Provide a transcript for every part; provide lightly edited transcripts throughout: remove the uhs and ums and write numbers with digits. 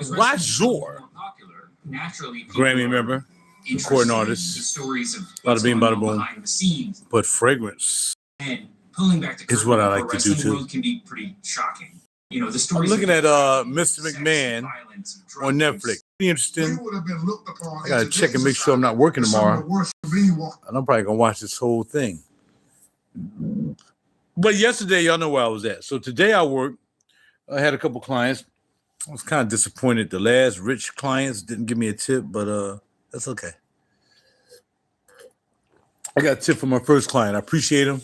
RaJuR, Grammy member, recording artist, bada bing, bada boom. But fragrance is what I like to do too. I'm looking at Mr. McMahon on Netflix. Pretty interesting. I gotta check and make sure I'm not working tomorrow. And I'm probably gonna watch this whole thing. But yesterday, y'all know where I was at. So today I worked. I had a couple clients. I was kind of disappointed. The last rich clients didn't give me a tip, but that's okay. I got a tip from my first client. I appreciate him.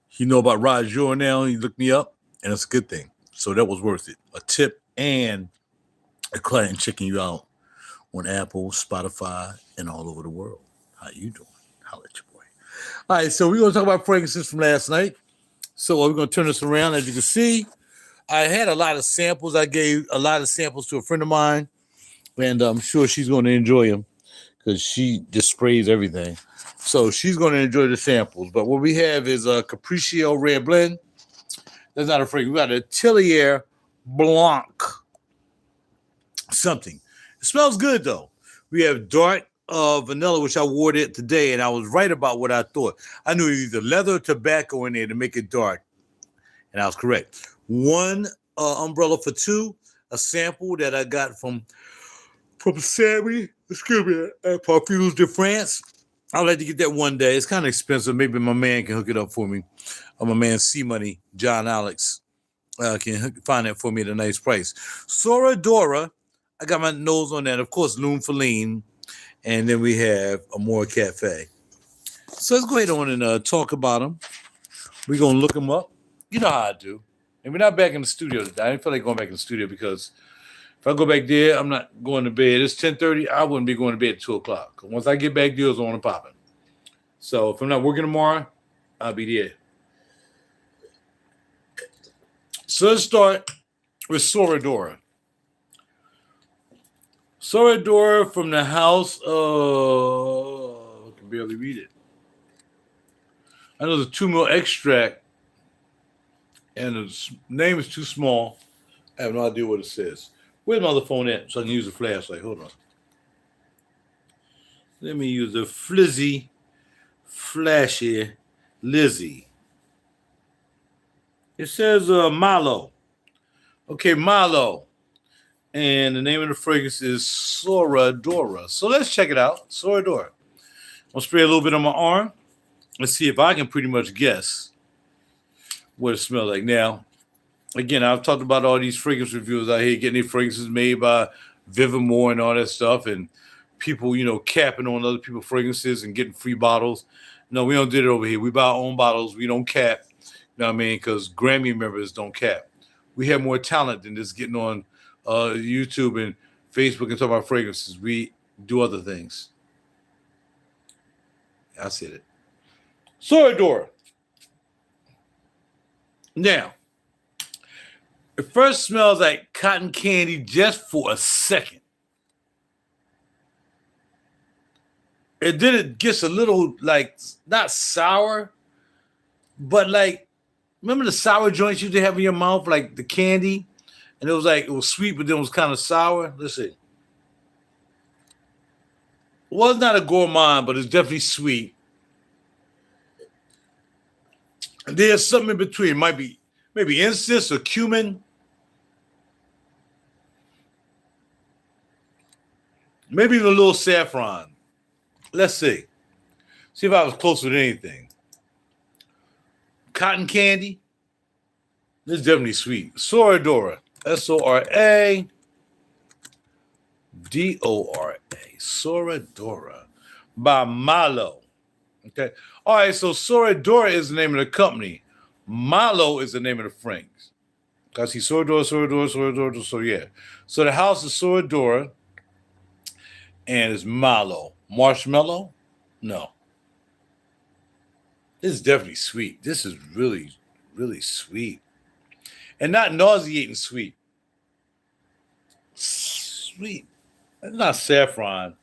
He know about RaJuR now. He looked me up, and it's a good thing. So that was worth it. A tip and a client checking you out on Apple, Spotify, and all over the world. How you doing? Holla at your boy. All right, so we're going to talk about fragrances from last night. So we're going to turn this around. As you can see, I had a lot of samples. I gave a lot of samples to a friend of mine, and I'm sure she's going to enjoy them because she just sprays everything. So she's going to enjoy the samples. But what we have is a Capriccio Red Blend. That's not a fragrance. We got a Atelier Blanc something. It smells good, though. We have Dark Vanilla, which I wore it today, and I was right about what I thought. I knew either leather or tobacco in there to make it dark, and I was correct. One umbrella for two, a sample that I got from Sammy, at Parfums de France. I'd like to get that one day. It's kind of expensive. Maybe my man can hook it up for me. Or my man C-Money, John Alex, can find that for me at a nice price. Soradora, I got my nose on that. Of course, Lume Feline. And then we have Amore Cafe. So let's go ahead on and talk about them. We're going to look them up. You know how I do. And we're not back in the studio today. I didn't feel like going back in the studio because if I go back there, I'm not going to bed. It's 10:30. I wouldn't be going to bed at 2 o'clock. Once I get back there, it's on and popping. So if I'm not working tomorrow, I'll be there. So let's start with Soradora. Soradora from the house of... I can barely read it. I know the 2 ml extract. And the name is too small. I have no idea what it says. Where's my other phone at? So I can use a flashlight. Hold on. Let me use a flizzy, flashy Lizzie. It says Malo. Okay, Malo. And the name of the fragrance is Soradora. So let's check it out. Soradora. I'll spray a little bit on my arm. Let's see if I can pretty much guess what it smells like. Now, again, I've talked about all these fragrance reviewers out here getting their fragrances made by Vivamore and all that stuff, and people, capping on other people's fragrances and getting free bottles. No, we don't do it over here. We buy our own bottles. We don't cap. You know what I mean? Because Grammy members don't cap. We have more talent than just getting on YouTube and Facebook and talk about fragrances. We do other things. I said it. Soradora. Now, it first smells like cotton candy just for a second. And then it gets a little, not sour, but remember the sour joints you used to have in your mouth, like the candy? And it was sweet, but then it was kind of sour. Let's see. Well, it's not a gourmand, but it's definitely sweet. There's something in between. It might be maybe incense or cumin. Maybe even a little saffron. Let's see. See if I was closer than anything. Cotton candy. This is definitely sweet. Soradora. Soradora. Soradora. By Malo. Okay. All right, so Soradora is the name of the company. Malo is the name of the fragrance. I see Soradora. So yeah. So the house is Soradora, and it's Malo. Marshmallow? No. This is definitely sweet. This is really, really sweet. And not nauseating sweet. Sweet. It's not saffron.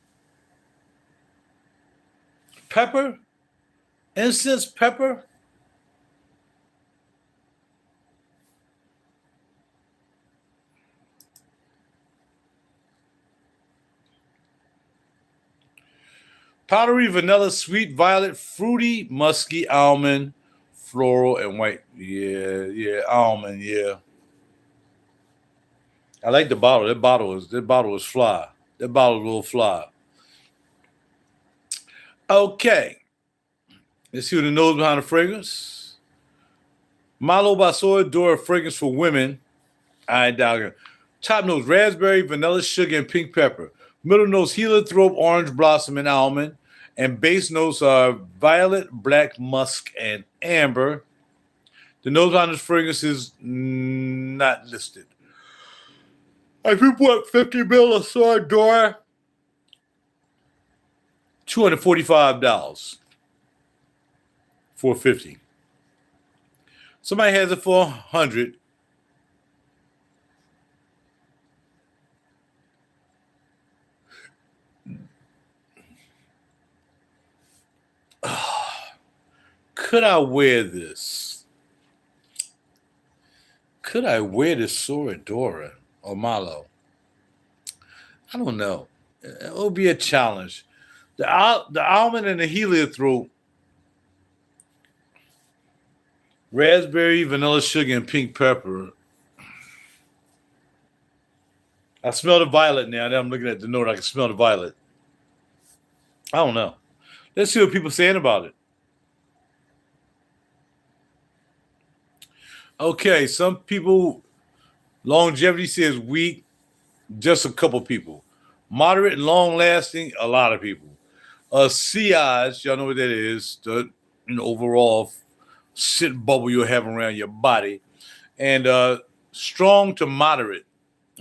Pepper? Incense pepper? Powdery vanilla, sweet violet, fruity, musky, almond, floral, and white. Yeah, almond. Yeah, I like the bottle. That bottle is fly. That bottle is a little fly. Okay, let's see what the nose behind the fragrance. Malo by Soy Dora fragrance for women. I doubt. Top notes: raspberry, vanilla, sugar, and pink pepper. Middle notes: heliotrope, orange blossom, and almond. And base notes are violet, black, musk, and amber. The nose behind this fragrance is not listed. If you put 50 ml of Soy Dora, $245. $450. Somebody has it for $100. Could I wear this? Could I wear this Soy Dora or Malo? I don't know. It will be a challenge. The almond and the heliotrope, raspberry, vanilla, sugar, and pink pepper. I smell the violet now. That I'm looking at the note. I can smell the violet. I don't know. Let's see what people are saying about it. Okay, some people, longevity says weak, just a couple people. Moderate and long lasting, a lot of people. CIs, y'all know what that is, the overall scent bubble you'll have around your body. And strong to moderate,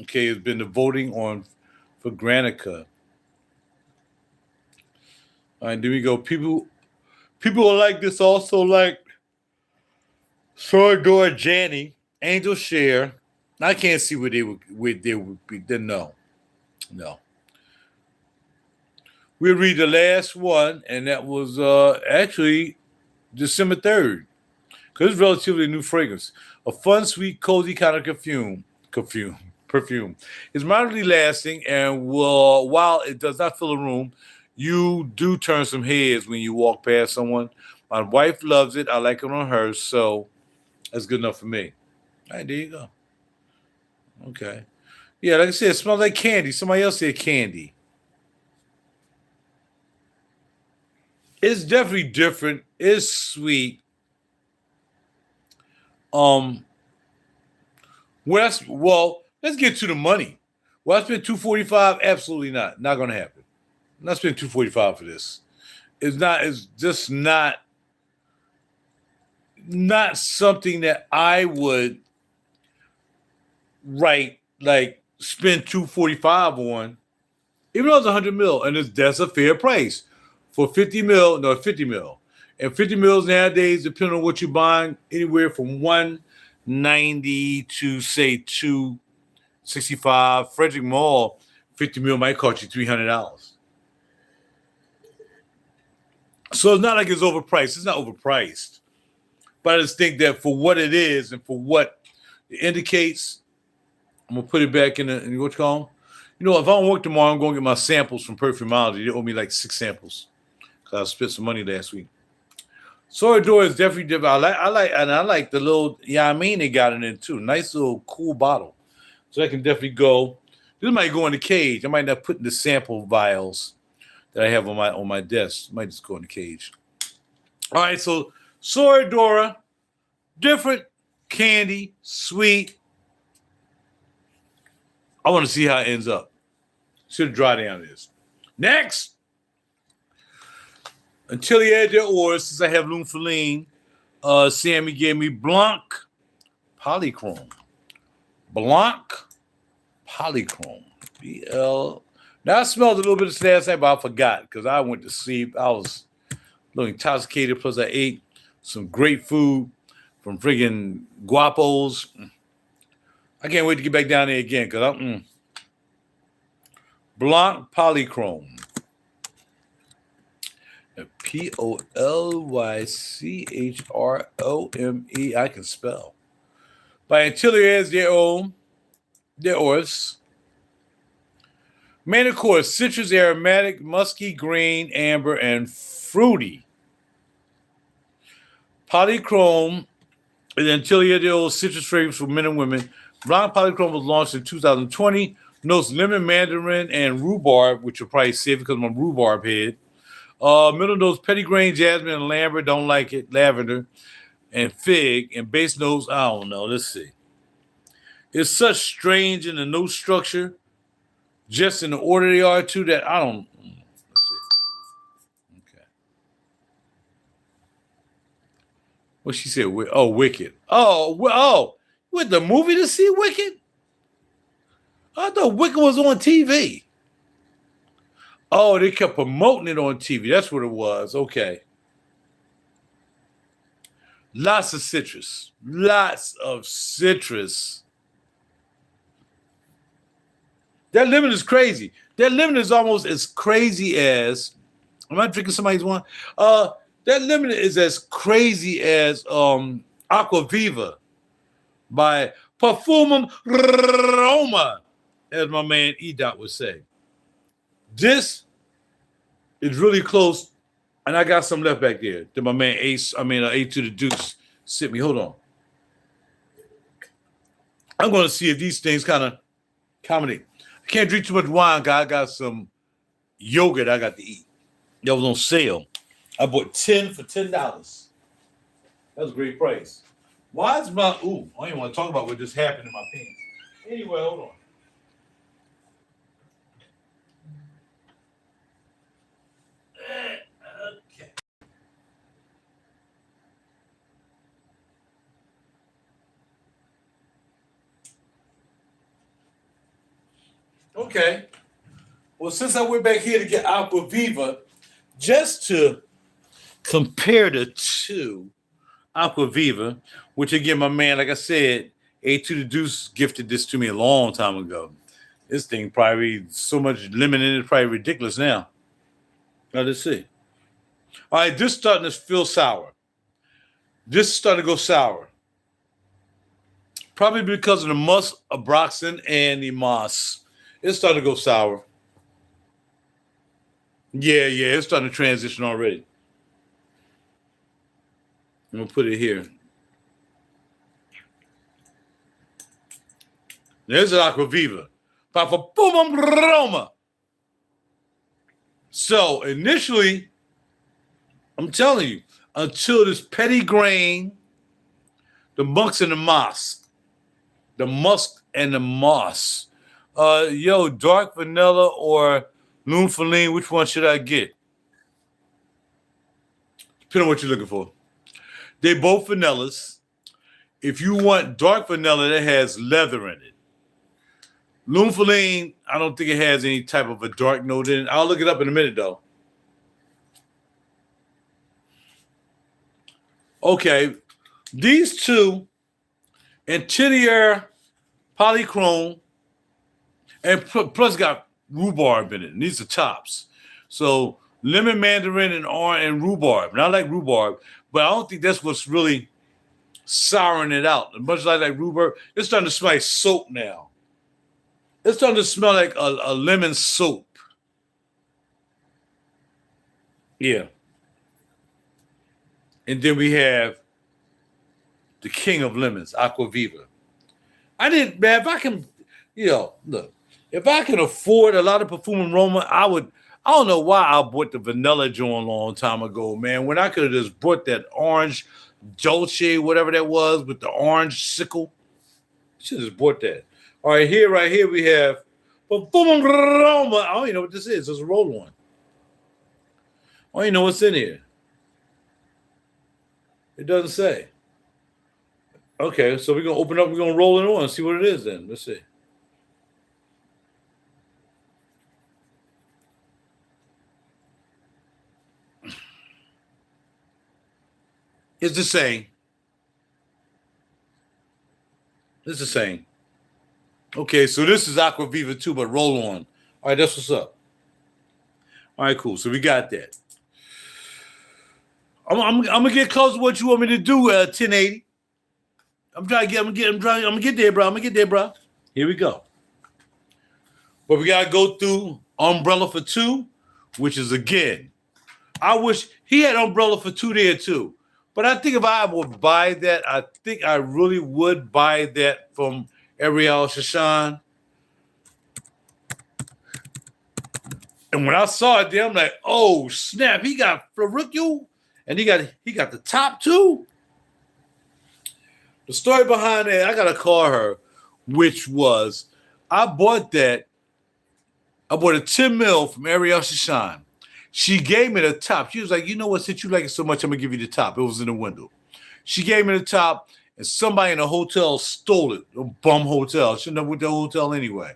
okay, has been the voting on for Granica. All right, there we go. People will like this also, like Soy Dora Janny, Angel Share. I can't see where they would be. Then no. We'll read the last one, and that was actually December 3rd. Because it's relatively new fragrance. A fun, sweet, cozy kind of perfume. It's moderately lasting, and while it does not fill a room, you do turn some heads when you walk past someone. My wife loves it. I like it on her, so that's good enough for me. All right, there you go. Okay. Yeah, like I said, it smells like candy. Somebody else said candy. It's definitely different. It's sweet. Let's get to the money. Will I spend $245? Absolutely not. Not gonna happen. I'm not spending $245 for this. It's just not something that I would spend $245 on, even though it's 100 mil, and that's a fair price. For 50 mil. And 50 mils nowadays, depending on what you're buying, anywhere from 190 to say 265. Frederick Mall, 50 mil might cost you $300. So it's not like it's overpriced. It's not overpriced. But I just think that for what it is and for what it indicates, I'm gonna put it back in what you call them. You know, if I don't work tomorrow, I'm gonna get my samples from Perfumology. They owe me like 6 samples. I spent some money last week. Soy Dora is definitely different. I like the little they got in it too. Nice little cool bottle. So I can definitely go. This might go in the cage. I might not put in the sample vials that I have on my desk. It might just go in the cage. All right, so Soy Dora, different candy, sweet. I want to see how it ends up. See what the dry down is. Next. Until he had their orders, since I have Lumphaline, Sammy gave me Blanc Polychrome. Blanc Polychrome. BL. Now, I smelled a little bit of this last night, but I forgot because I went to sleep. I was a little intoxicated, plus I ate some great food from friggin' Guapos. I can't wait to get back down there again because Blanc Polychrome. Polychrome. I can spell. By Ateliers their orders. Manicore is citrus, aromatic, musky, green, amber, and fruity. Polychrome is an antioxidant citrus fragrance for men and women. Blonde Polychrome was launched in 2020. Notes lemon, mandarin, and rhubarb, which you'll probably see because I'm a rhubarb head. Middle notes petitgrain, jasmine, and lavender. Don't like it. Lavender and fig. And base notes, I don't know. Let's see. It's such strange in the note structure, just in the order they are too, that I don't. Let's see. Okay. What she said? Oh, Wicked. Oh, with the movie to see Wicked? I thought Wicked was on TV. Oh, they kept promoting it on TV. That's what it was. Okay. Lots of citrus. Lots of citrus. That lemon is crazy. That lemon is almost as crazy as. Am I drinking somebody's one? That lemon is as crazy as Aquaviva by Perfumum Roma, as my man E. Dot would say. This is really close, and I got some left back there that my man A to the Deuce sent me. Hold on. I'm going to see if these things kind of accommodate. I can't drink too much wine, guys. I got some yogurt I got to eat. That was on sale. I bought 10 for $10. That was a great price. Why is my... Ooh, I don't even want to talk about what just happened in my pants. Anyway, hold on. Okay. Okay. Well, since I went back here to get Aquaviva, just to compare the two, Aquaviva, which again, my man, like I said, A to the Deuce gifted this to me a long time ago. This thing probably so much lemon in it, probably ridiculous now. Now let's see. All right, this starting to feel sour. This is starting to go sour. Probably because of the musk, abroxin, and the moss. It's starting to go sour. Yeah, it's starting to transition already. I'm going to put it here. There's an Aquaviva. Roma. So initially, I'm telling you, until this petty grain, the musk and the moss, the musk and the moss. Dark vanilla or Lunfaline, which one should I get? Depending on what you're looking for. They both vanillas. If you want dark vanilla, that has leather in it. Lunfaline, I don't think it has any type of a dark note in it. I'll look it up in a minute, though. Okay, these two, Interior Polychrome, and plus got rhubarb in it. And these are tops. So lemon, mandarin, and orange and rhubarb. And I like rhubarb, but I don't think that's what's really souring it out. As much as I like rhubarb, it's starting to smell like soap now. It's starting to smell like a lemon soap. Yeah. And then we have the king of lemons, Aquaviva. If I can, look, if I can afford a lot of Perfumum Roma, I don't know why I bought the vanilla joint a long time ago, man. When I could have just bought that orange Dolce, whatever that was, with the orange sickle. Should have just bought that. All right, here we have Perfumum Roma. I don't even know what this is. It's a roll-on. I don't even know what's in here. It doesn't say. Okay, so we're going to open up. We're going to roll it on and see what it is then. Let's see. It's the same. It's the same. Okay, so this is Aquaviva too, but roll on. All right, that's what's up. All right, cool. So we got that. I'm gonna get close to what you want me to do, 1080. I'm gonna get there, bro. Here we go. But we gotta go through Umbrella for two, which is again. I wish he had Umbrella for two there too. But I think if I would buy that, I think I really would buy that from Ariel Shashan. And when I saw it there, I'm like, oh snap, he got Floricule and he got the top two. The story behind that, I gotta call her, which was I bought a 10 mil from Ariel Shashan. She gave me the top. She was like, you know what, since you like it so much, I'm gonna give you the top. It was in the window. She gave me the top, and somebody in the hotel stole it. A bum hotel. Shouldn't have went to the hotel anyway.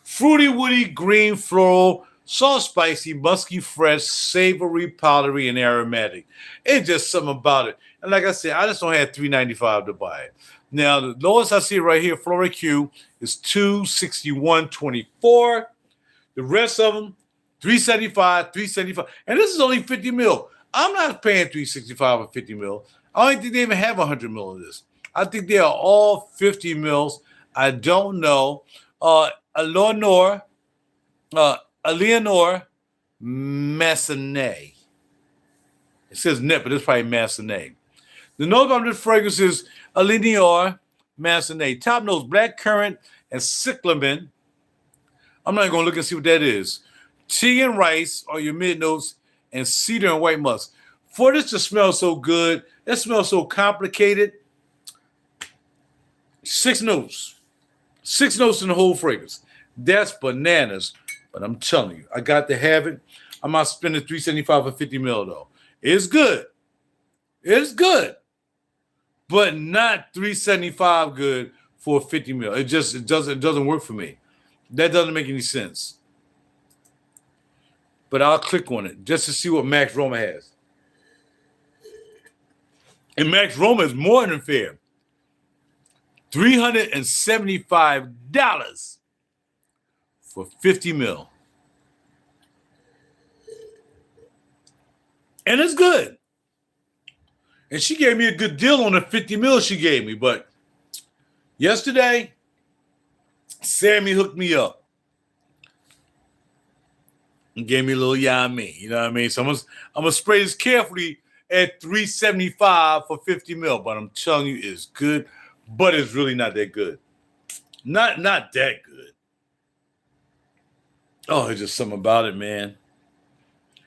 Fruity, woody, green, floral, soft, spicy, musky, fresh, savory, powdery, and aromatic. It's just something about it. And like I said, I just don't have $3.95 to buy it. Now, the lowest I see right here, Floricule, is $261.24. The rest of them, $375. And this is only 50 mil. I'm not paying $365 or 50 mil. I don't think they even have 100 mil of this. I think they are all 50 mils. I don't know. Eleanor Massenet. It says net, but it's probably Massenet. The nose on this fragrance is Eleanor Massenet. Top notes, blackcurrant and cyclamen. I'm not going to look and see what that is. Tea and rice are your mid notes, and cedar and white musk. For this to smell so good, it smells so complicated. 6 notes. 6 notes in the whole fragrance. That's bananas. But I'm telling you, I got to have it. I'm not spending $375 for 50 mil though. It's good. It's good. But not $375 good for 50 mil. It doesn't work for me. That doesn't make any sense. But I'll click on it just to see what Max Roma has. And Max Roma is more than fair. $375 for 50 mil. And it's good. And she gave me a good deal on the 50 mil she gave me. But yesterday, Sammy hooked me up and gave me a little yummy. You know what I mean? So I'm gonna spray this carefully at $375 for 50 mil. But I'm telling you, it's good, but it's really not that good. Not that good. Oh, it's just something about it, man.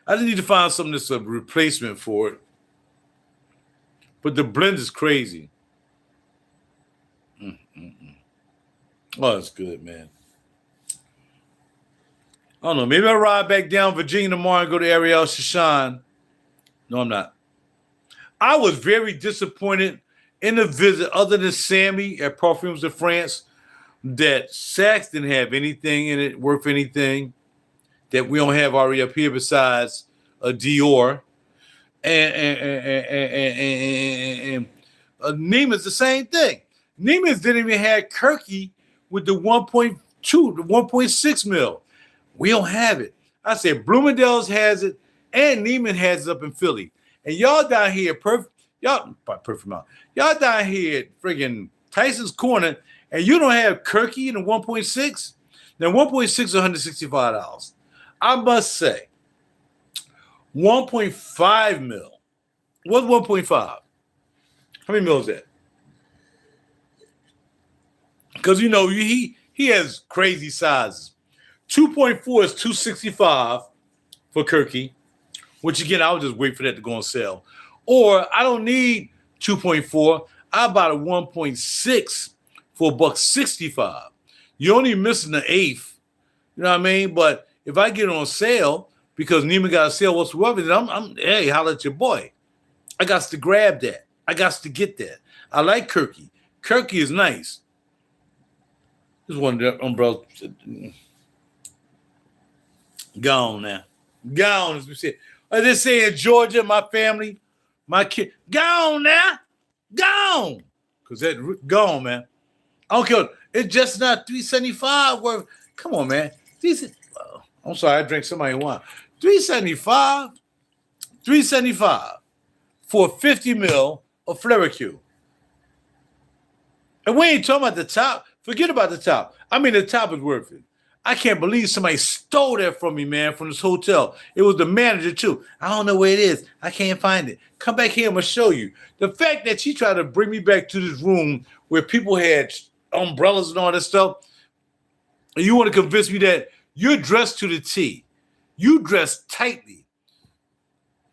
I just need to find something that's a replacement for it. But the blend is crazy. Oh, it's good, man. I don't know. Maybe I'll ride back down Virginia tomorrow and go to Ariel Shashan. No, I'm not. I was very disappointed in the visit, other than Sammy at Parfums de France, that Saks didn't have anything in it worth anything that we don't have already up here besides a Dior. And Neiman's the same thing. Neiman's didn't even have Kirky with the 1.2, the 1.6 mil. We don't have it. I said Bloomingdale's has it, and Neiman has it up in Philly. And y'all down here, y'all down here at friggin' Tyson's Corner, and you don't have Kirky in the 1.6. Now 1.6 is $165. I must say, 1.5 mil. What's 1.5? How many mil is that? Because you know he has crazy sizes. 2.4 is $265 for Kirky, which again I would just wait for that to go on sale. Or I don't need 2.4. I bought a 1.6 for $165. You're only missing the eighth. You know what I mean? But if I get it on sale because Neiman got a sale whatsoever, then hey, holla at your boy. I got to grab that. I got to get that. I like Kirky. Kirky is nice. This one of the umbrellas. Gone now. Gone, as we said. As they say in Georgia, my family, my kid, gone now. Gone. Because that gone, man. I don't care. It's just not $375 worth. Come on, man. I'm sorry, I drank somebody's wine. $375 for 50 mil of Floricule. And we ain't talking about the top. Forget about the top. I mean, the top is worth it. I can't believe somebody stole that from me, man, from this hotel. It was the manager, too. I don't know where it is. I can't find it. Come back here, I'm going to show you. The fact that she tried to bring me back to this room where people had umbrellas and all that stuff, and you want to convince me that you're dressed to the T. You dress tightly.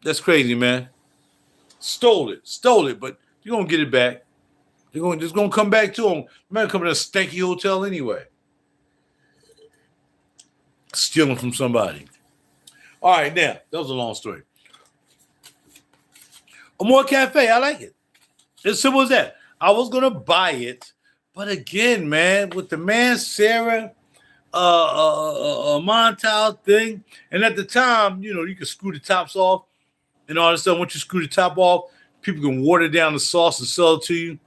That's crazy, man. Stole it, but you're going to get it back. It's going to come back to them. Man, come to a stanky hotel anyway. Stealing from somebody. All right, now, that was a long story. Amore Cafe, I like it. As simple as that. I was going to buy it, but again, man, with the man Sarah Montal thing, and at the time, you could screw the tops off and all that stuff. Once you screw the top off, people can water down the sauce and sell it to you.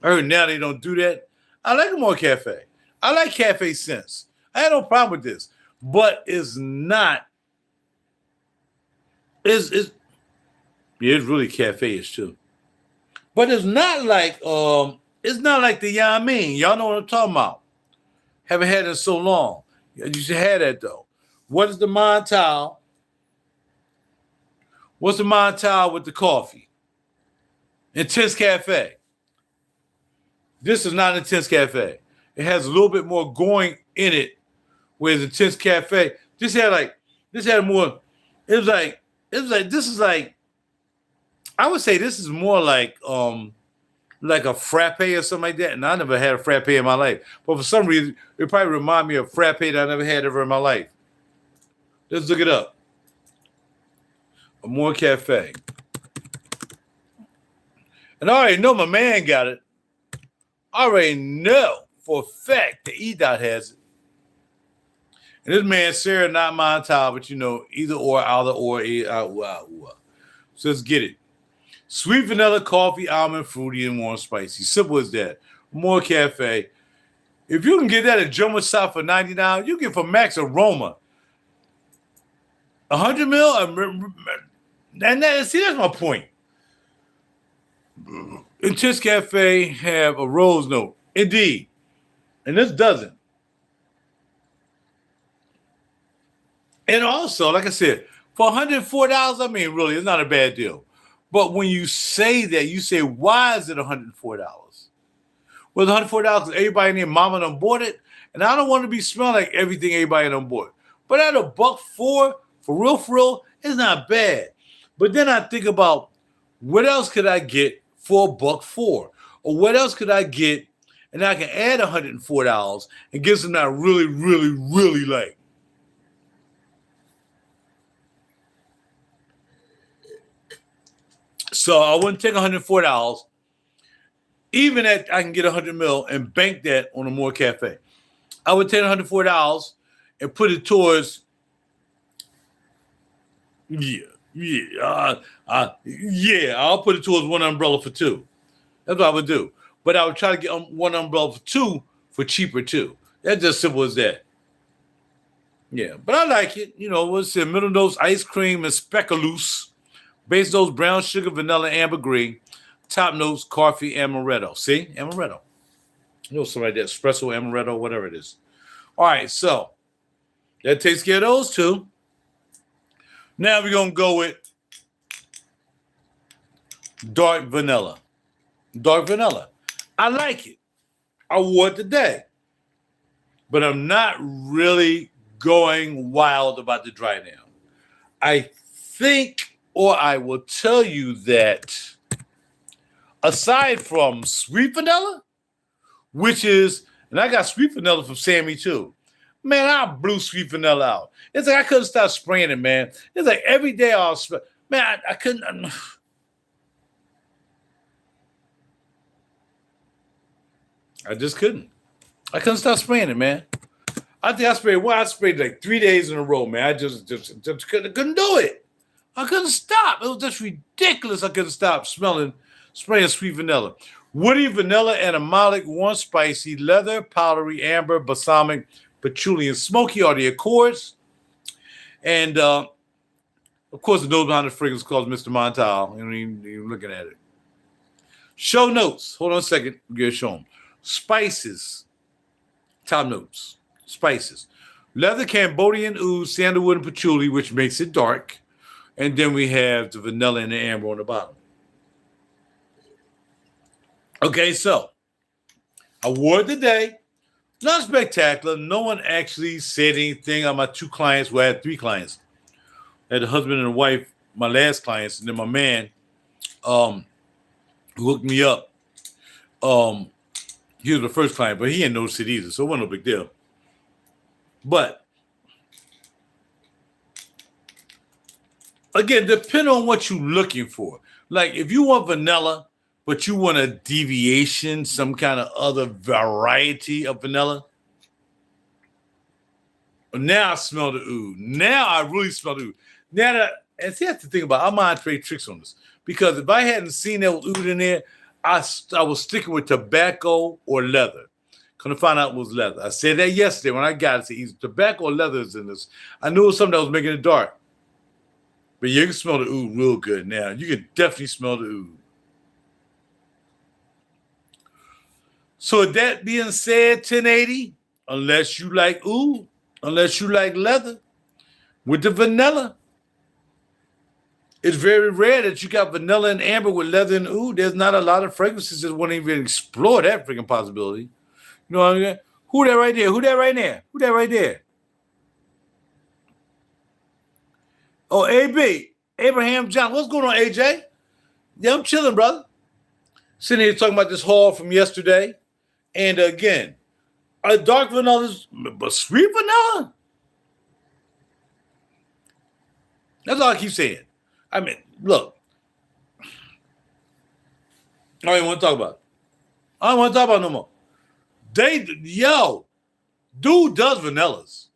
I heard now they don't do that. I like Amore Cafe. I like Cafe Sense. I had no problem with this, but it's not. It's really cafe-ish too, but it's not like the Yamin. Y'all know what I'm talking about. Haven't had it in so long. You should have that though. What is the Montal? What's the Montal with the coffee? Intense Cafe. This is not Intense Cafe. It has a little bit more going in it, whereas Intense Cafe, this had more. This is like, I would say this is more like a frappe or something like that. And I never had a frappe in my life. But for some reason, it probably remind me of frappe that I never had ever in my life. Let's look it up. Amore Cafe. And I already know my man got it. I already know for a fact that E-Dot has it. And this man, Sarah, not Montal, but either or. So let's get it. Sweet vanilla, coffee, almond, fruity, and warm spicy. Simple as that. Amore Cafe. If you can get that at German South for $99, you get from Max Aroma 100 mil. And that's my point. Intense Cafe have a rose note. Indeed. And this doesn't. And also, like I said, for $104, I mean, really, it's not a bad deal. But when you say that, you say, why is it $104? Well, it's $104 because everybody named Mama done bought it. And I don't want to be smelling like everything everybody done bought. But at $104, for real, it's not bad. But then I think about what else could I get for $104? Or what else could I get and I can add $104 and get something I really, really, really like. So I wouldn't take $104, even if I can get 100 mil and bank that on Amore Cafe. I would take $104 and put it towards, I'll put it towards one umbrella for two. That's what I would do. But I would try to get one umbrella for two for cheaper too. That's just simple as that. Yeah, but I like it. What's the middle notes? Ice cream and speculoos. Base notes, brown sugar, vanilla, amber green. Top notes, coffee, amaretto. See? Amaretto. Something like that. Espresso, amaretto, whatever it is. All right, so that takes care of those two. Now we're going to go with dark vanilla. Dark vanilla. I like it. I wore it today. But I'm not really going wild about the dry now. I think, or I will tell you that aside from sweet vanilla, which is, and I got sweet vanilla from Sammy too. Man, I blew sweet vanilla out. It's like I couldn't stop spraying it, man. It's like every day I'll spray. Man, I couldn't. I just couldn't. I couldn't stop spraying it, man. I think I sprayed like 3 days in a row, man. I just couldn't do it. I couldn't stop. It was just ridiculous. I couldn't stop spraying sweet vanilla. Woody, vanilla, animalic, warm, spicy, leather, powdery, amber, balsamic, patchouli, and smoky are the accords. And, of course, the nose behind the fragrance is called Mr. Montal. You're looking at it. Show notes. Hold on a second. Get show them. Spices. Top notes. Spices. leather, Cambodian oud, sandalwood, and patchouli, which makes it dark. And then we have the vanilla and the amber on the bottom. Okay, so I wore it today. Not spectacular. No one actually said anything. On my 2 clients, well, I had 3 clients. I had the husband and the wife, my last clients, and then my man who hooked me up. He was the first client, but he didn't notice it either, so it wasn't no big deal. But again, depend on what you're looking for. Like if you want vanilla, but you want a deviation, some kind of other variety of vanilla. Now I smell the oud. Now I really smell the oud. Now that, and see, that's the thing about, I mind trade tricks on this. Because if I hadn't seen that oud in there, I was sticking with tobacco or leather. Couldn't find out it was leather. I said that yesterday when I got it. I said either tobacco or leather is in this. I knew it was something that was making it dark. But you can smell the oud real good now. You can definitely smell the oud. So with that being said, 1080, unless you like oud, unless you like leather, with the vanilla, it's very rare that you got vanilla and amber with leather and oud. There's not a lot of fragrances that won't even explore that freaking possibility. You know what I mean? Who that right there? Who that right there? Who that right there? Oh, AB, Abraham John. What's going on, AJ? Yeah, I'm chilling, brother. Sitting here talking about this haul from yesterday. And again, a dark vanilla, but sweet vanilla? That's all I keep saying. I mean, look. I don't even want to talk about it. I don't want to talk about it no more. Dude does vanillas.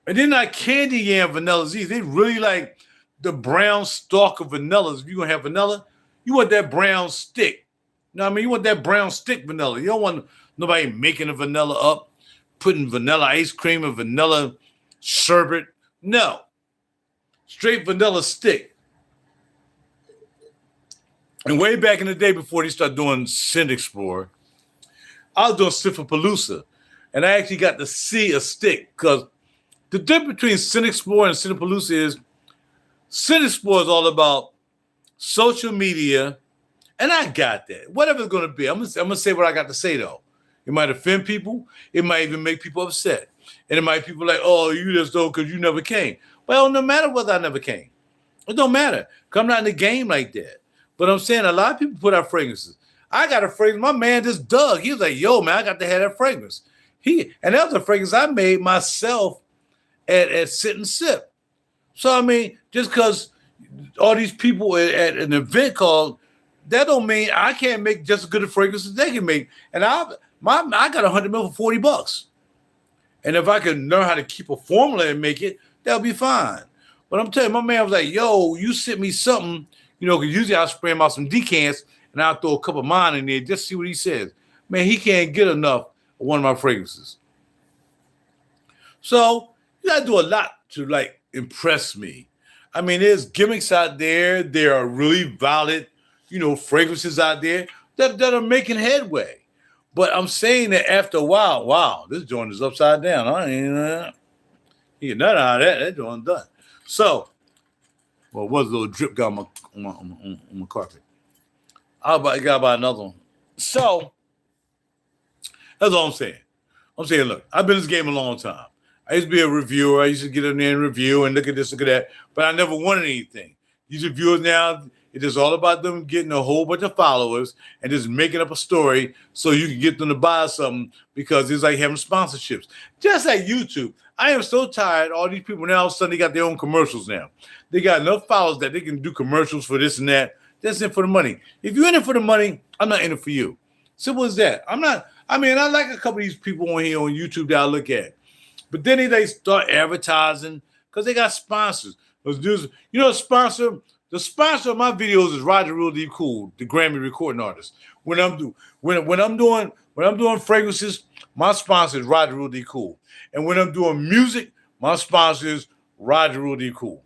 And they're not candy yam vanillas either. They really like the brown stalk of vanillas. If you're going to have vanilla, you want that brown stick. You know what I mean? You want that brown stick vanilla. You don't want nobody making a vanilla up, putting vanilla ice cream and vanilla sherbet. No. Straight vanilla stick. And way back in the day before they started doing Scent Explorer, I was doing Sniffapalooza. And I actually got to see a stick because the difference between Scent Explorer and Sniffapalooza is Scent Explorer is all about social media. And I got that. Whatever it's going to be. I'm going to say what I got to say, though. It might offend people. It might even make people upset. And it might be people like, oh, you just don't because you never came. Well, no matter whether I never came. It don't matter. Because I'm not in the game like that. But I'm saying a lot of people put out fragrances. I got a fragrance. My man just dug. He was like, yo, man, I got to have that fragrance. And that was a fragrance I made myself at Sit and Sip. So, I mean, just because all these people at an event called, that don't mean I can't make just as good a fragrance as they can make. And I got 100 mil for $40. And if I can learn how to keep a formula and make it, that'll be fine. But I'm telling you, my man was like, yo, you sent me something, because usually I'll spray him out some decants and I'll throw a couple of mine in there just to see what he says. Man, he can't get enough of one of my fragrances. So you got to do a lot to like impress me. I mean, there's gimmicks out there. There are really valid fragrances out there that are making headway. But I'm saying that after a while, wow, this joint is upside down. I ain't get nothing out of that. That joint done. So, well, it was a little drip got on my carpet. I got about another one. So, that's all I'm saying. I'm saying, look, I've been in this game a long time. I used to be a reviewer. I used to get in there and review and look at this, look at that. But I never wanted anything. These reviewers now, it is all about them getting a whole bunch of followers and just making up a story so you can get them to buy something because it's like having sponsorships. Just like YouTube. I am so tired. All these people now, all of a sudden, they got their own commercials now. They got enough followers that they can do commercials for this and that. That's in for the money. If you're in it for the money, I'm not in it for you. Simple as that. I like a couple of these people on here on YouTube that I look at. But then they start advertising because they got sponsors. The sponsor of my videos is RaJuR, the Grammy recording artist. When I'm doing fragrances, my sponsor is RaJuR. And when I'm doing music, my sponsor is RaJuR.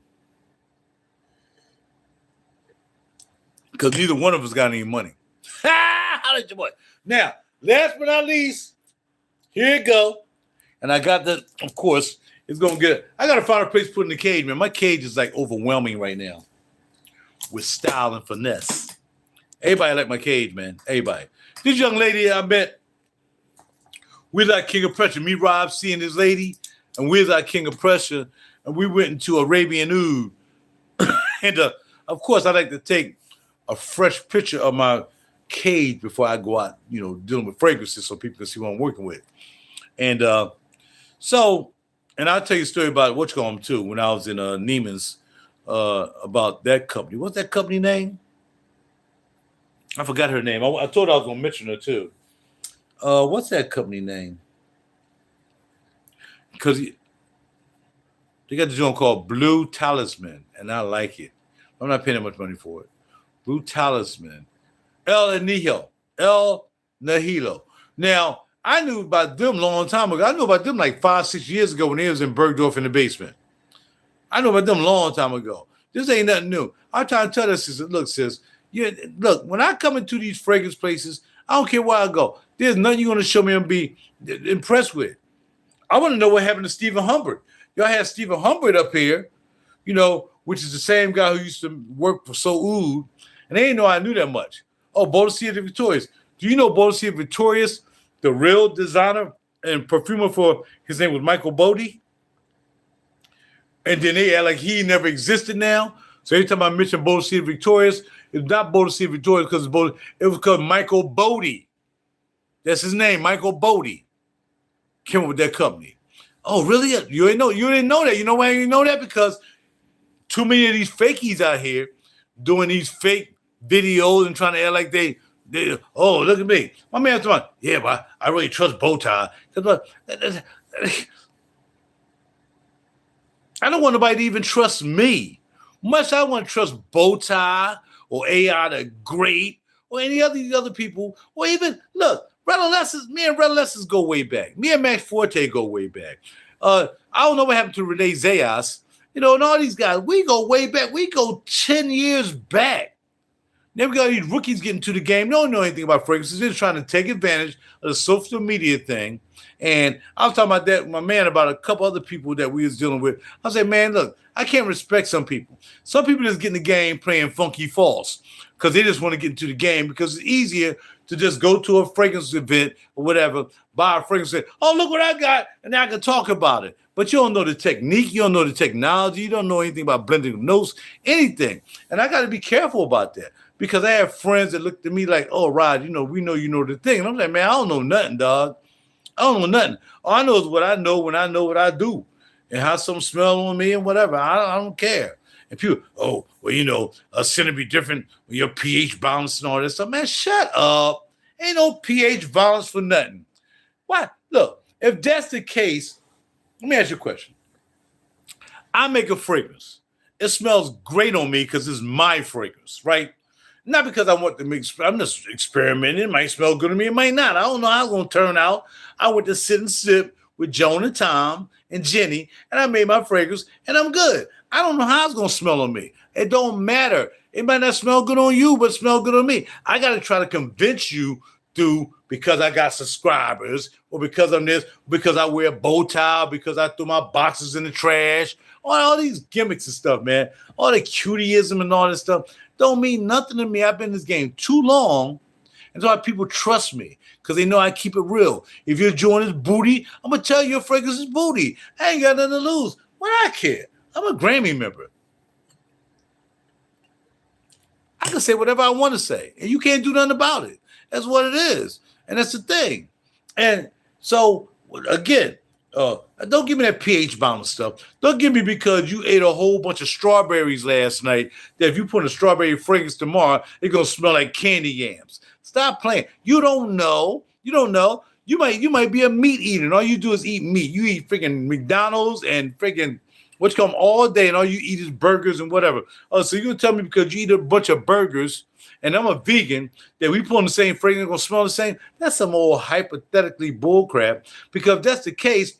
Because neither one of us got any money. How did your boy? Now, last but not least, here you go. And I got that, of course, it's going to get, I got to find a place to put in the cage, man. My cage is like overwhelming right now with style and finesse. Everybody like my cage, man. Everybody. This young lady I met, we're like King of Pressure. Me, Rob, seeing this lady, and we're like King of Pressure, and we went into Arabian Oud. And of course, I like to take a fresh picture of my cage before I go out, dealing with fragrances so people can see what I'm working with. And and I'll tell you a story about what's going on too. When I was in Neiman's, about that company. What's that company name? I forgot her name. I thought I was going to mention her too. What's that company name? Because they got this joint called Blue Talisman, and I like it. I'm not paying that much money for it. Blue Talisman. El Nihilo. Now, I knew about them a long time ago. I knew about them like 5-6 years ago when they was in Bergdorf in the basement. I know about them a long time ago. This ain't nothing new. I'm trying to tell this, sis, look, sis, look, when I come into these fragrance places, I don't care where I go. There's nothing you're going to show me and be impressed with. I want to know what happened to Stephen Humbert. Y'all had Stephen Humbert up here, which is the same guy who used to work for Sauxe Haul, and they didn't know I knew that much. Oh, Boadicea Victorious. Do you know Boadicea Victorious, the real designer and perfumer for, his name was Michael Bodie? And then they act like he never existed now. So every time I mention Boadicea Victorious, it's not Boadicea Victorious because it was called Michael Bodie. That's his name, Michael Bodie. Came up with that company. Oh, really? You didn't know that. You know why you didn't know that? Because too many of these fakies out here doing these fake videos and trying to act like they oh, look at me. My man's talking, yeah, but I really trust Bowtie. I don't want nobody to even trust me. Much I want to trust Bowtie or AI the Great or any of these other people. Or even, look, me and Red Lessons go way back. Me and Max Forte go way back. I don't know what happened to Renee Zayas. And all these guys, we go way back. We go 10 years back. Then we got these rookies getting to the game. They don't know anything about fragrances. They're just trying to take advantage of the social media thing. And I was talking about that with my man about a couple other people that we was dealing with. I was like, man, look, I can't respect some people. Some people just get in the game playing funky false because they just want to get into the game because it's easier to just go to a fragrance event or whatever, buy a fragrance and say, oh, look what I got, and now I can talk about it. But you don't know the technique. You don't know the technology. You don't know anything about blending notes, anything. And I got to be careful about that. Because I have friends that looked at me like, oh, Rod, we know you know the thing. And I'm like, man, I don't know nothing, dog. I don't know nothing. All I know is what I know when I know what I do and how some smell on me and whatever. I don't care. And people, oh, well, a scent be different when your pH balance and all that stuff. Man, shut up. Ain't no pH balance for nothing. Why? Look, if that's the case, let me ask you a question. I make a fragrance. It smells great on me because it's my fragrance, right? Not because I want to mix. I'm just experimenting. It might smell good to me. It might not. I don't know how it's going to turn out. I went to sit and sip with Joan and Tom and Jenny, and I made my fragrance, and I'm good. I don't know how it's going to smell on me. It don't matter. It might not smell good on you, but smell good on me. I got to try to convince you because I got subscribers or because I'm this, because I wear a bow tie, because I threw my boxes in the trash, all these gimmicks and stuff, man. All the cutieism and all this stuff. Don't mean nothing to me. I've been in this game too long, and so people trust me because they know I keep it real. If you're joining this booty, I'm gonna tell you your fragrance is booty. I ain't got nothing to lose. What I care? I'm a Grammy member. I can say whatever I want to say, and you can't do nothing about it. That's what it is, and that's the thing. And so again. Don't give me that pH balance stuff. Don't give me because you ate a whole bunch of strawberries last night that if you put in a strawberry fragrance tomorrow, it's going to smell like candy yams. Stop playing. You don't know. You don't know. You might be a meat eater, and all you do is eat meat. You eat freaking McDonald's and freaking what's come all day, and all you eat is burgers and whatever. Oh, so you're going to tell me because you eat a bunch of burgers and I'm a vegan, that we put on the same fragrance, going to smell the same? That's some old hypothetically bullcrap. Because if that's the case,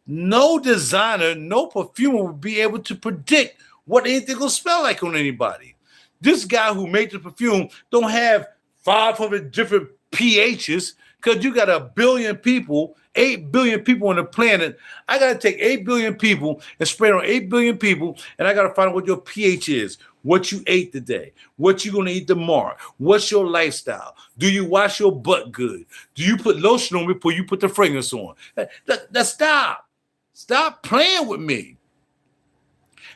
no designer, no perfumer would be able to predict what anything will smell like on anybody. This guy who made the perfume don't have 500 different pHs because you got 1 billion people 8 billion people on the planet. I got to take 8 billion people and spray it on 8 billion people, and I got to find out what your pH is, what you ate today, what you're going to eat tomorrow, what's your lifestyle. Do you wash your butt good? Do you put lotion on before you put the fragrance on? Stop. Stop playing with me.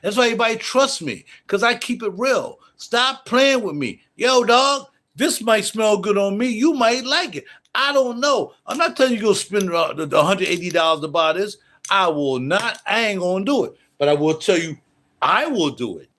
That's why everybody trusts me, because I keep it real. Stop playing with me. Yo, dog, this might smell good on me. You might like it. I don't know. I'm not telling you to go spend the $180 to buy this. I will not. I ain't going to do it. But I will tell you, I will do it.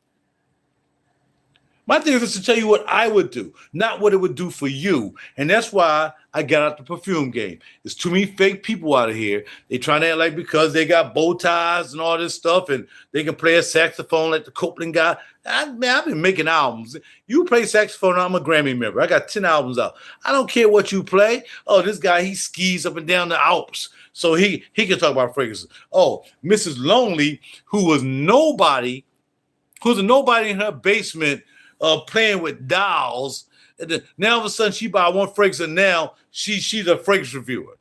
My thing is just to tell you what I would do, not what it would do for you. And that's why I got out the perfume game. There's too many fake people out of here. They trying to act like because they got bow ties and all this stuff and they can play a saxophone like the Copeland guy. I've been making albums. You play saxophone, I'm a Grammy member. I got 10 albums out. I don't care what you play. Oh, this guy, he skis up and down the Alps. So he can talk about fragrances. Oh, Mrs. Lonely, who's a nobody in her basement, playing with dolls. And then, now all of a sudden she buy one fragrance and now she's a fragrance reviewer.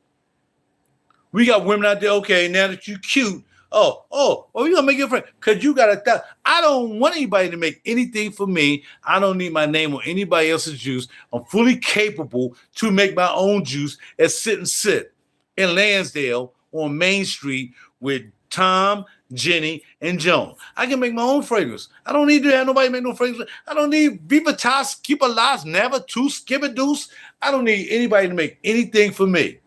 We got women out there, okay, now that you cute, you gonna make your friend because you got a I don't want anybody to make anything for me. I don't need my name on anybody else's juice. I'm fully capable to make my own juice at Sit and Sit in Lansdale on Main Street with Tom, Jenny, and Joan. I can make my own fragrance. I don't need to have nobody make no fragrance. I don't need Vivitas, Keep Alive, Never, Two, Skibbadoos. I don't need anybody to make anything for me.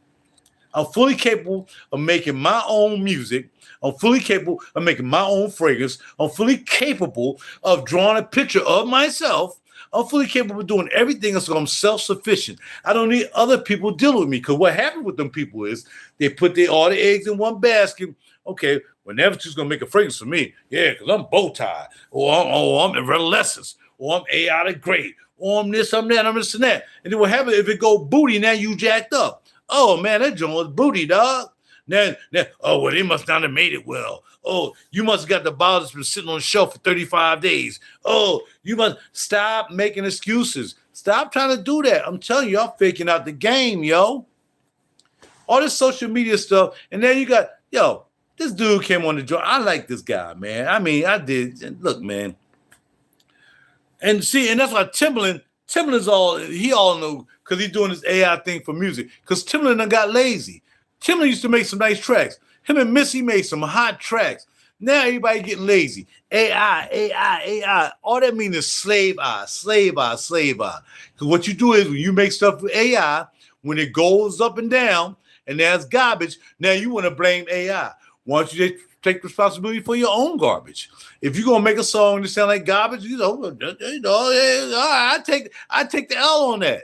I'm fully capable of making my own music. I'm fully capable of making my own fragrance. I'm fully capable of drawing a picture of myself. I'm fully capable of doing everything else, so I'm self-sufficient. I don't need other people dealing with me, because what happened with them people is they put all the eggs in one basket. Okay, well, Nevertu's going to make a fragrance for me. Yeah, because I'm bow-tie, or I'm in Redolescence, or I'm A out of Great, or I'm this, I'm that, I'm this and that. And then what happens if it go booty, now you jacked up. Oh, man, that joint was booty, dog. Now, well, they must not have made it well. Oh, you must have got the bottle that's been sitting on the shelf for 35 days. Oh, you must stop making excuses. Stop trying to do that. I'm telling you, y'all faking out the game, yo. All this social media stuff. And then you got, this dude came on the joint. I like this guy, man. I mean, I did. Look, man. And see, and that's why Timbaland's all know, because he's doing this AI thing for music. Because Timbaland done got lazy. Timbaland used to make some nice tracks. Him and Missy made some hot tracks. Now everybody getting lazy. AI. All that means is slave eye. Because what you do is when you make stuff with AI, when it goes up and down and there's garbage, now you want to blame AI. Why don't you just take responsibility for your own garbage? If you're gonna make a song that sound like garbage, I take the L on that.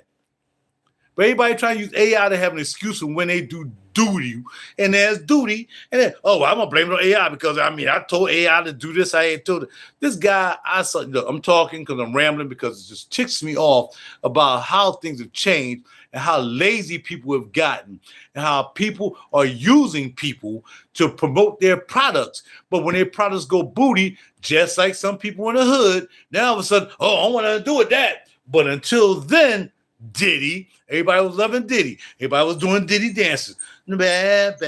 But everybody trying to use AI to have an excuse of when they do duty, and there's duty, and then, I'm gonna blame it on AI because I told AI to do this. I ain't told it. This guy, I'm talking because I'm rambling because it just ticks me off about how things have changed and how lazy people have gotten and how people are using people to promote their products. But when their products go booty, just like some people in the hood, now all of a sudden, I want to do it that. But until then, Diddy, everybody was loving Diddy. Everybody was doing Diddy dances. Bad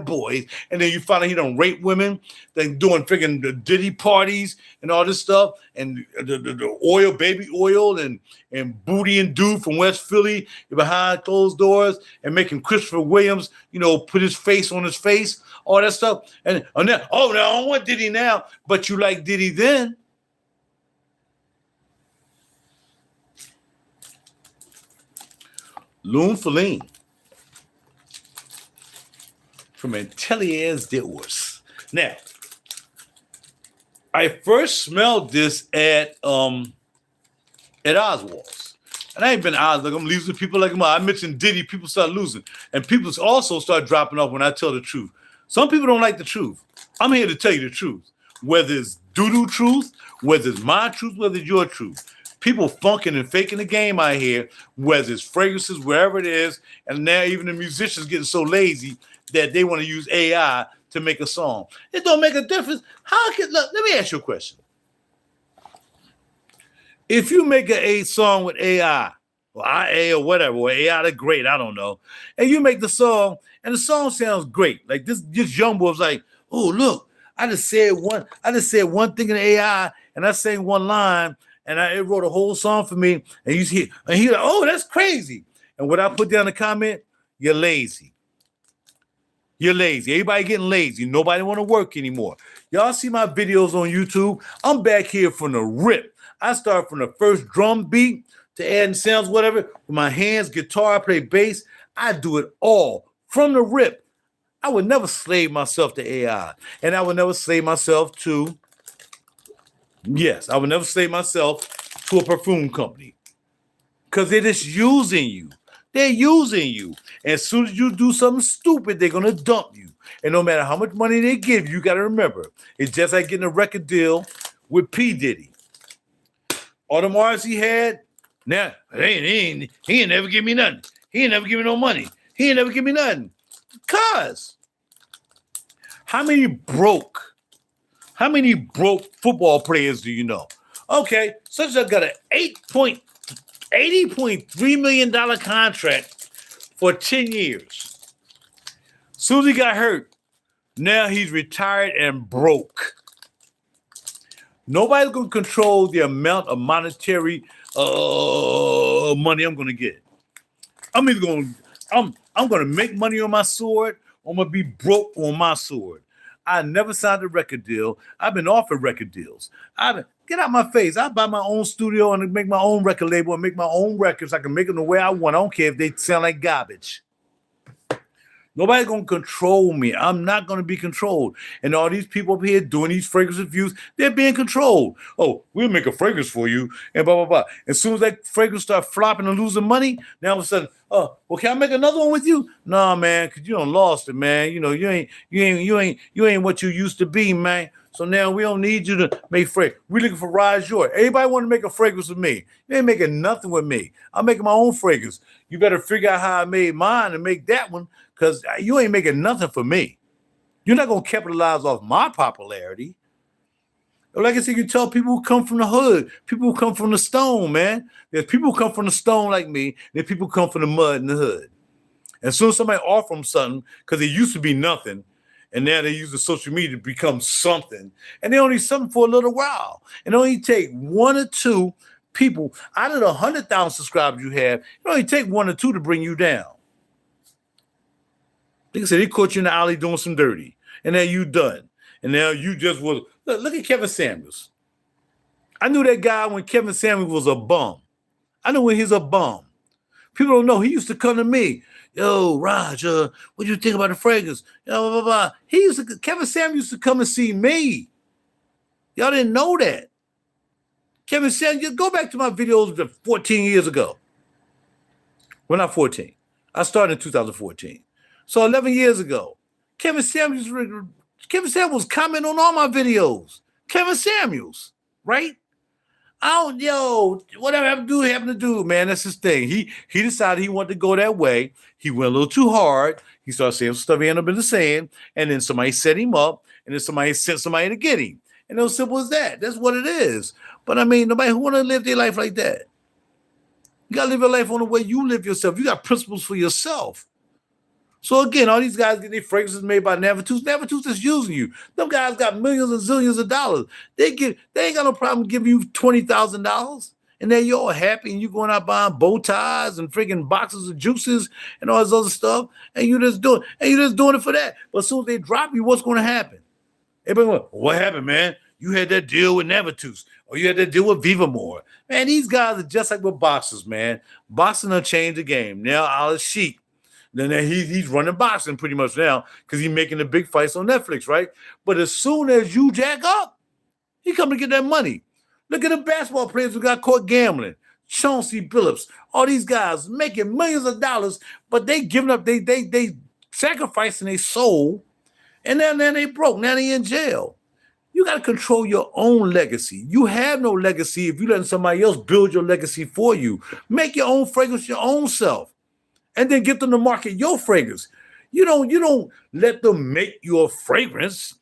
boys. And then you find out he don't rape women. They doing freaking Diddy parties and all this stuff. And the oil, baby oil and Booty and Dude from West Philly behind closed doors and making Christopher Williams, put his face on his face, all that stuff. And now, now I don't want Diddy now, but you like Diddy then. Loon Feline from Ateliers d'Ours. Now, I first smelled this at Oswald's. And I ain't been Oz, like I'm losing people like I mentioned Diddy, people start losing. And people also start dropping off when I tell the truth. Some people don't like the truth. I'm here to tell you the truth. Whether it's doo-doo truth, whether it's my truth, whether it's your truth. People funking and faking the game out here, whether it's fragrances, wherever it is, and now even the musicians getting so lazy that they want to use AI to make a song. It don't make a difference. Let me ask you a question. If you make a song with AI, or IA or whatever, or AI the Great, I don't know. And you make the song, and the song sounds great. Like this young boy was like, oh, look, I just said one thing in AI, and I sang one line, and it wrote a whole song for me. And he like, oh, that's crazy. And what I put down in the comment, you're lazy. You're lazy. Everybody getting lazy. Nobody want to work anymore. Y'all see my videos on YouTube? I'm back here from the rip. I start from the first drum beat to adding sounds, whatever. With my hands, guitar, I play bass. I do it all from the rip. I would never slave myself to AI. And I would never slave myself to, I would never slave myself to a perfume company. Because they're just using you. They're using you. And as soon as you do something stupid, they're going to dump you. And no matter how much money they give you, got to remember, it's just like getting a record deal with P. Diddy. All the artists he had, now, he ain't never give me nothing. He ain't never give me no money. He ain't never give me nothing. Because how many broke football players do you know? Okay, such a got an $80.3 million contract for 10 years. Soon as he got hurt, now he's retired and broke. Nobody's going to control the amount of monetary money I'm going to get. I'm going to make money on my sword, or I'm going to be broke on my sword. I never signed a record deal. I've been offered record deals. Get out my face. I buy my own studio and make my own record label and make my own records. I can make them the way I want. I don't care if they sound like garbage. Nobody's going to control me. I'm not going to be controlled. And all these people up here doing these fragrance reviews, they're being controlled. Oh, we'll make a fragrance for you and blah, blah, blah. As soon as that fragrance start flopping and losing money, now all of a sudden, oh, well, can I make another one with you? No, man, because you done lost it, man. You know, you ain't what you used to be, man. So now we don't need you to make fragrance. We're looking for RaJuR. Everybody want to make a fragrance with me. You ain't making nothing with me. I'm making my own fragrance. You better figure out how I made mine and make that one, because you ain't making nothing for me. You're not going to capitalize off my popularity. Like I said, you tell people who come from the hood, people who come from the stone, man. There's people who come from the stone like me. There's people who come from the mud in the hood. And as soon as somebody offer them something, because it used to be nothing, and now they use the social media to become something, and they only something for a little while. And it only take one or two people out of the 100,000 subscribers you have. It only take one or two to bring you down. Like I said, they caught you in the alley doing some dirty, and now you done. And now you just was. Look at Kevin Samuels. I knew that guy when Kevin Samuels was a bum. I knew when he's a bum. People don't know. He used to come to me. Yo, Raj, what do you think about the fragrance? Blah, blah, blah. Kevin Samuels used to come and see me. Y'all didn't know that. Kevin Samuels, go back to my videos 14 years ago. Well, not 14. I started in 2014. So 11 years ago, Kevin Samuels comment on all my videos. Kevin Samuels, right? Whatever happened to do, man, that's his thing. He decided he wanted to go that way. He went a little too hard. He started saying stuff he ended up saying, and then somebody set him up, and then somebody sent somebody to get him. And it was simple as that. That's what it is. But I mean, nobody who want to live their life like that. You got to live your life on the way you live yourself. You got principles for yourself. So again, all these guys getting their fragrances made by Navatus. Navatus is using you. Them guys got millions and zillions of dollars. They ain't got no problem giving you $20,000. And then you're all happy and you going out buying bow ties and freaking boxes of juices and all this other stuff. And you're just doing it for that. But as soon as they drop you, what's going to happen? Everybody going, what happened, man? You had that deal with Navatus, or you had that deal with Vivamore. Man, these guys are just like with boxers, man. Boxing will change the game. Now, Alice Sheik. Then he's running boxing pretty much now because he's making the big fights on Netflix, right? But as soon as you jack up, he come to get that money. Look at the basketball players who got caught gambling. Chauncey Billups, all these guys making millions of dollars, but they giving up, they sacrificing their soul, and then they broke. Now they in jail. You got to control your own legacy. You have no legacy if you letting somebody else build your legacy for you. Make your own fragrance, your own self. And then get them to market your fragrance. You don't let them make your fragrance.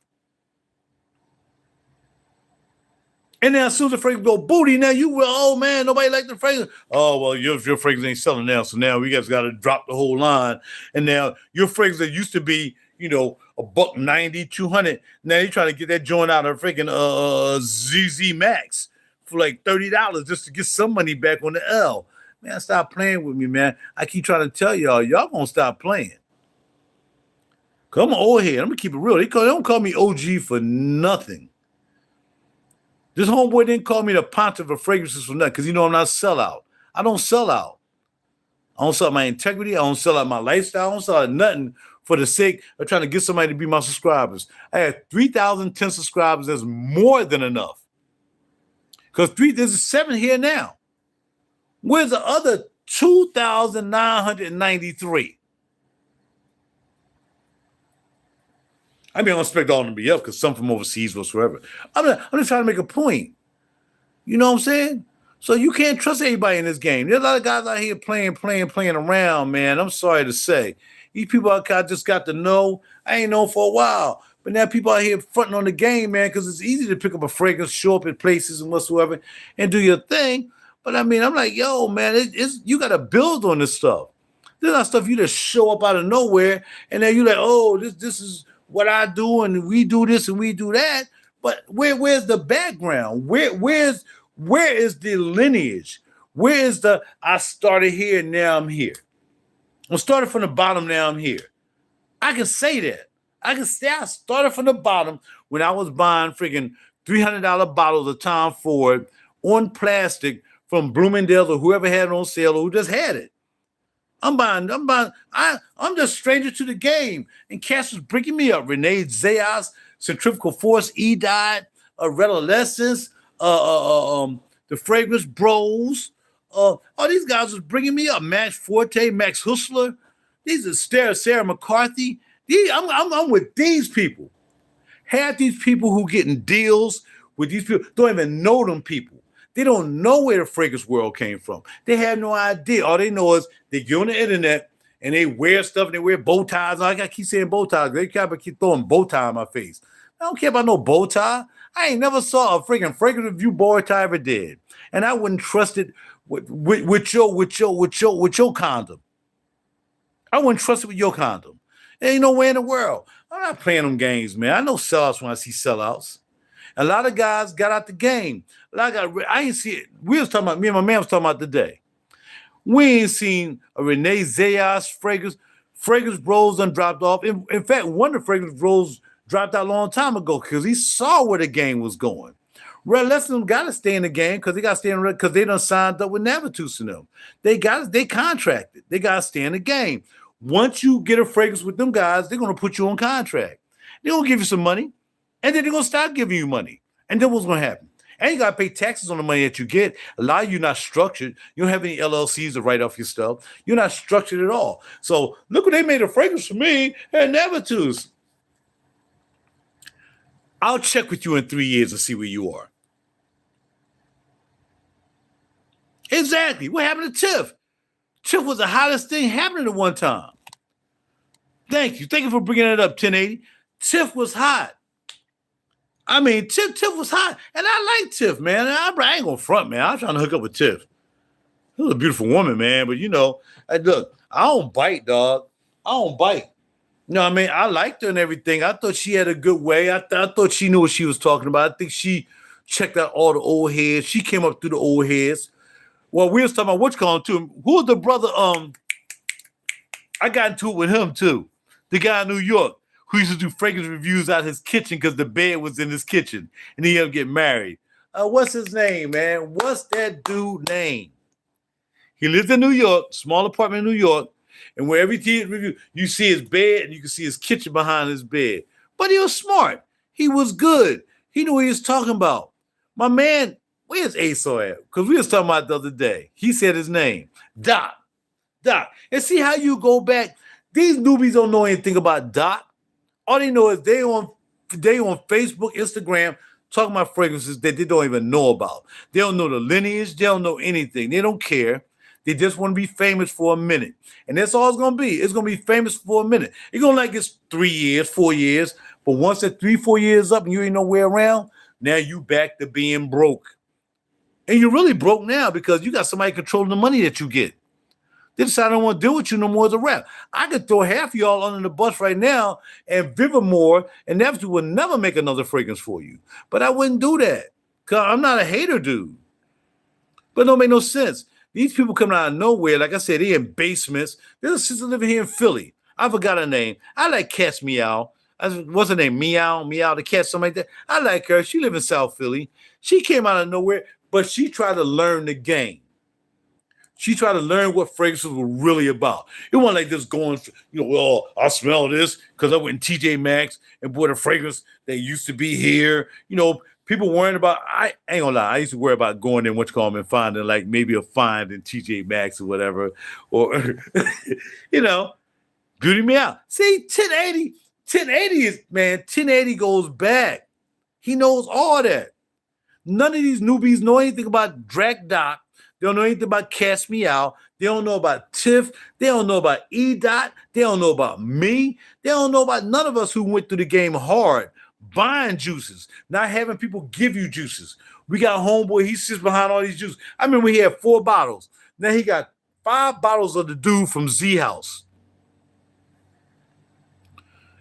And then as soon as the fragrance go booty, now you will, oh man, nobody like the fragrance. Oh, well, your fragrance ain't selling now. So now we just got to drop the whole line. And now your fragrance that used to be, $190, 200. Now you're trying to get that joint out of freaking ZZ Max for like $30 just to get some money back on the L. Man, stop playing with me, man. I keep trying to tell y'all gonna stop playing. Cause I'm an old head. I'm gonna keep it real. They don't call me OG for nothing. This homeboy didn't call me the pontiff of fragrances for nothing, because I'm not a sellout. I don't sell out. I don't sell out my integrity. I don't sell out my lifestyle. I don't sell out nothing for the sake of trying to get somebody to be my subscribers. I had 3,010 subscribers. That's more than enough. Because there's 7 here now. Where's the other 2,993? I mean, I don't expect all of them to be up because some from overseas whatsoever. I'm just trying to make a point. You know what I'm saying? So you can't trust anybody in this game. There's a lot of guys out here playing around, man. I'm sorry to say. These people I just got to know. I ain't known for a while. But now people out here fronting on the game, man, because it's easy to pick up a fragrance, show up at places and whatsoever, and do your thing. But I mean, I'm like, yo, man, you got to build on this stuff. There's not stuff you just show up out of nowhere, and then you're like, oh, this is what I do, and we do this and we do that. But where's the background? Where is the lineage? Where is the I started here, now I'm here? I started from the bottom, now I'm here. I can say that. I can say I started from the bottom when I was buying freaking $300 bottles of Tom Ford on plastic from Bloomingdale's or whoever had it on sale or who just had it. I'm just a stranger to the game. And cats was breaking me up. Renee Zayas, Centrifugal Force, E-Dot, Redolescence, the Fragrance Bros. All these guys was bringing me up. Max Forte, Max Hustler. These are Sarah McCarthy. I'm with these people. Half these people who getting deals with these people don't even know them people. They don't know where the fragrance world came from. They have no idea. All they know is they get on the internet and they wear stuff and they wear bow ties. I keep saying bow ties. They keep throwing bow tie in my face. I don't care about no bow tie. I ain't never saw a freaking fragrance review bow tie ever did. And I wouldn't trust it with your condom. I wouldn't trust it with your condom. There ain't no way in the world. I'm not playing them games, man. I know sellouts when I see sellouts. A lot of guys got out the game. I ain't see it. Me and my man was talking about today. We ain't seen a Renee Zayas fragrance. Fragrance Bros done dropped off. In fact, one of the Fragrance Bros dropped out a long time ago because he saw where the game was going. Red Lesson got to stay in the game because they got to stay in because they done signed up with Navitus and them. They contracted. They got to stay in the game. Once you get a fragrance with them guys, they're going to put you on contract. They're going to give you some money, and then they're going to stop giving you money. And then what's going to happen? And you got to pay taxes on the money that you get. A lot of you not structured. You don't have any LLCs to write off your stuff. You're not structured at all. So look what they made a fragrance for me and Navitus. I'll check with you in 3 years to see where you are. Exactly. What happened to Tiff? Tiff was the hottest thing happening at one time. Thank you. Thank you for bringing it up, 1080. Tiff was hot. I mean, Tiff was hot. And I like Tiff, man. I ain't going to front, man. I'm trying to hook up with Tiff. She was a beautiful woman, man. But, look, I don't bite, dog. I don't bite. You know what I mean? I liked her and everything. I thought she had a good way. I thought she knew what she was talking about. I think she checked out all the old heads. She came up through the old heads. Well, we was talking about what's calling too. Who was the brother? I got into it with him too. The guy in New York who used to do fragrance reviews out his kitchen because the bed was in his kitchen, and he had to get married. What's his name, man? What's that dude name? He lived in New York, small apartment in New York, and where every TV review, you see his bed and you can see his kitchen behind his bed. But he was smart. He was good. He knew what he was talking about. My man, where's ASO at? Because we was talking about the other day. He said his name, Doc. And see how you go back. These newbies don't know anything about Doc. All they know is they on Facebook, Instagram, talking about fragrances that they don't even know about. They don't know the lineage. They don't know anything. They don't care. They just want to be famous for a minute. And that's all it's going to be. It's going to be famous for a minute. It's going to it's 3 years, 4 years. But once that 3-4 years up and you ain't nowhere around, Now you back to being broke. And you're really broke now because you got somebody controlling the money that you get. They decide I don't want to deal with you no more as a rep. I could throw half of y'all under the bus right now, and Vivamore and Neptune would never make another fragrance for you. But I wouldn't do that because I'm not a hater dude. But it don't make no sense. These people coming out of nowhere, like I said, they in basements. There's a sister living here in Philly. I forgot her name. I like Cat's Meow. What's her name? Meow the cat, something like that. I like her. She live in South Philly. She came out of nowhere, but she tried to learn the game. She tried to learn what fragrances were really about. It wasn't like just going, well, I smell this because I went in TJ Maxx and bought a fragrance that used to be here. People worrying about, I ain't gonna lie, I used to worry about going in and finding like maybe a find in TJ Maxx or whatever. Or, beauty me out. See, 1080 is, man, 1080 goes back. He knows all that. None of these newbies know anything about Drac Doc. They don't know anything about Cast Me Out. They don't know about Tiff. They don't know about E-Dot. They don't know about me. They don't know about none of us who went through the game hard, buying juices, not having people give you juices. We got homeboy, he sits behind all these juices. I remember he had 4 bottles. Now he got 5 bottles of the dude from Z House.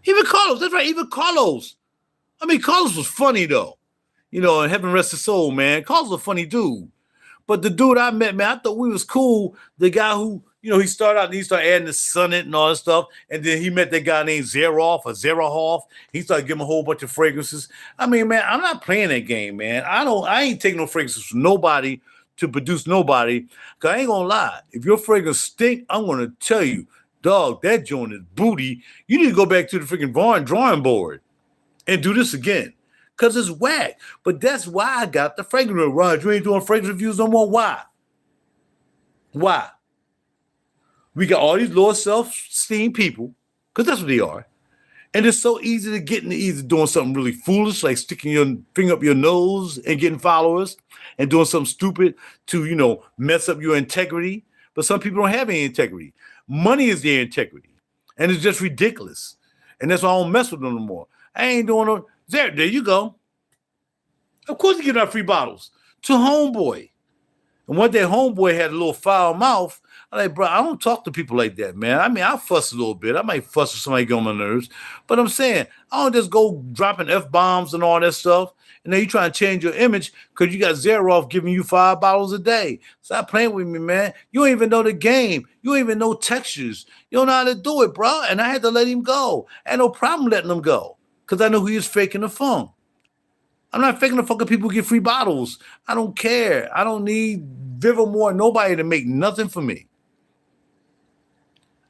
Even Carlos, that's right, even Carlos. I mean, Carlos was funny though. And heaven rest his soul, man. Carlos was a funny dude. But the dude I met, man, I thought we was cool. The guy who, he started out and he started adding the sonnet and all that stuff. And then he met that guy named Zerahoff. He started giving him a whole bunch of fragrances. I mean, man, I'm not playing that game, man. I ain't taking no fragrances from nobody to produce nobody. Because I ain't going to lie. If your fragrance stink, I'm going to tell you, dog, that joint is booty. You need to go back to the freaking drawing board and do this again. Because it's whack. But that's why I got the fragrance. Rod, you ain't doing fragrance reviews no more. Why? We got all these low self-esteem people, because that's what they are. And it's so easy to get into either doing something really foolish, like sticking your finger up your nose and getting followers, and doing something stupid to, mess up your integrity. But some people don't have any integrity. Money is their integrity. And it's just ridiculous. And that's why I don't mess with them no more. I ain't doing no... There you go. Of course, you get out free bottles to homeboy. And one day, homeboy had a little foul mouth. I'm like, bro, I don't talk to people like that, man. I mean, I fuss a little bit. I might fuss with somebody get on my nerves. But I'm saying, I don't just go dropping F-bombs and all that stuff. And then you try to change your image because you got Zeroff giving you 5 bottles a day. Stop playing with me, man. You don't even know the game. You don't even know textures. You don't know how to do it, bro. And I had to let him go. I had no problem letting him go. Because I know he was faking the funk. I'm not faking the funk if people get free bottles. I don't care. I don't need Vivamore, nobody to make nothing for me.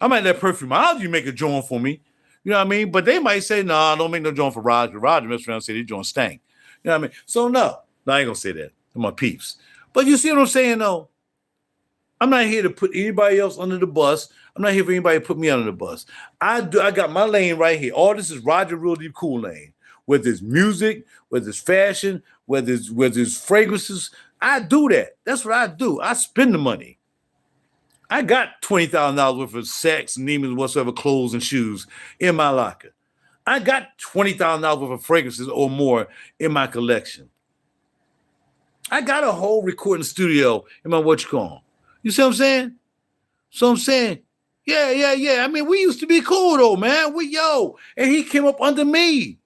I might let Perfumology make a joint for me. You know what I mean? But they might say, nah, don't make no joint for RaJuR. RaJuR mess around and say they joint stank. You know what I mean? So no, I ain't going to say that. I'm my peeps. But you see what I'm saying, though? I'm not here to put anybody else under the bus. I'm not here for anybody to put me under the bus. I got my lane right here. All this is RaJuR Real Deep Cool lane. Whether it's music, whether it's fashion, whether it's fragrances, I do that. That's what I do. I spend the money. I got $20,000 worth of Saks, Neiman's, whatsoever, clothes and shoes in my locker. I got $20,000 worth of fragrances or more in my collection. I got a whole recording studio in my whatchamacallit. You see what I'm saying? So I'm saying, yeah. I mean, we used to be cool though, man. And he came up under me.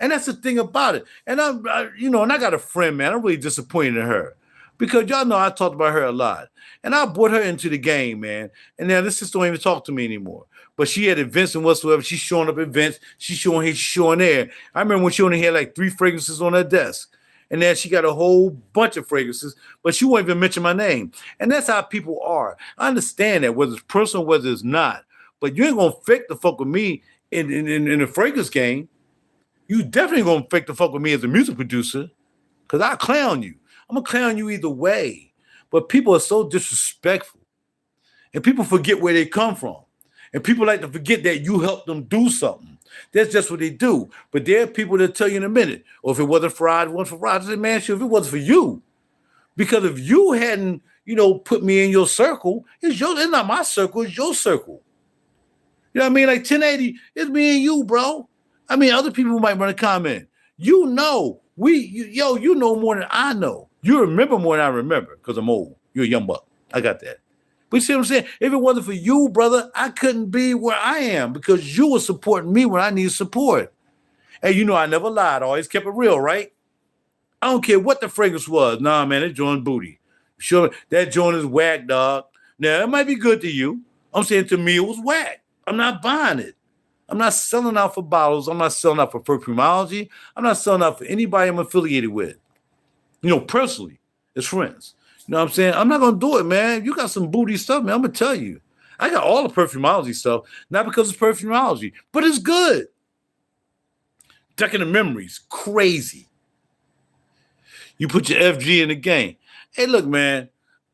And that's the thing about it. And and I got a friend, man. I'm really disappointed in her. Because y'all know I talked about her a lot. And I brought her into the game, man. And now this sister don't even talk to me anymore. But she had events and whatsoever. She's showing up at events. She's showing here, she's showing there. I remember when she only had like 3 fragrances on her desk. And then she got a whole bunch of fragrances, but she won't even mention my name. And that's how people are. I understand that, whether it's personal, whether it's not. But you ain't going to fake the fuck with me in the fragrance game. You definitely going to fake the fuck with me as a music producer, because I'll clown you. I'm going to clown you either way. But people are so disrespectful. And people forget where they come from. And people like to forget that you helped them do something. That's just what they do. But there are people that tell you in a minute, or if it wasn't for RaJuR, it wasn't for RaJuR. I said, man, sure, if it wasn't for you. Because if you hadn't, put me in your circle, it's not my circle, it's your circle. You know what I mean? Like 1080, it's me and you, bro. I mean, other people might want to comment. You know more than I know. You remember more than I remember because I'm old. You're a young buck. I got that. But you see what I'm saying? If it wasn't for you, brother, I couldn't be where I am because you were supporting me when I needed support. And you know I never lied. I always kept it real, right? I don't care what the fragrance was. Nah, man, that joint booty. Sure, that joint is whack, dog. Now, it might be good to you. I'm saying to me it was whack. I'm not buying it. I'm not selling out for bottles. I'm not selling out for perfumology. I'm not selling out for anybody I'm affiliated with. You know, personally, as friends. You know what I'm saying? I'm not going to do it, man. You got some booty stuff, man. I'm going to tell you. I got all the perfumology stuff, not because it's perfumology, but it's good. Decking the memories, crazy. You put your FG in the game. Hey, look, man.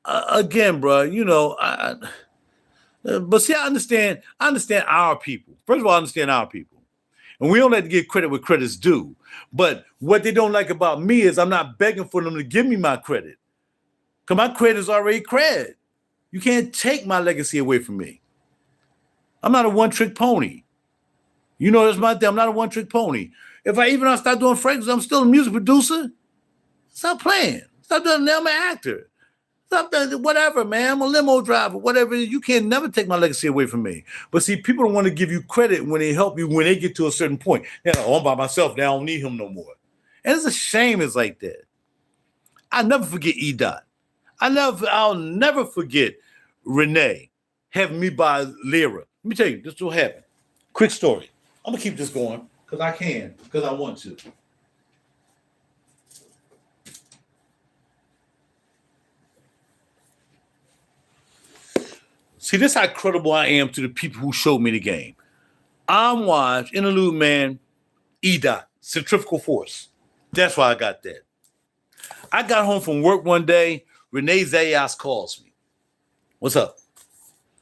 Again, bro, you know, but see, I understand our people. First of all, I understand our people. And we don't like to give credit where credit's due. But what they don't like about me is I'm not begging for them to give me my credit. Because my credit is already cred. You can't take my legacy away from me. I'm not a one-trick pony. You know, that's my thing. I'm not a one-trick pony. If I start doing fragrances, I'm still a music producer. Stop playing. Stop doing that. I'm an actor. Stop doing whatever, man. I'm a limo driver, whatever. You can never take my legacy away from me. But see, people don't want to give you credit when they help you when they get to a certain point. They're like, oh, I'm by myself now. I don't need him no more. And it's a shame it's like that. I'll never forget E-Dot. I'll never forget Renee having me buy Lyra. Let me tell you, this is what happened. Quick story. I'm going to keep this going because I can, because I want to. See, this is how credible I am to the people who showed me the game. I'm watched, interlude man, E-Dot, centrifugal force. That's why I got that. I got home from work one day. Renee Zayas calls me. What's up?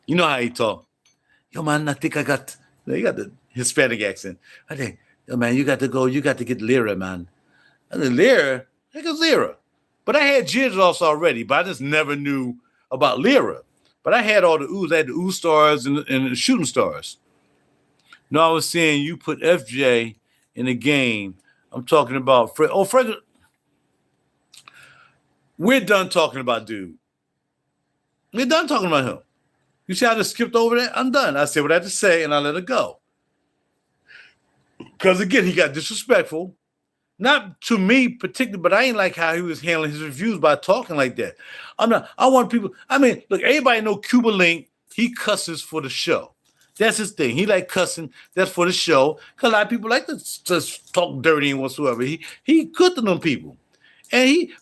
You know how he talk. Yo, man, I think I got, he got the Hispanic accent. I think, yo, man, you got to go. You got to get Lyra, man. I said, Lyra? I got Lyra. But I had Giz already, but I just never knew about Lyra. But I had all the ooze. I had the ooze stars and the shooting stars. No, I was saying you put FJ in the game. I'm talking about Fred. Oh, Fred. We're done talking about dude. We're done talking about him. You see, I just skipped over that? I'm done. I said what I had to say, and I let it go. Because, again, he got disrespectful. Not to me particularly, but I ain't like how he was handling his reviews by talking like that. I want people, look, everybody know Cuba Link, he cusses for the show. That's his thing. He like cussing, that's for the show. Because a lot of people like to just talk dirty and whatsoever. He good to them people.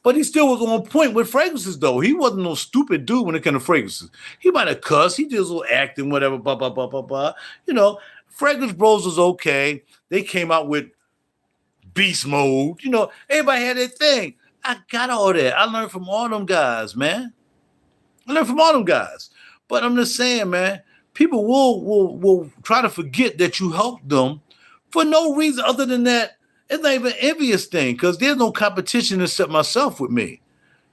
But he still was on point with fragrances, though. He wasn't no stupid dude when it came to fragrances. He might have cussed. He did a little acting, whatever, blah, blah, blah, blah, blah. You know, Fragrance Bros was okay. They came out with Beast Mode. You know, everybody had their thing. I got all that. I learned from all them guys, man. But I'm just saying, man, people will try to forget that you helped them for no reason other than that. It's not even an envious thing because there's no competition except myself with me.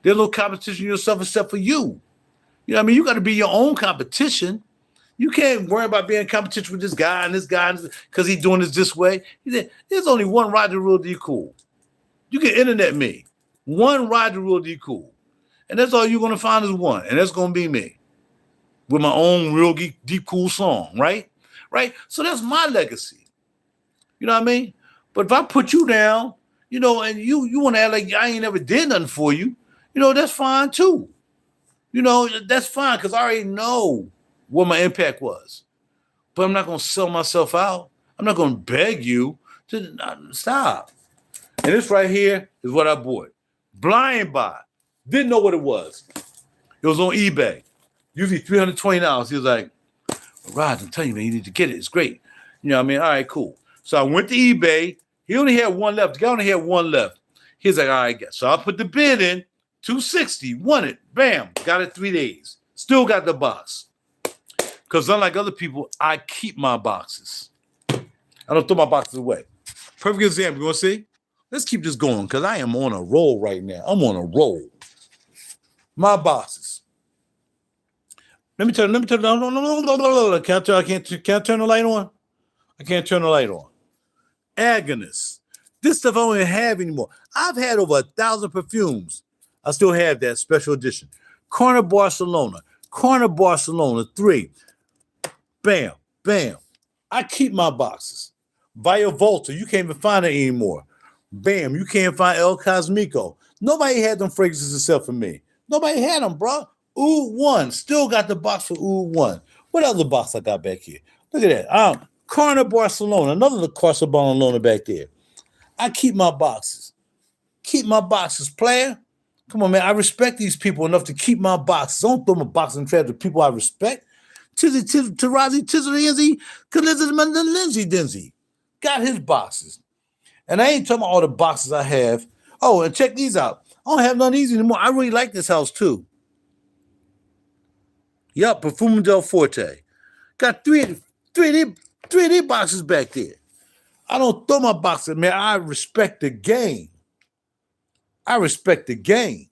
There's no competition yourself except for you. You know what I mean? You got to be your own competition. You can't worry about being in competition with this guy because he's doing this way. There's only one RaJuR Real D Cool. You can internet me. One RaJuR Real D Cool. And that's all you're going to find is one. And that's going to be me. With my own Real Deep Cool song, right? Right? So that's my legacy. You know what I mean? But if I put you down, you know, and you want to act like I ain't ever did nothing for you, you know, that's fine too. You know, that's fine because I already know what my impact was. But I'm not going to sell myself out. I'm not going to beg you to stop. And this right here is what I bought. Blind buy. Didn't know what it was. It was on eBay. Usually $320. He was like, Rod, I'm telling you, man, you need to get it. It's great. You know what I mean? All right, cool. So I went to eBay. He only had one left. The guy only had one left. He's like, all right, so I put the bid in, $260, won it, bam, got it 3 days. Still got the box. Because unlike other people, I keep my boxes. I don't throw my boxes away. Perfect example. You want to see? Let's keep this going because I am on a roll right now. I'm on a roll. My boxes. Let me turn. No. Can I turn the light on? I can't turn the light on. Agonist. This stuff I don't even have anymore. I've had over 1,000 perfumes. I still have that special edition. Corner Barcelona. Corner Barcelona 3. Bam, bam. I keep my boxes. Via Volta, you can't even find it anymore. Bam, you can't find El Cosmico. Nobody had them fragrances except for me. Nobody had them, bro. Oud 1. Still got the box for Oud 1. What other box I got back here? Look at that. Corner Barcelona. Another Corner Barcelona back there. I keep my boxes. Keep my boxes, player. Come on, man. I respect these people enough to keep my boxes. Don't throw my boxes in trash to people I respect. Tarazi, Tizzly, Lindsay Dinzy. Got his boxes. And I ain't talking about all the boxes I have. Oh, and check these out. I don't have none of these anymore. I really like this house, too. Yup, Perfume Del Forte. Got three of their boxes back there. I don't throw my boxes, man. I respect the game. I respect the game.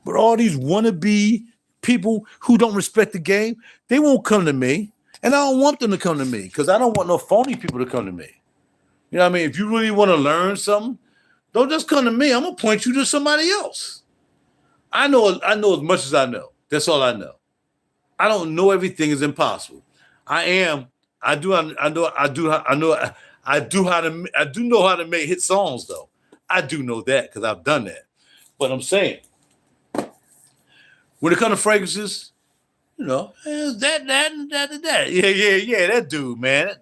But all these wannabe people who don't respect the game, they won't come to me. And I don't want them to come to me because I don't want no phony people to come to me. You know what I mean? If you really want to learn something, don't just come to me. I'm going to point you to somebody else. I know as much as I know. That's all I know. I don't know everything is impossible. I do know how to make hit songs though. I do know that because I've done that. But I'm saying, when it comes to fragrances, you know, that. Yeah, that dude, man.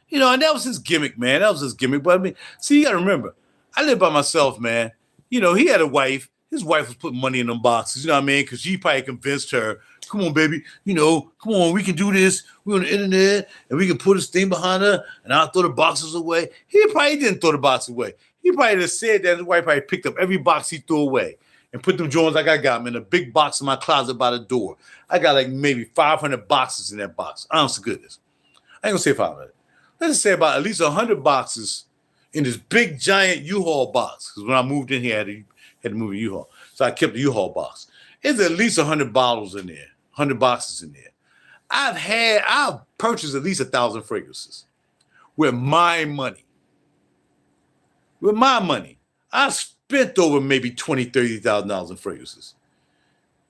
You know, and that was his gimmick, man. That was his gimmick. But I mean, see, you got to remember, I live by myself, man. You know, he had a wife. His wife was putting money in them boxes, you know what I mean? Because she probably convinced her, come on, baby, you know, come on, we can do this. We're on the internet, and we can put this thing behind her, and I'll throw the boxes away. He probably didn't throw the box away. He probably just said that his wife probably picked up every box he threw away and put them joints like I got them in a big box in my closet by the door. I got like maybe 500 boxes in that box. Honest to goodness. I ain't going to say 500. Let's say about at least 100 boxes in this big, giant U-Haul box. Because when I moved in here, I had to move a U-Haul. So I kept the U-Haul box. There's at least 100 bottles in there, 100 boxes in there. I've purchased at least 1,000 fragrances with my money. With my money. I spent over maybe $20,000, $30,000 in fragrances.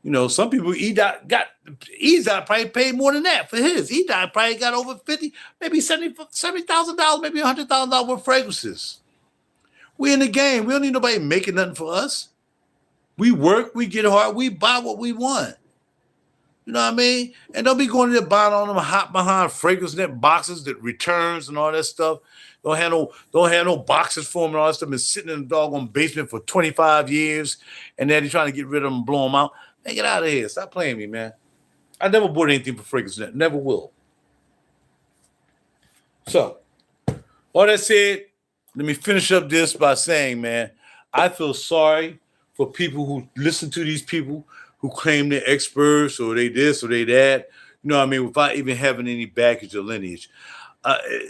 You know, some people, E-Dot probably paid more than that for his. E-Dot probably got over 50, maybe $70,000, maybe $100,000 worth of fragrances. We in the game. We don't need nobody making nothing for us. We work, we get hard, we buy what we want. You know what I mean? And don't be going to there buying all them hot behind fragrance net boxes that returns and all that stuff. Don't have no boxes for them and all that stuff. Been sitting in the doggone basement for 25 years, and then they're trying to get rid of them and blow them out. Man, get out of here. Stop playing me, man. I never bought anything for fragrance net. Never will. So, all that said, let me finish up this by saying, man, I feel sorry for people who listen to these people who claim they're experts or they this or they that, you know what I mean, without even having any baggage or lineage.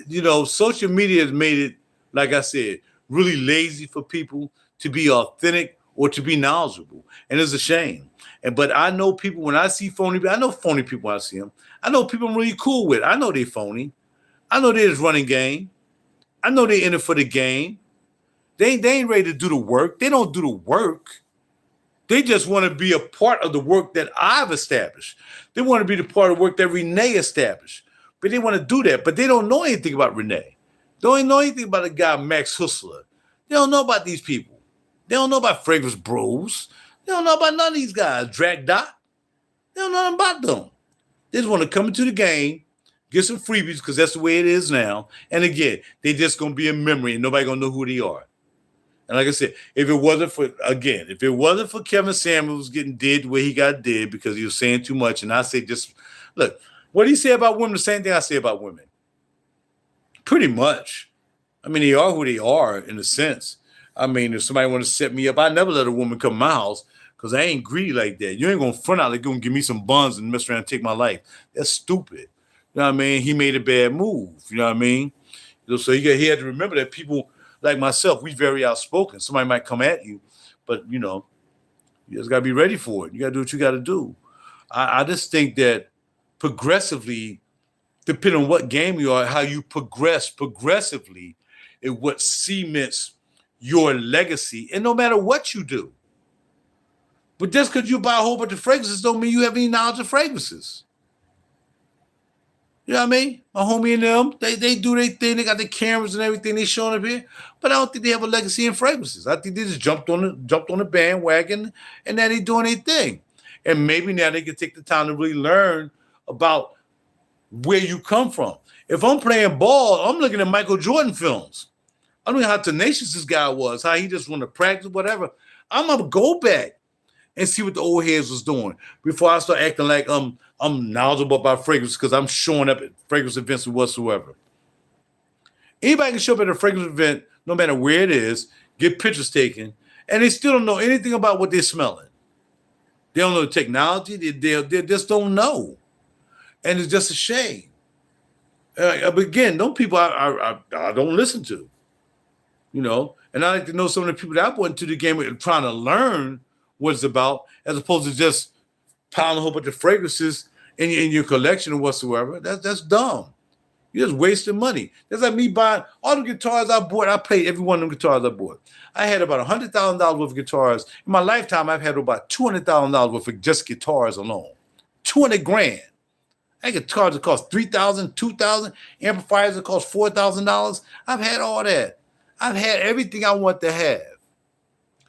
You know, social media has made it, like I said, really lazy for people to be authentic or to be knowledgeable. And it's a shame. But I know people, when I see phony people, I know phony people when I see them. I know people I'm really cool with. I know they phony. I know they're just running game. I know they're in it for the game. They ain't ready to do the work. They don't do the work. They just want to be a part of the work that I've established. They want to be the part of the work that Renee established. But they want to do that. But they don't know anything about Renee. They don't know anything about the guy Max Hustler. They don't know about these people. They don't know about Fragrance Bros. They don't know about none of these guys. Drag Dot. They don't know nothing about them. They just want to come into the game, get some freebies because that's the way it is now. And again, they just going to be a memory and nobody going to know who they are. And like I said, if it wasn't for Kevin Samuels getting did the way he got did because he was saying too much, and I say just, look, what he say about women, the same thing I say about women. Pretty much. I mean, they are who they are in a sense. I mean, if somebody want to set me up, I never let a woman come to my house because I ain't greedy like that. You ain't going to front out like you're going to give me some buns and mess around and take my life. That's stupid. You know what I mean? He made a bad move. You know what I mean? So he had to remember that people like myself, we very outspoken. Somebody might come at you, but, you know, you just got to be ready for it. You got to do what you got to do. I just think that progressively, depending on what game you are, how you progress progressively is what cements your legacy. And no matter what you do. But just because you buy a whole bunch of fragrances don't mean you have any knowledge of fragrances. You know what I mean? My homie and them, they do their thing. They got the cameras and everything. They showing up here. But I don't think they have a legacy in fragrances. I think they just jumped on the bandwagon and now they doing their thing. And maybe now they can take the time to really learn about where you come from. If I'm playing ball, I'm looking at Michael Jordan films. I don't know how tenacious this guy was, how he just wanted to practice, whatever. I'm going to go back and see what the old heads was doing before I start acting like I'm knowledgeable about fragrance because I'm showing up at fragrance events whatsoever. Anybody can show up at a fragrance event, no matter where it is, get pictures taken, and they still don't know anything about what they're smelling. They don't know the technology. They just don't know. And it's just a shame. But again, those people I don't listen to, you know. And I like to know some of the people that I went to the game trying to learn what it's about, as opposed to just piling a whole bunch of fragrances in your collection or whatsoever. That's dumb. You're just wasting money. That's like me buying all the guitars I bought. I played every one of them guitars I bought. I had about $100,000 worth of guitars. In my lifetime, I've had about $200,000 worth of just guitars alone. $200,000. I had guitars that cost $3,000, $2,000, amplifiers that cost $4,000. I've had all that. I've had everything I want to have.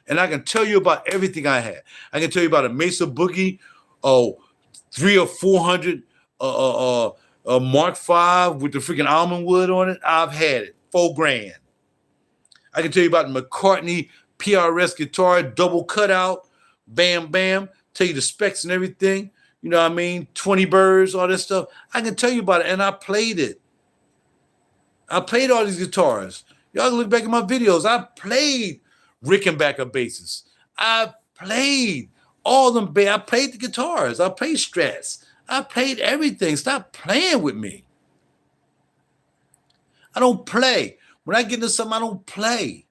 And I can tell you about everything I had. I can tell you about a Mesa Boogie, 300 or 400 Mark V with the freaking almond wood on it. I've had it, $4,000. I can tell you about the McCartney PRS guitar, double cutout, bam, bam. Tell you the specs and everything. You know what I mean? 20 birds, all this stuff. I can tell you about it, and I played it. I played all these guitars. Y'all can look back at my videos. I played Rickenbacker basses. I played all them. I played the guitars. I played Strats. I played everything. Stop playing with me. I don't play. When I get into something, I don't play.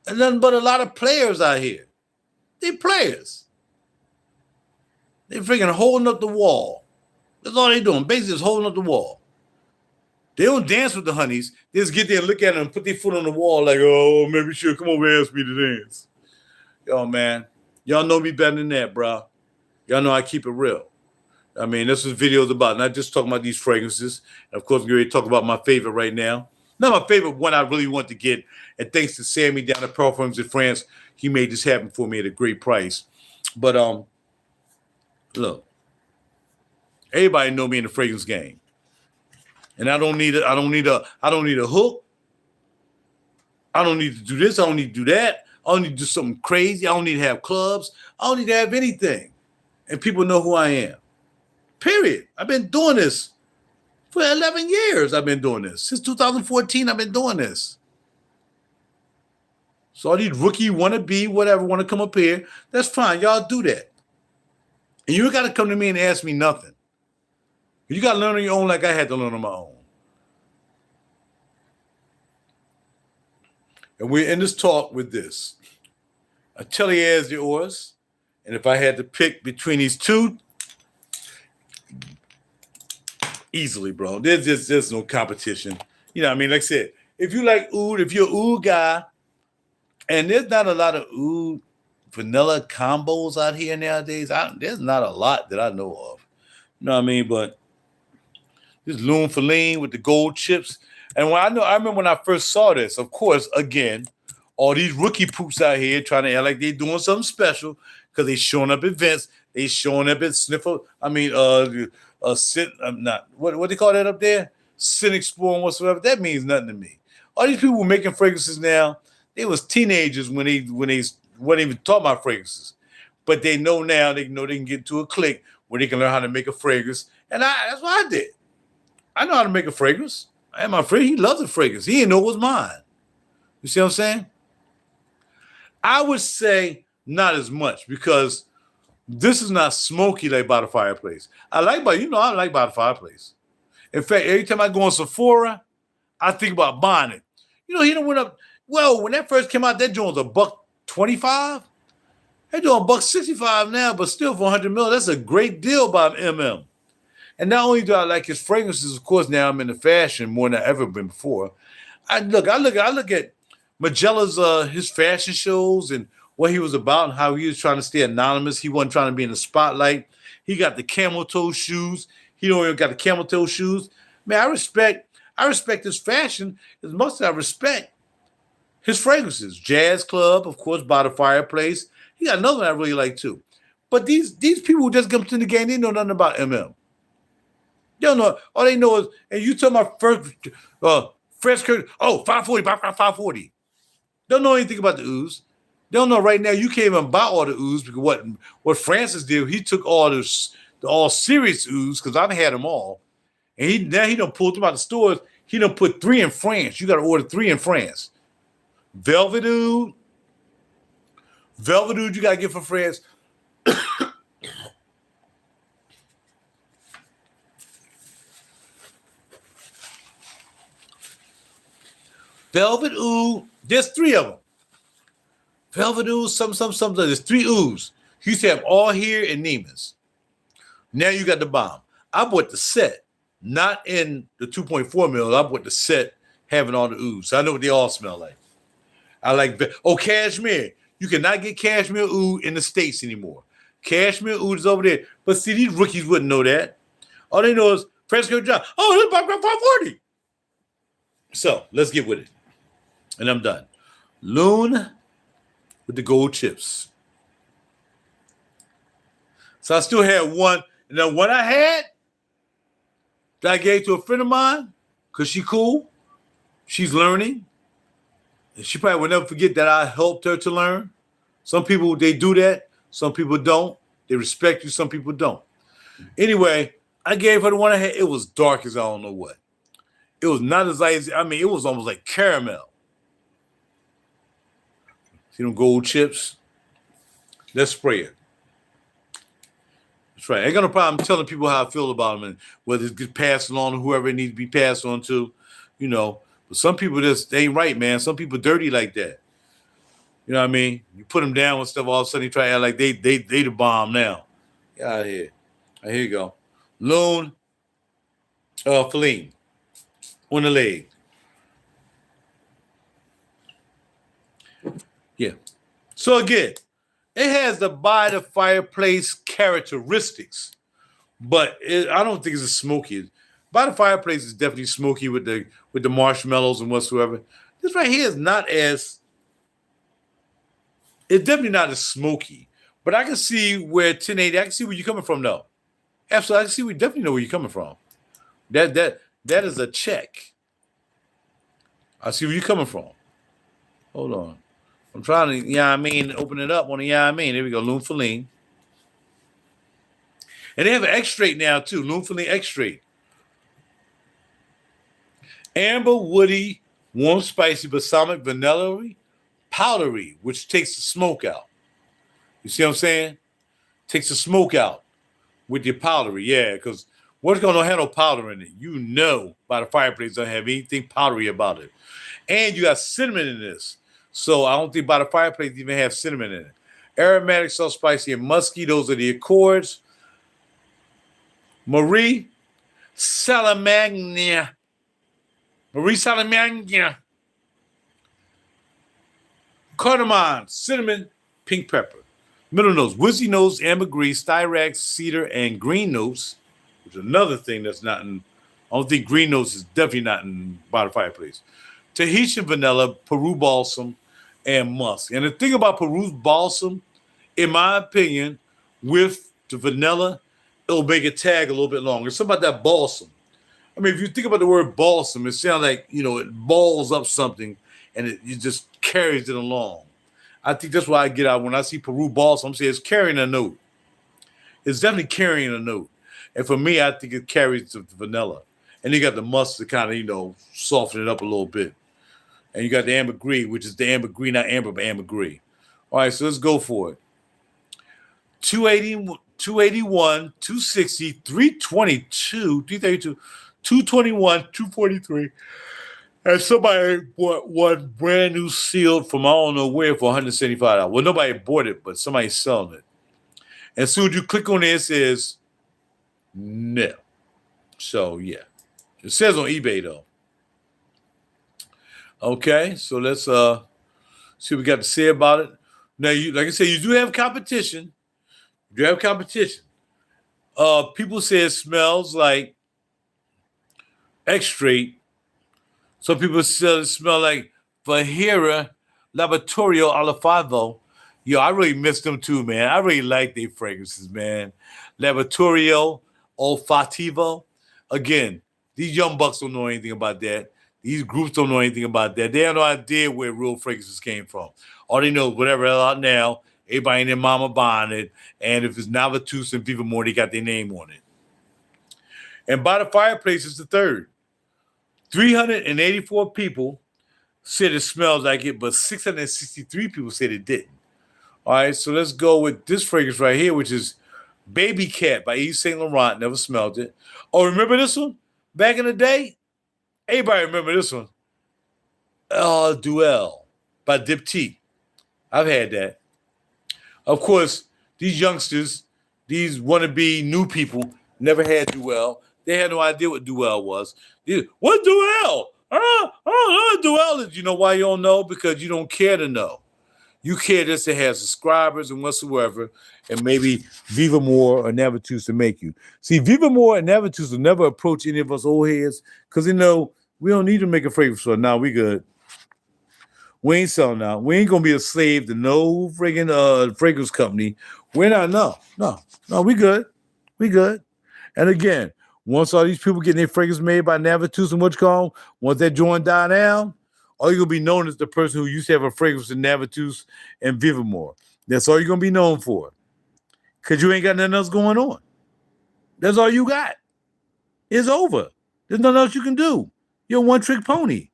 And nothing but a lot of players out here. They're players. They're freaking holding up the wall. That's all they're doing. Basically, just holding up the wall. They don't dance with the honeys. They just get there and look at them and put their foot on the wall like, oh, maybe you should come over and ask me to dance. Yo, man. Y'all know me better than that, bro. Y'all know I keep it real. I mean, this is videos about, not just talking about these fragrances. And of course, I'm going to talk about my favorite right now. Not my favorite one I really want to get. And thanks to Sammy down at Parfums in France, he made this happen for me at a great price. But look, everybody know me in the fragrance game. And I don't need a hook. I don't need to do this. I don't need to do that. I don't need to do something crazy. I don't need to have clubs. I don't need to have anything. And people know who I am. Period. I've been doing this for 11 years. I've been doing this. Since 2014, I've been doing this. So all these rookie wannabe, whatever, want to come up here, that's fine. Y'all do that. And you got to come to me and ask me nothing. You got to learn on your own like I had to learn on my own. And we're in this talk with this. Atelier is yours. And if I had to pick between these two, easily, bro. There's no competition. You know what I mean? Like I said, if you like oud, if you're an oud guy, and there's not a lot of oud vanilla combos out here nowadays. There's not a lot that I know of. You know what I mean? But this Lune Feline with the gold chips. And I remember when I first saw this, of course, again, all these rookie poops out here trying to act like they're doing something special because they showing up at events. They showing up at Sniffer. I mean, what do you call that up there? Sin Explore and whatsoever. That means nothing to me. All these people making fragrances now, they was teenagers when they weren't even talking about fragrances. But they know now, they know they can get to a clique where they can learn how to make a fragrance. And that's what I did. I know how to make a fragrance. And my friend, he loves a fragrance. He didn't know it was mine. You see what I'm saying? I would say not as much because this is not smoky like By the Fireplace. I like By the Fireplace. In fact, every time I go on Sephora, I think about buying it. You know, he done went up. Well, when that first came out, that joint was $125. They're doing $165 now, but still for 100 mil. That's a great deal by MM. And not only do I like his fragrances, of course, now I'm into fashion more than I've ever been before. I look at Magella's his fashion shows and what he was about and how he was trying to stay anonymous. He wasn't trying to be in the spotlight. He got the camel toe shoes. He don't even got the camel toe shoes. Man, I respect his fashion as much as I respect his fragrances. Jazz Club, of course, by the fireplace. He got another one I really like too. But these people who just come to the game, they know nothing about MM. They don't know. All they know is, and you tell my first Fresh Curtain, 540, 540. Don't know anything about the ooze. They don't know right now. You can't even buy all the ooze because what Francis did, he took all the all serious ooze because I've had them all, and he done pulled them out of the stores. He done put 3 in France. You got to order 3 in France. Velvet Oud, you got to get from France. Velvet Oud, there's 3 of them. Velvet Oud, something. There's 3 ooze. He used to have all here in Neiman's. Now you got the bomb. I bought the set, not in the 2.4 mil. I bought the set having all the ooze. So I know what they all smell like. I like cashmere. You cannot get cashmere oud in the States anymore. Cashmere oud is over there. But see, these rookies wouldn't know that. All they know is Fresco John. Oh, this is 540. So let's get with it. And I'm done. Loon with the gold chips. So I still had one. And then what I had that I gave to a friend of mine, because she cool, she's learning. And she probably will never forget that I helped her to learn. Some people, they do that. Some people don't. They respect you. Some people don't. Anyway, I gave her the one I had. It was dark as I don't know what. It was not as light as, it was almost like caramel. See them gold chips? Let's spray it. That's right. I ain't got no problem telling people how I feel about them and whether it gets passed along to whoever it needs to be passed on to, But some people just, they ain't right, man. Some people dirty like that. You know what I mean? You put them down with stuff, all of a sudden you try to act like they the bomb now. Get out of here. All right, here you go. Loon, Feline on the leg. Yeah. So again, it has the by the fireplace characteristics, but I don't think it's as smoky. By the fireplace is definitely smoky with the marshmallows and whatsoever. This right here is not as. It's definitely not as smoky, but I can see where 1080. I can see where you're coming from, though. Absolutely, I can see. We definitely know where you're coming from. That is a check. I see where you're coming from. Hold on. I'm trying to, open it up on the, There we go, Loon Feline. And they have an X-Straight now, too. Loon Feline X-Straight. Amber, woody, warm, spicy, balsamic, vanilla-y, powdery, which takes the smoke out. You see what I'm saying? Takes the smoke out with your powdery, yeah, because what's going to have no powder in it? By the fireplace don't have anything powdery about it. And you got cinnamon in this. So I don't think by the fireplace even have cinnamon in it. Aromatic, soft, spicy, and musky. Those are the accords. Marie Salamagna. Cardamom, cinnamon, pink pepper. Middle notes, woodsy notes, ambergris, styrax, cedar, and green notes, which is another thing that's not in. I don't think green notes is definitely not in by the fireplace. Tahitian vanilla, Peru balsam, and musk. And the thing about Peru balsam, in my opinion, with the vanilla, it'll make it tag a little bit longer. It's something about that balsam. If you think about the word balsam, it sounds like, it balls up something and it just carries it along. I think that's why I get out when I see Peru balsam, I'm saying it's carrying a note. It's definitely carrying a note. And for me, I think it carries the vanilla. And you got the musk to kind of, soften it up a little bit. And you got the ambergris, which is the ambergris, not amber, but ambergris. All right, so let's go for it. 280, 281, 260, 322, 332, 221, 243. And somebody bought one brand new sealed from I don't know where for $175. Well, nobody bought it, but somebody's selling it. And as soon as you click on it, it says no. So yeah, it says on eBay though. Okay, so let's see what we got to say about it. Now, you like I said, you do have competition. You do have competition. People say it smells like extrait. Some people say it smell like Vajera Laboratorio Olfavo. Yo, I really miss them too, man. I really like their fragrances, man. Laboratorio Olfativo. Again, these young bucks don't know anything about that. These groups don't know anything about that. They have no idea where real fragrances came from. All they know is whatever out now, everybody and their mama buying it. And if it's Navatus and Viva More, they got their name on it. And By the Fireplace is the third. 384 people said it smells like it, but 663 people said it didn't. All right, so let's go with this fragrance right here, which is Baby Cat by Yves Saint Laurent. Never smelled it. Oh, remember this one? Back in the day? Everybody remember this one. Duel by Diptyque. I've had that. Of course, these youngsters, these wannabe new people, never had Duel. They had no idea what Duel was. What Duel? Duel is. You know why you don't know? Because you don't care to know. You care just to have subscribers and whatsoever, and maybe Viva More or Navatus to make you. See, Viva More and Navatus will never approach any of us old heads because we don't need to make a fragrance store. Now we good. We ain't selling now. We ain't gonna be a slave to no friggin' fragrance company. We're not. No. We good. We good. And again, once all these people getting their fragrance made by Navatus and what's called, once that joint die down, all you're gonna be known as the person who used to have a fragrance in Navatus and Viva More. That's all you're gonna be known for. Cause you ain't got nothing else going on. That's all you got. It's over. There's nothing else you can do. You're a one-trick pony.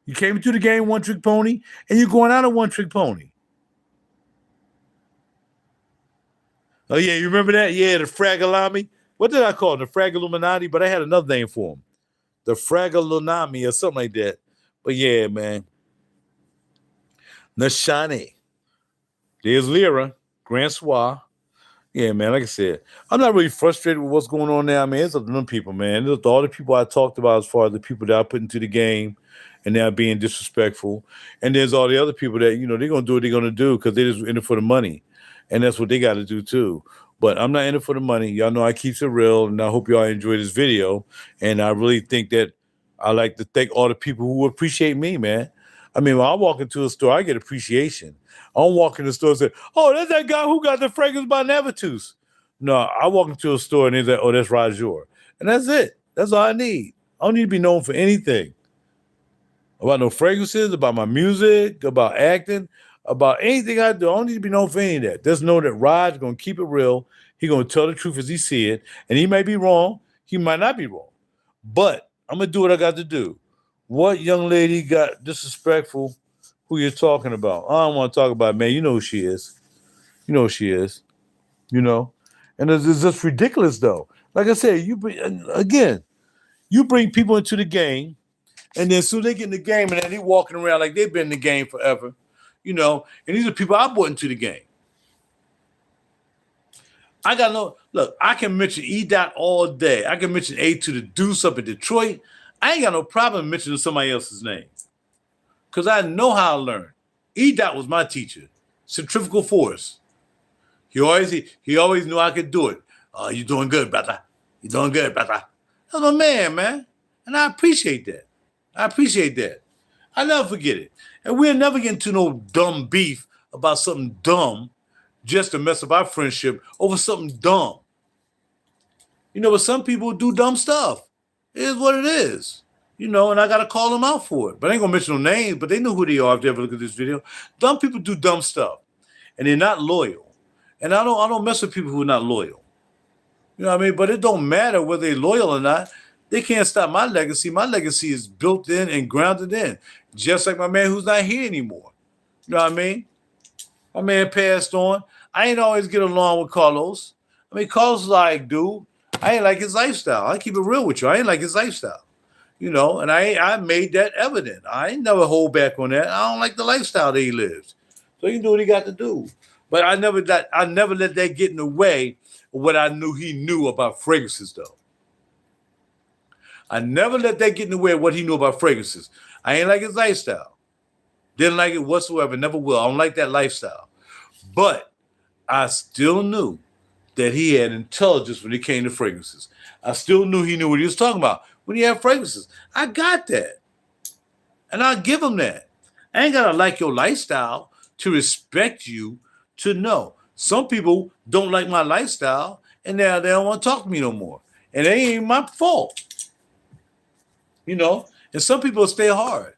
You came into the game one-trick pony, and you're going out a one-trick pony. Oh, yeah, you remember that? Yeah, the Fragilami. What did I call it? The Fragiluminati, but I had another name for them. The Fragilunami or something like that. But yeah, man. Nashani. There's Lyra. Grand Soir. Yeah, man, like I said, I'm not really frustrated with what's going on now, man. It's up to them people, man. It's all the people I talked about as far as the people that I put into the game and now being disrespectful. And there's all the other people that, they're going to do what they're going to do because they're just in it for the money. And that's what they got to do, too. But I'm not in it for the money. Y'all know I keeps it real, and I hope y'all enjoy this video. And I really think that I like to thank all the people who appreciate me, man. I mean, when I walk into a store, I get appreciation. I don't walk in the store and say, oh, that's that guy who got the fragrance by Navatus. No, I walk into a store and they're like, oh, that's RaJuR. And that's it. That's all I need. I don't need to be known for anything. About no fragrances, about my music, about acting, about anything I do. I don't need to be known for any of that. Just know that Rod's going to keep it real. He's going to tell the truth as he see it. And he may be wrong. He might not be wrong. But I'm going to do what I got to do. What young lady got disrespectful? Who you're talking about? I don't want to talk about it, man. You know who she is. You know who she is. And it's just ridiculous, though. Like I said, you bring people into the game, and then soon they get in the game, and then they walking around like they've been in the game forever. And these are people I brought into the game. I can mention E-Dot all day. I can mention A to the Deuce up in Detroit. I ain't got no problem mentioning somebody else's name. Because I know how I learned. E-Dot was my teacher. Centrifugal force. He always knew I could do it. Oh, you're doing good, brother. You're doing good, brother. That's my man. And I appreciate that. I never forget it. And we'll never get into no dumb beef about something dumb just to mess up our friendship over something dumb. But some people do dumb stuff. It is what it is. And I got to call them out for it. But I ain't going to mention no names, but they know who they are if they ever look at this video. Dumb people do dumb stuff. And they're not loyal. And I don't mess with people who are not loyal. You know what I mean? But it don't matter whether they're loyal or not. They can't stop my legacy. My legacy is built in and grounded in. Just like my man who's not here anymore. You know what I mean? My man passed on. I ain't always get along with Carlos. Carlos is like, dude, I ain't like his lifestyle. I keep it real with you. I ain't like his lifestyle. And I made that evident. I ain't never hold back on that. I don't like the lifestyle that he lives. So he can do what he got to do. But I never let that get in the way of what I knew he knew about fragrances, though. I never let that get in the way of what he knew about fragrances. I ain't like his lifestyle. Didn't like it whatsoever. Never will. I don't like that lifestyle. But I still knew that he had intelligence when it came to fragrances. I still knew he knew what he was talking about when he had fragrances. I got that. And I'll give him that. I ain't got to like your lifestyle to respect you to know. Some people don't like my lifestyle and now they don't want to talk to me no more. And it ain't my fault. You know, and some people stay hard.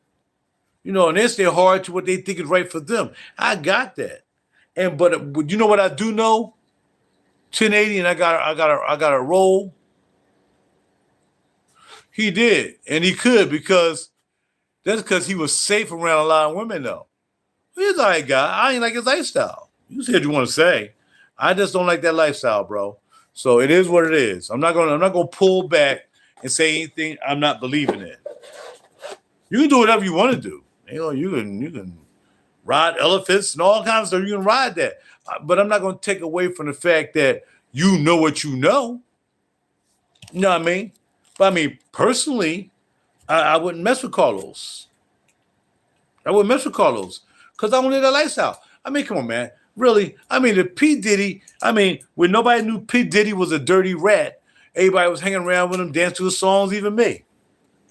You know, and they stay hard to what they think is right for them. I got that. And but you know what I do know? 1080 and I got a roll. He did, and he could because he was safe around a lot of women though. He's all right guy. I ain't like his lifestyle. You said you want to say. I just don't like that lifestyle, bro. So it is what it is. I'm not gonna pull back and say anything I'm not believing in. You can do whatever you want to do. You know, you can ride elephants and all kinds of stuff. You can ride that. But I'm not going to take away from the fact that you know what you know. You know what I mean? But I mean, personally, I wouldn't mess with Carlos. I wouldn't mess with Carlos because I don't live that lifestyle. I mean, come on, man. Really? I mean, the P. Diddy, when nobody knew P. Diddy was a dirty rat, everybody was hanging around with him, dancing to his songs, even me.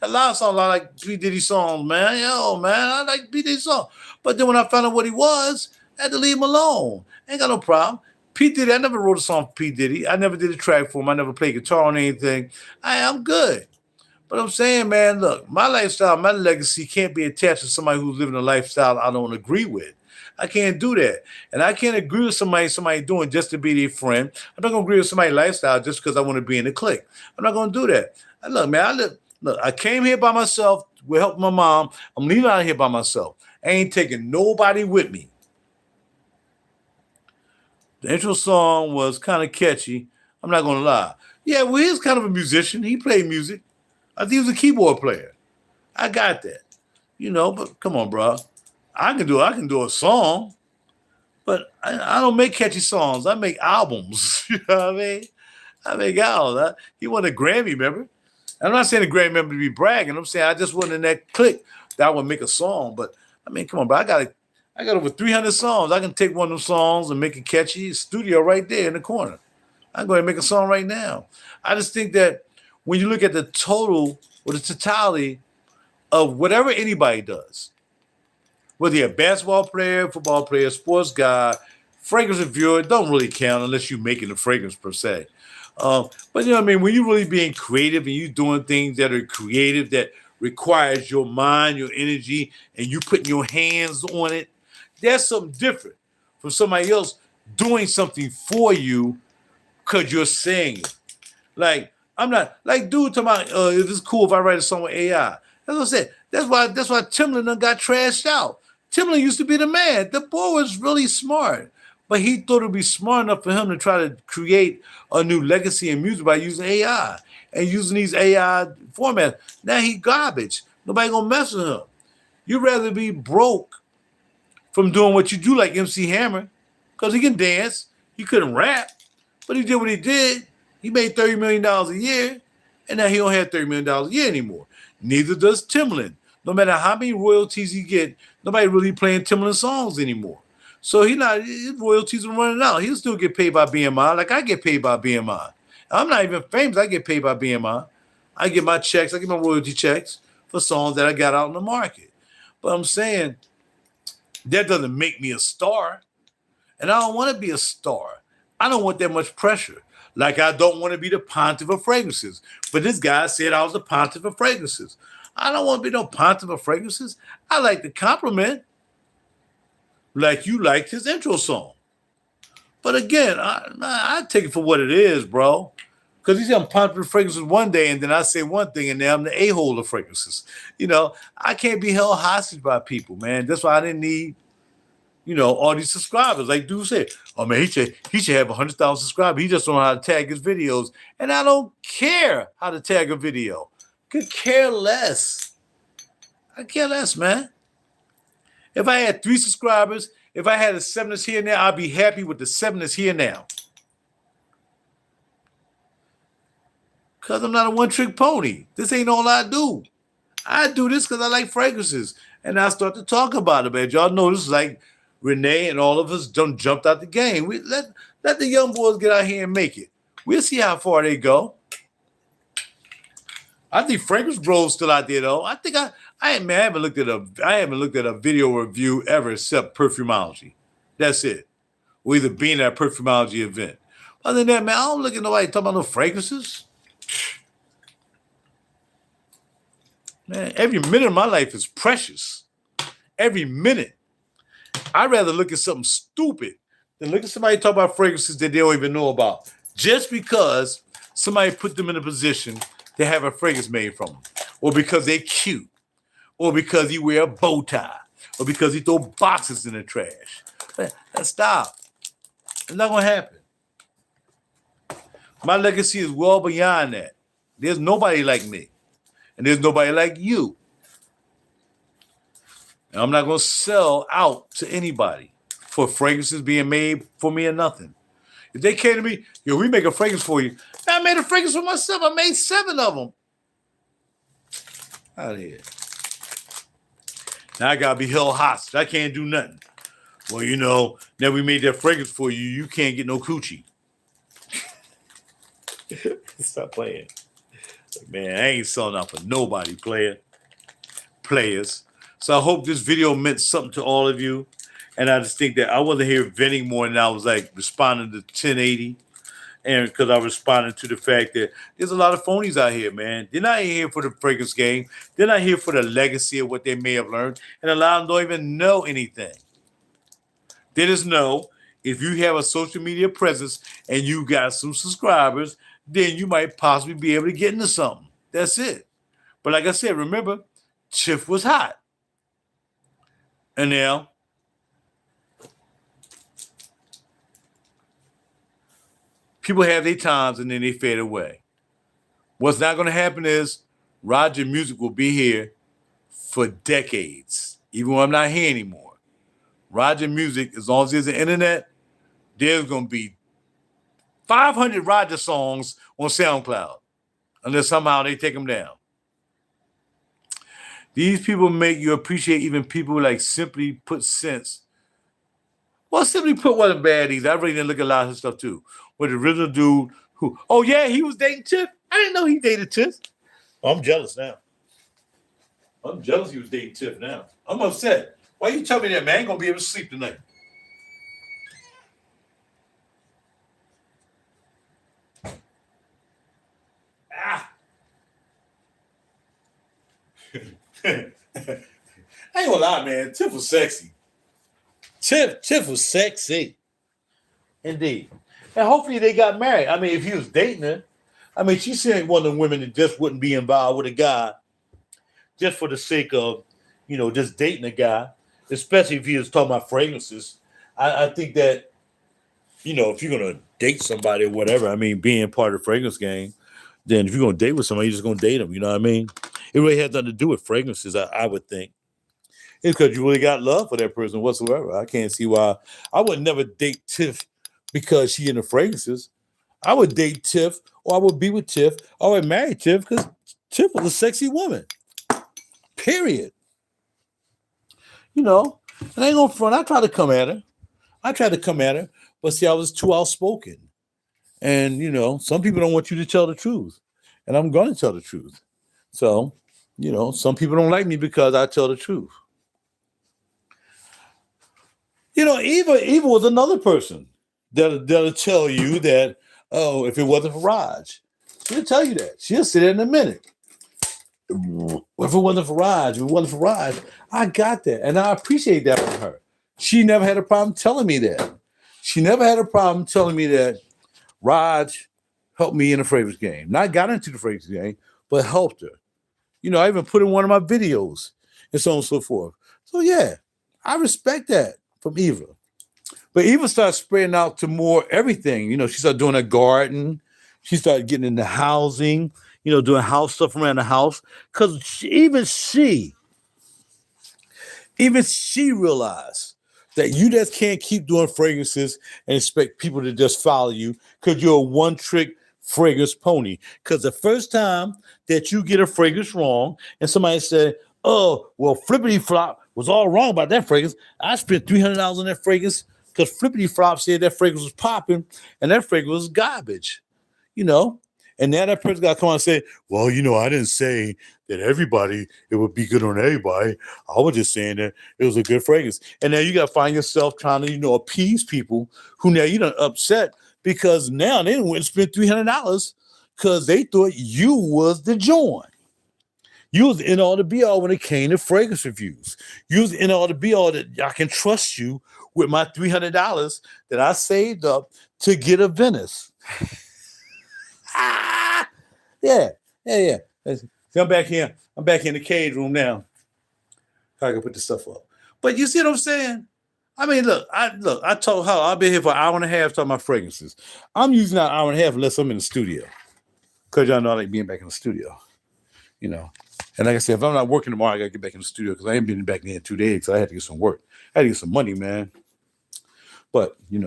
A lot of songs I like P. Diddy songs, man. Yo, man, I like P. Diddy songs. But then when I found out what he was, I had to leave him alone. Ain't got no problem. P. Diddy, I never wrote a song for P. Diddy. I never did a track for him. I never played guitar on anything. I'm good. But I'm saying, man, look, my lifestyle, my legacy can't be attached to somebody who's living a lifestyle I don't agree with. I can't do that. And I can't agree with somebody doing just to be their friend. I'm not going to agree with somebody's lifestyle just because I want to be in the clique. I'm not going to do that. And look, man, I came here by myself with help my mom. I'm leaving out of here by myself. I ain't taking nobody with me. The intro song was kind of catchy. I'm not going to lie. Yeah, well, he's kind of a musician. He played music. I think he was a keyboard player. I got that. You know, but come on, bro. I can do a song, but I don't make catchy songs. I make albums. You know what I mean? I make albums. He won a Grammy, remember? I'm not saying a Grammy member to be bragging. I'm saying I just wasn't in that clique that I would make a song. But I mean, come on, bro. I got over 300 songs. I can take one of them songs and make it catchy. Studio right there in the corner. I'm going to make a song right now. I just think that when you look at the total or the totality of whatever anybody does, whether you're a basketball player, football player, sports guy, fragrance reviewer, it don't really count unless you're making the fragrance per se. But you know what I mean? When you're really being creative and you're doing things that are creative, that requires your mind, your energy, and you putting your hands on it, that's something different from somebody else doing something for you because you're saying it. Like, I'm not, like, dude talking about, is this cool if I write a song with AI? As I said, that's why Timbaland done got trashed out. Timbaland used to be the man. The boy was really smart. But he thought it would be smart enough for him to try to create a new legacy in music by using AI and using these AI formats. Now he garbage. Nobody gonna mess with him. You'd rather be broke from doing what you do like MC Hammer, because he can dance. He couldn't rap, but he did what he did. He made $30 million a year, and now he don't have $30 million a year anymore. Neither does Timbaland. No matter how many royalties he get, nobody really playing Timbaland songs anymore. So his royalties are running out. He'll still get paid by BMI, like I get paid by BMI. I'm not even famous. I get paid by BMI. I get my checks. I get my royalty checks for songs that I got out in the market. But I'm saying that doesn't make me a star. And I don't want to be a star. I don't want that much pressure. Like I don't want to be the pontiff of fragrances. But this guy said I was the pontiff of fragrances. I don't want to be no pontiff of fragrances. I like the compliment. Like you liked his intro song. But again, I take it for what it is, bro. Because he's on popular fragrances one day, and then I say one thing, and then I'm the a-hole of fragrances. You know, I can't be held hostage by people, man. That's why I didn't need, all these subscribers. Like dude said, oh man, he should have 100,000 subscribers. He just don't know how to tag his videos. And I don't care how to tag a video. Could care less. I care less, man. If I had 3 subscribers, if I had a 7 that's here now, I'd be happy with the 7 that's here now. Because I'm not a one-trick pony. This ain't all I do. I do this because I like fragrances. And I start to talk about it, man. Y'all know this is like Renee and all of us done jumped out the game. We let the young boys get out here and make it. We'll see how far they go. I think Fragrance Bros still out there though. I haven't looked at a video review ever except Perfumology. That's it. Or either being at a Perfumology event. Other than that, man, I don't look at nobody talking about no fragrances. Man, every minute of my life is precious. Every minute. I'd rather look at something stupid than look at somebody talk about fragrances that they don't even know about. Just because somebody put them in a position to have a fragrance made from them. Or because they're cute. Or because he wear a bow tie. Or because he throw boxes in the trash. Man, stop. It's not going to happen. My legacy is well beyond that. There's nobody like me. And there's nobody like you. And I'm not going to sell out to anybody for fragrances being made for me or nothing. If they came to me, yo, we make a fragrance for you. I made a fragrance for myself. I made 7 of them. Out of here. Now I got to be held hostage. I can't do nothing. Well, you know, now we made that fragrance for you. You can't get no coochie. Stop playing. Man, I ain't selling out for nobody, players. So I hope this video meant something to all of you. And I just think that I wasn't here venting more than I was like responding to 1080. And because I responded to the fact that there's a lot of phonies out here, man. They're not here for the fragrance game. They're not here for the legacy of what they may have learned. And a lot of them don't even know anything. They just know if you have a social media presence and you got some subscribers, then you might possibly be able to get into something. That's it. But like I said, remember, Chiff was hot. And now, people have their times and then they fade away. What's not going to happen is RaJuR music will be here for decades, even when I'm not here anymore. RaJuR music, as long as there's the internet, there's going to be 500 RaJuR songs on SoundCloud, unless somehow they take them down. These people make you appreciate even people like Simply Put Sense. Well, Simply Put wasn't bad either. I really didn't look at a lot of his stuff too. With the original dude who, oh yeah, he was dating Tiff. I didn't know he dated Tiff. I'm jealous now. I'm jealous he was dating Tiff now. I'm upset. Why you tell me that, man? I ain't gonna be able to sleep tonight. I ain't gonna lie, man. Tiff was sexy. Tiff was sexy. Indeed. And hopefully they got married. I mean, if he was dating her, I mean, she said one of the women that just wouldn't be involved with a guy just for the sake of, you know, just dating a guy, especially if he was talking about fragrances. I think that, you know, if you're going to date somebody or whatever, I mean, being part of the fragrance game, then if you're going to date with somebody, you're just going to date them. You know what I mean? It really has nothing to do with fragrances, I would think. It's because you really got love for that person whatsoever. I can't see why. I would never date Tiff because she into fragrances. I would date Tiff, or I would be with Tiff, or I would marry Tiff because Tiff was a sexy woman. Period. You know, and I ain't gonna front. I tried to come at her. But see, I was too outspoken. And, you know, some people don't want you to tell the truth. And I'm going to tell the truth. So, you know, some people don't like me because I tell the truth. You know, Eva was another person that'll tell you that, oh, if it wasn't for Raj, she'll tell you that. She'll say that in a minute. If it wasn't for Raj, I got that. And I appreciate that from her. She never had a problem telling me that. She never had a problem telling me that Raj helped me in the fragrance game. Not got into the fragrance game, but helped her. You know, I even put in one of my videos and so on and so forth. So, yeah, I respect that from Eva. But Eva started spreading out to more everything. You know, she started doing a garden. She started getting into housing, you know, doing house stuff around the house. Because even she realized that you just can't keep doing fragrances and expect people to just follow you because you're a one-trick fragrance pony. Because the first time that you get a fragrance wrong and somebody said, oh, well, Flippity Flop was all wrong about that fragrance. I spent $300 on that fragrance because Flippity Flop said that fragrance was popping and that fragrance was garbage, you know? And now that person got to come out and say, well, I didn't say that it would be good on everybody. I was just saying that it was a good fragrance. And now you got to find yourself trying to, appease people who now you done upset because now they went and spent $300 because they thought you was the joint. You was the end all to be all when it came to fragrance reviews. You was the end all to be all that I can trust you with my $300 that I saved up to get a Venice. Yeah. See, I'm back here. I'm back in the cage room now. I can put this stuff up. But you see what I'm saying? I mean, I told her I've been here for an hour and a half talking about fragrances. I'm using that hour and a half unless I'm in the studio. Because y'all know I like being back in the studio. And like I said, if I'm not working tomorrow, I got to get back in the studio because I ain't been back there in 2 days. So I had to get some work. I had to get some money, man. But see,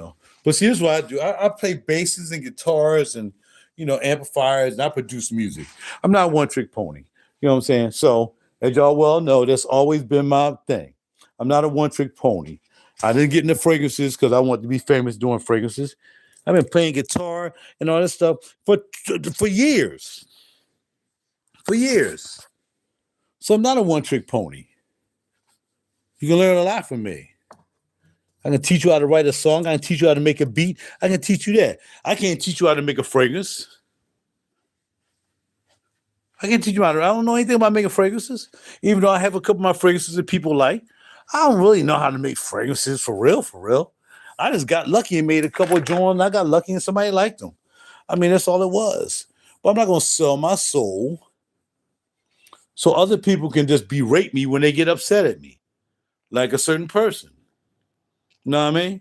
this is what I do. I play basses and guitars and, amplifiers, and I produce music. I'm not a one-trick pony. You know what I'm saying? So, as y'all well know, that's always been my thing. I'm not a one-trick pony. I didn't get into fragrances because I wanted to be famous doing fragrances. I've been playing guitar and all this stuff for years. For years. So I'm not a one-trick pony. You can learn a lot from me. I can teach you how to write a song. I can teach you how to make a beat. I can teach you that. I can't teach you how to make a fragrance. I can't teach you I don't know anything about making fragrances. Even though I have a couple of my fragrances that people like. I don't really know how to make fragrances for real. I just got lucky and made a couple of joints. I got lucky and somebody liked them. I mean, that's all it was. But I'm not going to sell my soul so other people can just berate me when they get upset at me. Like a certain person. You know what I mean?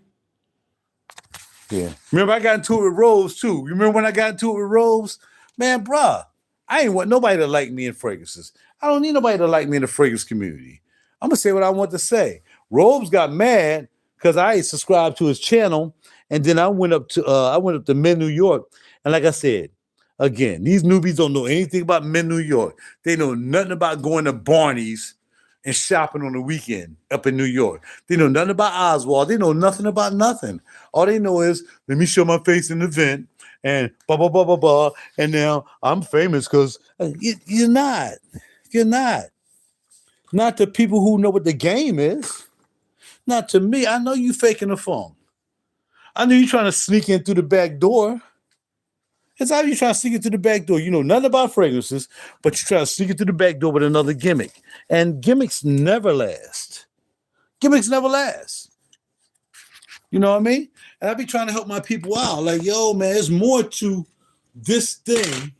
Yeah. Remember, I got into it with Rose, too. You remember when I got into it with Rose? Man, bruh, I ain't want nobody to like me in fragrances. I don't need nobody to like me in the fragrance community. I'm going to say what I want to say. Rose got mad because I ain't subscribed to his channel, and then I went up to Men New York, and like I said, again, these newbies don't know anything about Men New York. They know nothing about going to Barney's and shopping on the weekend up in New York. They know nothing about Oswald. They know nothing about nothing. All they know is, let me show my face in the event and blah, blah, blah, blah, blah. And now I'm famous because you're not. You're not. Not to people who know what the game is. Not to me. I know you faking the phone. I know you trying to sneak in through the back door. It's how you trying to sneak it through the back door. You know nothing about fragrances, but you try to sneak it through the back door with another gimmick. And gimmicks never last. Gimmicks never last. You know what I mean? And I be trying to help my people out. Like, yo, man, there's more to this thing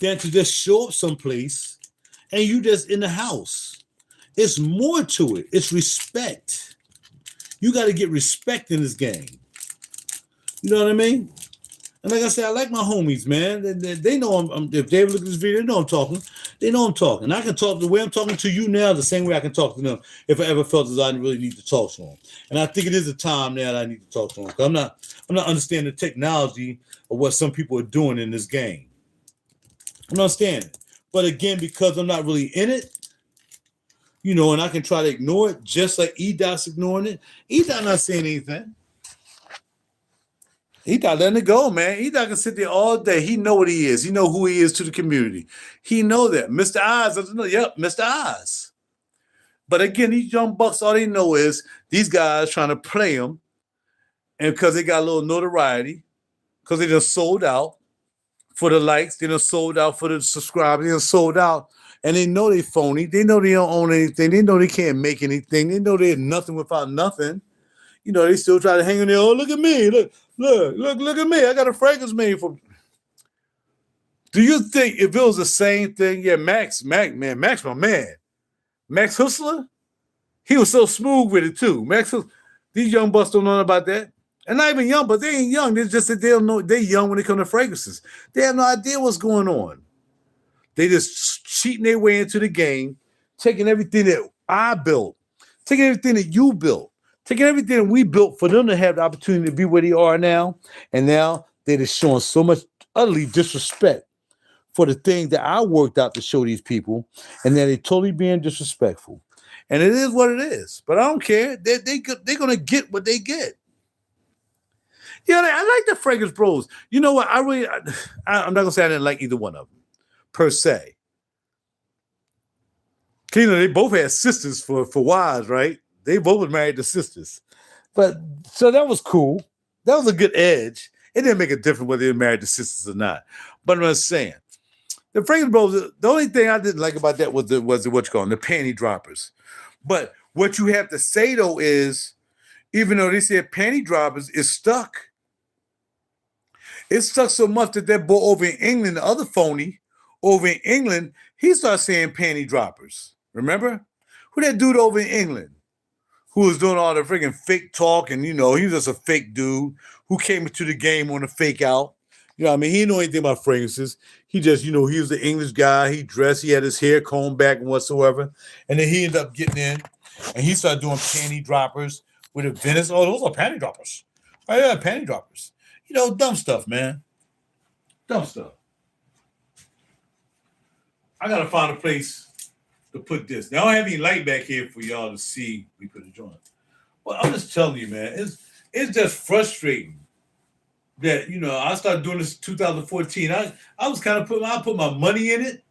than to just show up someplace and you just in the house. It's more to it. It's respect. You got to get respect in this game. You know what I mean? And like I said, I like my homies, man. They know if they look at this video, they know I'm talking. They know I'm talking. I can talk the way I'm talking to you now, the same way I can talk to them if I ever felt as I really need to talk to them. And I think it is a time now that I need to talk to them. I'm not understanding the technology of what some people are doing in this game. I'm not understanding. But again, because I'm not really in it, and I can try to ignore it just like E-Dot's ignoring it. E-Dot not saying anything. E-Dot letting it go, man. E-Dot can sit there all day. He know what he is. He know who he is to the community. He know that. Mr. Oz doesn't know. Yep, Mr. Oz. But again, these young bucks, all they know is these guys trying to play them. And because they got a little notoriety, because they just sold out for the likes, they just sold out for the subscribers, they just sold out. And they know they phony. They know they don't own anything. They know they can't make anything. They know they're nothing without nothing. They still try to hang in there. Oh, look at me. Look at me. I got a fragrance made for. Do you think if it was the same thing? Yeah, Max, my man. Max Hustler, he was so smooth with it too. These young bucks don't know about that. And not even young, but they ain't young. They're just that they don't know. They're young when it comes to fragrances. They have no idea what's going on. They just cheating their way into the game, taking everything that I built, taking everything that you built, taking everything that we built for them to have the opportunity to be where they are now. And now They're just showing so much utterly disrespect for the thing that I worked out to show these people, and then they're totally being disrespectful. And it is what it is. But I don't care. They're gonna get what they get. Yeah, I like the Fragrance Bros. You know what? I'm not gonna say I didn't like either one of them per se. You know, they both had sisters for wives, right? They both were married to sisters. But so that was cool. That was a good edge. It didn't make a difference whether they were married to sisters or not. But I'm just saying, the Fragrance Bros. The only thing I didn't like about that was the what you call them, the panty droppers. But what you have to say though is, even though they said panty droppers, it's stuck. It's stuck so much that boy over in England, the other phony over in England, he started saying panty droppers. Remember? Who that dude over in England who was doing all the freaking fake talk, and you know, he was just a fake dude who came into the game on a fake out. You know what I mean? He didn't know anything about fragrances. He just, you know, he was the English guy. He dressed, he had his hair combed back and whatsoever. And then he ended up getting in and he started doing panty droppers with a Venice. Oh, those are panty droppers. Oh, yeah, panty droppers. You know, dumb stuff, man. Dumb stuff. I gotta find a place to put this. Now I don't have any light back here for y'all to see we put a joint. Well, I'm just telling you, man, it's just frustrating that, you know, I started doing this in 2014. I was kind of I put my money in it.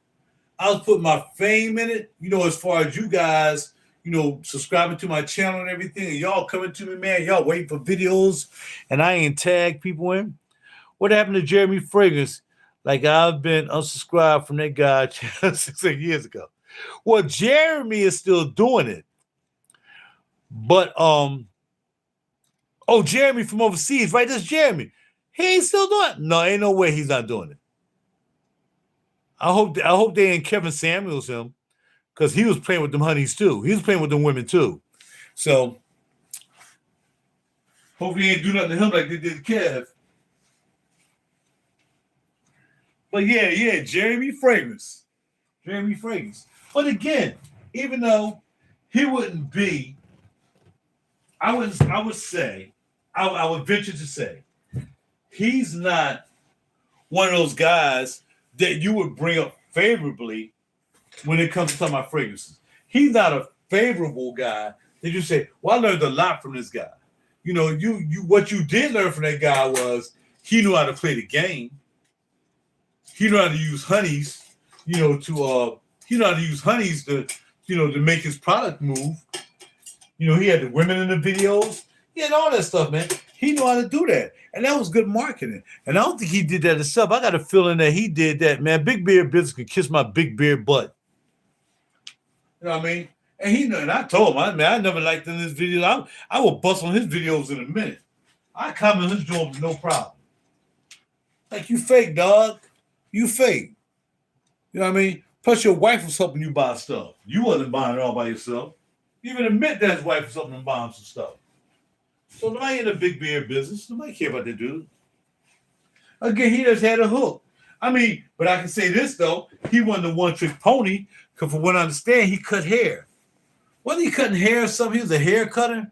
I was putting my fame in it, you know, as far as you guys, you know, subscribing to my channel and everything, and y'all coming to me, man, y'all waiting for videos, and I ain't tag people in. What happened to Jeremy Fragrance? Like, I've been unsubscribed from that guy 6 years ago. Well, Jeremy is still doing it. But, Jeremy from overseas, right? That's Jeremy. He ain't still doing it. No, ain't no way he's not doing it. I hope they ain't Kevin Samuels him, because he was playing with them honeys too. He was playing with them women too. So, hopefully he ain't do nothing to him like they did to Kev. But yeah, Jeremy Fragrance. Jeremy Fragrance. But again, even though he wouldn't be, I would venture to say, he's not one of those guys that you would bring up favorably when it comes to talking about fragrances. He's not a favorable guy that you say, well, I learned a lot from this guy. You know, what you did learn from that guy was he knew how to play the game. He knew how to use honeys, you know, to make his product move. You know, he had the women in the videos. He had all that stuff, man. He knew how to do that. And that was good marketing. And I don't think he did that himself. I got a feeling that he did that, man. Big Beard Business could kiss my big beard butt. You know what I mean? And he knew, and I told him, I never liked in his video. I will bust on his videos in a minute. I comment on his joint with no problem. Like, you fake, dog. You fake. You know what I mean? Plus, your wife was helping you buy stuff. You wasn't buying it all by yourself. You even admit that his wife was helping him buy him some stuff. So nobody in the big beard business. Nobody care about that dude. Again, he just had a hook. I mean, but I can say this, though. He wasn't a one-trick pony, because from what I understand, he cut hair. Wasn't he cutting hair or something? He was a hair cutter?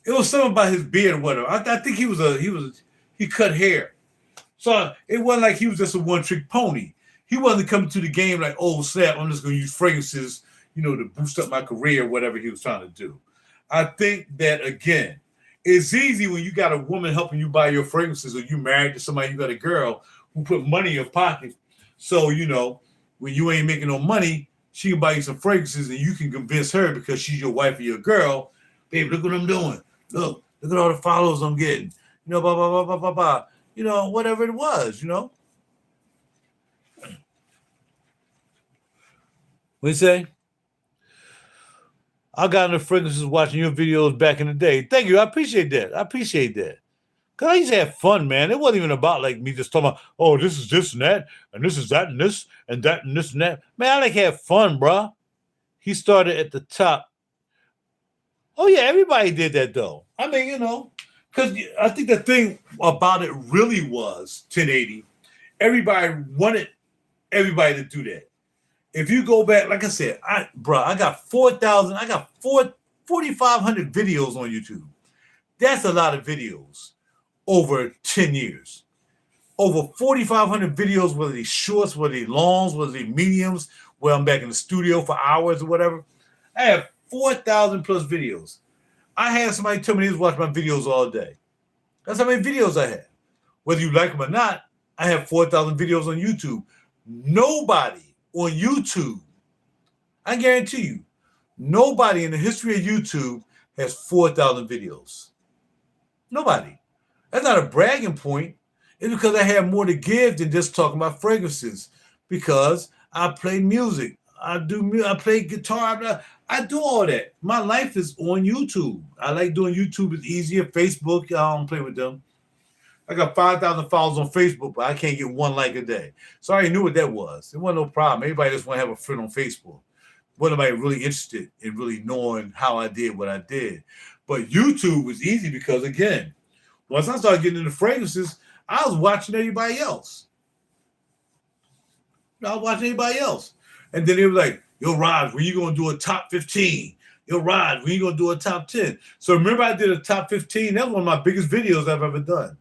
It was something about his beard or whatever. I think he cut hair. So it wasn't like he was just a one-trick pony. He wasn't coming to the game like, oh, snap, I'm just going to use fragrances, you know, to boost up my career, whatever he was trying to do. I think that, again, it's easy when you got a woman helping you buy your fragrances, or you married to somebody, you got a girl who put money in your pocket. So, you know, when you ain't making no money, she can buy you some fragrances, and you can convince her, because she's your wife or your girl, babe, look what I'm doing. Look at all the followers I'm getting. You know, blah, blah, blah, blah, blah, blah. You know, whatever it was, you know. What you say? I got into fragrances watching your videos back in the day. Thank you. I appreciate that. Because I used to have fun, man. It wasn't even about like me just talking about, oh, this is this and that, and this is that and this, and that and this and that. Man, I like have fun, bro. He started at the top. Oh, yeah, everybody did that, though. I mean, you know, because I think the thing about it really was 1080. Everybody wanted everybody to do that. If you go back, like I said, I got 4,500 videos on YouTube. That's a lot of videos over 10 years. Over 4,500 videos, whether they shorts, whether they longs, whether they mediums, where I'm back in the studio for hours or whatever. I have 4,000 plus videos. I had somebody tell me they was watching my videos all day. That's how many videos I have. Whether you like them or not, I have 4,000 videos on YouTube. Nobody on YouTube, I guarantee you, nobody in the history of YouTube has 4,000 videos. Nobody. That's not a bragging point. It's because I have more to give than just talking about fragrances. Because I play music. I play guitar. I do all that. My life is on YouTube. I like doing YouTube. It's easier. Facebook, I don't play with them. I got 5,000 followers on Facebook, but I can't get one like a day. So I already knew what that was. It wasn't no problem. Everybody just want to have a friend on Facebook. Wasn't nobody really interested in really knowing how I did what I did. But YouTube was easy because, again, once I started getting into fragrances, I was watching everybody else. I was watching everybody else. And then they were like, yo, Raj, when you going to do a top 15? Yo, Raj, when you going to do a top 10? So remember I did a top 15. That was one of my biggest videos I've ever done.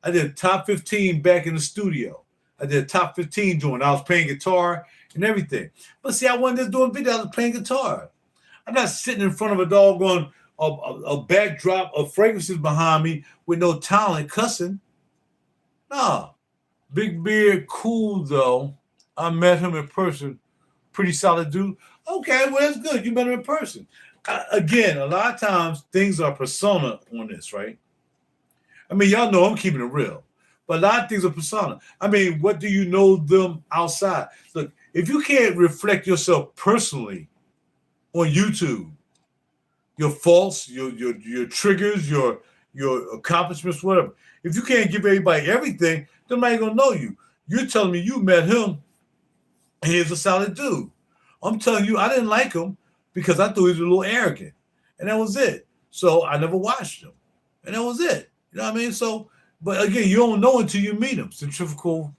I did top 15 back in the studio. I did top 15 doing. I was playing guitar and everything. But see, I wasn't just doing video. I was playing guitar. I'm not sitting in front of a doggone a backdrop of fragrances behind me with no talent cussing. No. Big Beard, cool though. I met him in person. Pretty solid dude. Okay, well, that's good. You met him in person. Again, a lot of times things are persona on this, right? I mean, y'all know I'm keeping it real. But a lot of things are persona. I mean, what do you know them outside? Look, if you can't reflect yourself personally on YouTube, your faults, your triggers, your accomplishments, whatever. If you can't give everybody everything, then nobody gonna know you. You're telling me you met him and he's a solid dude. I'm telling you, I didn't like him because I thought he was a little arrogant. And that was it. So I never watched him. And that was it. You know what I mean? So, but again, you don't know until you meet him. Centrifugal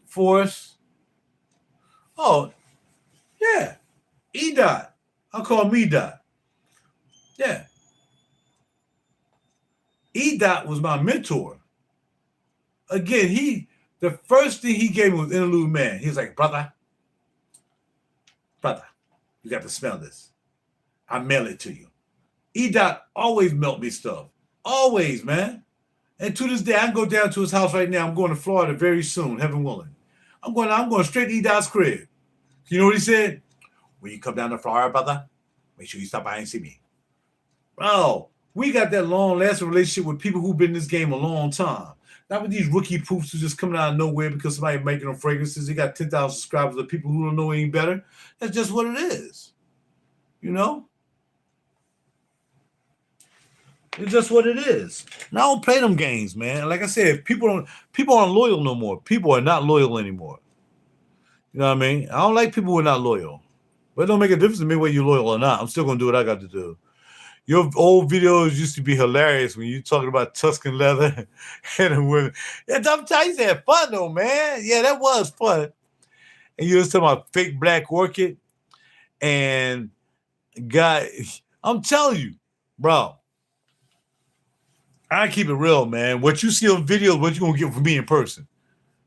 force. Oh, yeah. E-Dot. I'll call him E-Dot. Yeah. E-Dot was my mentor. Again, the first thing he gave me was Interlude Man. He was like, brother, you got to smell this. I mail it to you. E-Dot always melt me stuff. Always, man. And to this day, I can go down to his house right now. I'm going to Florida very soon, heaven willing. I'm going straight to E-Dot's crib. You know what he said? When you come down to Florida, brother, make sure you stop by and see me. Bro, we got that long-lasting relationship with people who've been in this game a long time. Not with these rookie poofs who just coming out of nowhere because somebody making them fragrances. They got 10,000 subscribers of people who don't know any better. That's just what it is. You know? It's just what it is. And I don't play them games, man. Like I said, people aren't loyal no more. People are not loyal anymore. You know what I mean? I don't like people who are not loyal. But it don't make a difference to me whether you're loyal or not. I'm still going to do what I got to do. Your old videos used to be hilarious when you talking about Tuscan leather and the women. Yeah, sometimes you had fun though, man. Yeah, that was fun. And you was talking about fake black orchid. And God, I'm telling you, bro, I keep it real, man. What you see on videos, what you gonna get from me in person.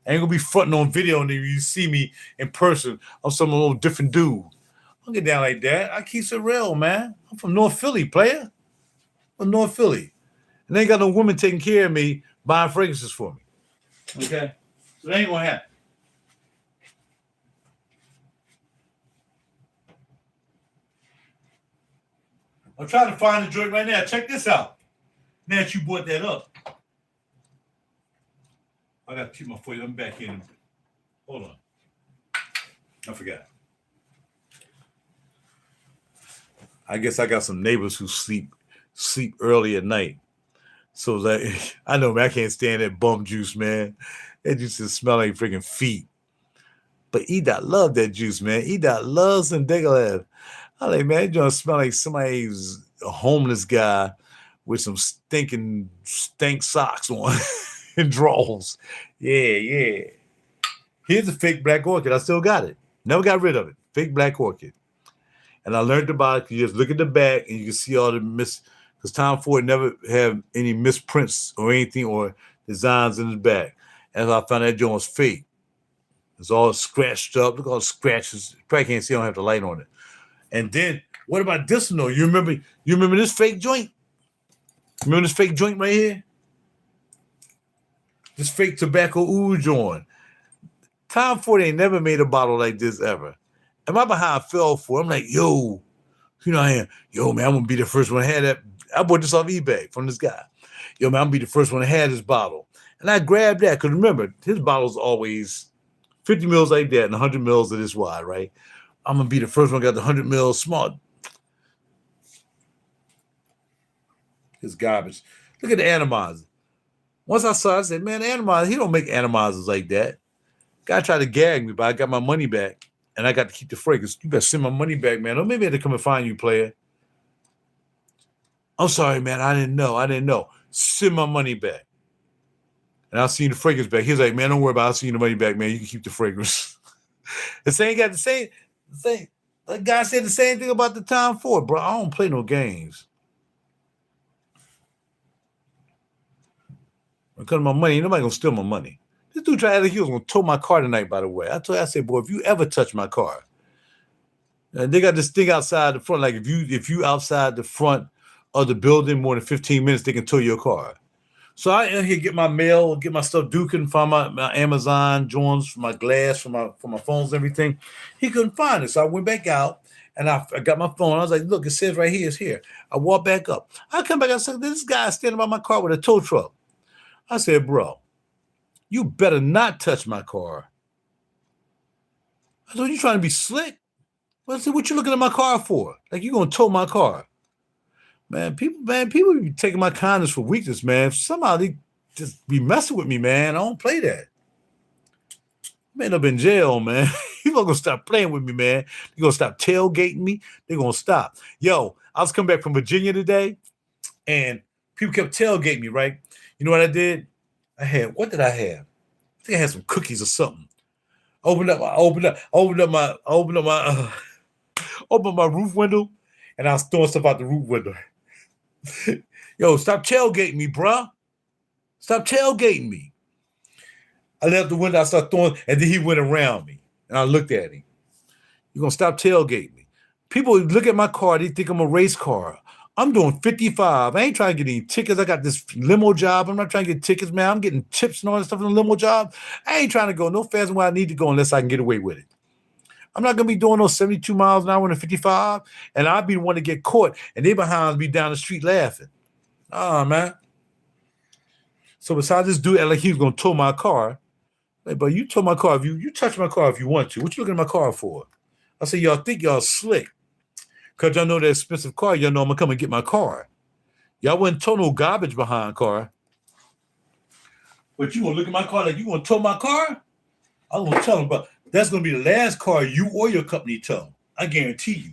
I ain't gonna be fronting on video and then you see me in person. I'm some little different dude. I don't get down like that. I keep it real, man. I'm from North Philly, player. I'm from North Philly. And they ain't got no women taking care of me buying fragrances for me. Okay? So that ain't gonna happen. I'm trying to find the joint right now. Check this out. Now that you brought that up. I got to keep my foot. I'm back in. Hold on. I forgot. I guess I got some neighbors who sleep early at night. So like, I know, man, I can't stand that bum juice, man. That juice just smell like freaking feet. But E-Dot love that juice, man. E-Dot loves some Degalev. I like, man, it just smell like somebody's a homeless guy with some stank socks on and drawers. Yeah. Here's a fake black orchid. I still got it. Never got rid of it. Fake black orchid. And I learned about it. You just look at the back and you can see all the because Tom Ford never had any misprints or anything or designs in the back. As I found that joint was fake. It's all scratched up. Look at all the scratches. You probably can't see. I don't have the light on it. And then what about this one though? You remember this fake joint? Remember this fake joint right here? This fake tobacco ooze joint. Tom Ford ain't never made a bottle like this ever. And my behind fell for it. I'm like, yo, you know I am. Yo, man, I'm gonna be the first one to have that. I bought this off eBay from this guy. Yo, man, I'm gonna be the first one to have this bottle. And I grabbed that because remember, his bottle's always 50 mils like that and 100 mils of this wide, right? I'm going to be the first one got the 100 mils small. It's garbage. Look at the atomizer. Once I saw it, I said, man, the atomizer, he don't make atomizers like that. Guy tried to gag me, but I got my money back and I got to keep the fragrance. You better send my money back, man. Or maybe I had to come and find you, player. I'm sorry, man. I didn't know. Send my money back. And I'll see you the fragrance back. He's like, man, don't worry about it. I'll see you the money back, man. You can keep the fragrance. The same got the same. That guy said the same thing about the Tom Ford, bro. I don't play no games. When it comes to my money, nobody gonna steal my money. This dude tried to he was gonna tow my car tonight, by the way. I said, boy, if you ever touch my car, and they got this thing outside the front, like if you outside the front of the building more than 15 minutes, they can tow your car. So I in here get my mail, get my stuff. Dude couldn't find my Amazon joints for my glass, for my phones, and everything. He couldn't find it. So I went back out and I got my phone. I was like, look, it says right here, it's here. I walked back up. I come back, I said, this guy standing by my car with a tow truck. I said, bro, you better not touch my car. I said, you trying to be slick? I said, what you looking at my car for? Like you gonna tow my car? Man, people be taking my kindness for weakness, man. Somehow they just be messing with me, man. I don't play that. I end up in jail, man. People are gonna stop playing with me, man. They're gonna stop tailgating me. They're gonna stop. Yo, I was coming back from Virginia today, and people kept tailgating me, right? You know what I did? What did I have? I think I had some cookies or something. Opened my roof window, and I was throwing stuff out the roof window. Yo, stop tailgating me, bruh. Stop tailgating me. I left the window, I started throwing, and then he went around me. And I looked at him. You're going to stop tailgating me. People look at my car, they think I'm a race car. I'm doing 55. I ain't trying to get any tickets. I got this limo job. I'm not trying to get tickets, man. I'm getting tips and all that stuff in the limo job. I ain't trying to go no faster than where I need to go unless I can get away with it. I'm not going to be doing those 72 miles an hour in a 55, and I'll be the one to get caught, and they behind me down the street laughing. Man. So besides this dude, like he was going to tow my car, like, but you tow my car, if you touch my car if you want to. What you looking at my car for? I said, y'all think y'all slick. Because y'all know that expensive car, y'all know I'm going to come and get my car. Y'all wouldn't tow no garbage behind car. But you going to look at my car like you going to tow my car? I'm going to tell them, but that's going to be the last car you or your company tow. I guarantee you.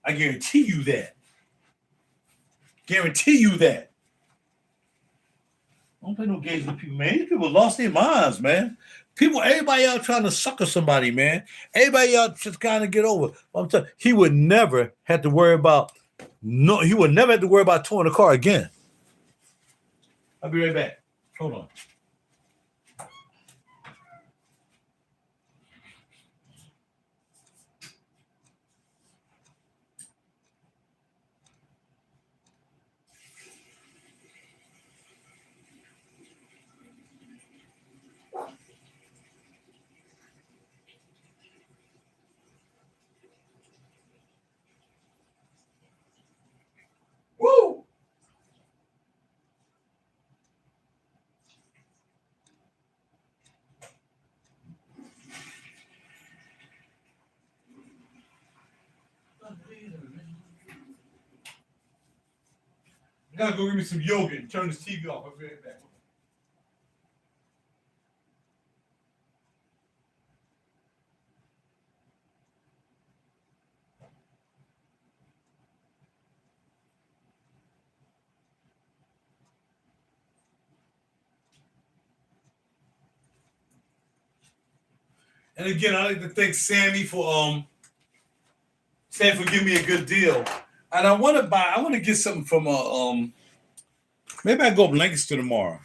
I guarantee you that. Guarantee you that. I don't play no games with people, man. These people lost their minds, man. Everybody out trying to sucker somebody, man. Everybody out just kind of get over. I'm telling you, he would never have to worry about towing the car again. I'll be right back. Hold on. Woo! I gotta go get me some yogurt and turn this TV off. I'll be right back. And again, I'd like to thank Sammy for giving me a good deal. And I want to get something from maybe I go up Lancaster tomorrow.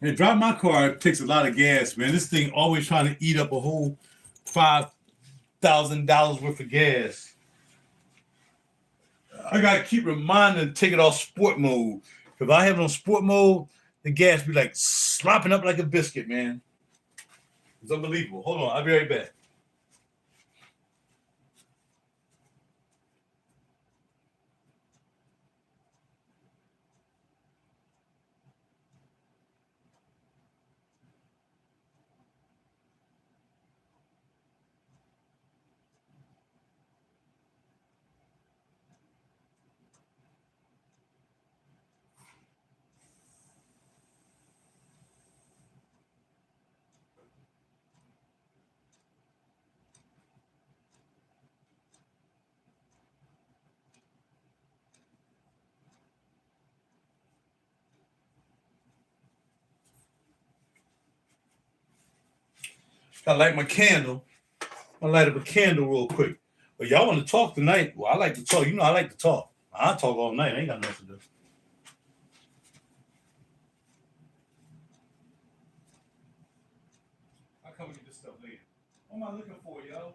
And drive my car, it takes a lot of gas, man. This thing always trying to eat up a whole $5,000 worth of gas. I gotta keep reminding to take it off sport mode. If I have it on sport mode, the gas be like slopping up like a biscuit, man. It's unbelievable. Hold on, I'll be right back. I light my candle. I light up a candle real quick. But y'all want to talk tonight? Well, I like to talk. You know, I like to talk. I talk all night. I ain't got nothing to do. I'll come and get this stuff later. What am I looking for, yo?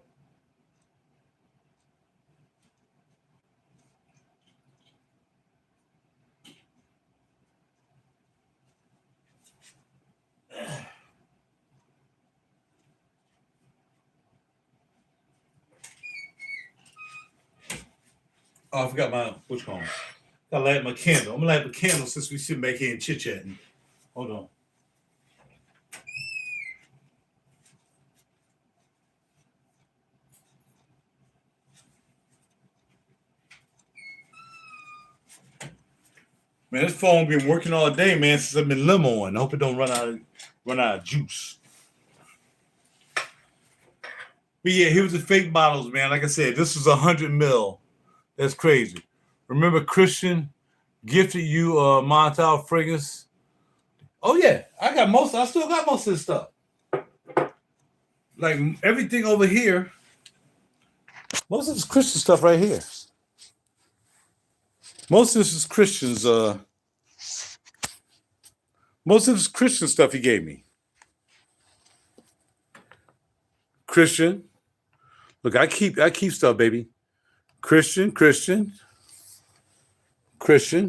Oh, I forgot my which one. I light my candle. I'm gonna light the candle since we sit back here and chit chatting. Hold on. Man, this phone been working all day, man, since I've been limoing. I hope it don't run out of juice. But yeah, here was the fake bottles, man. Like I said, this was 100 mil. That's crazy. Remember Christian gifted you Montal fragrance? Oh yeah, I still got most of this stuff. Like everything over here. Most of this Christian stuff right here. Most of this is Christian's most of this Christian stuff he gave me. Christian. Look, I keep stuff, baby. Christian.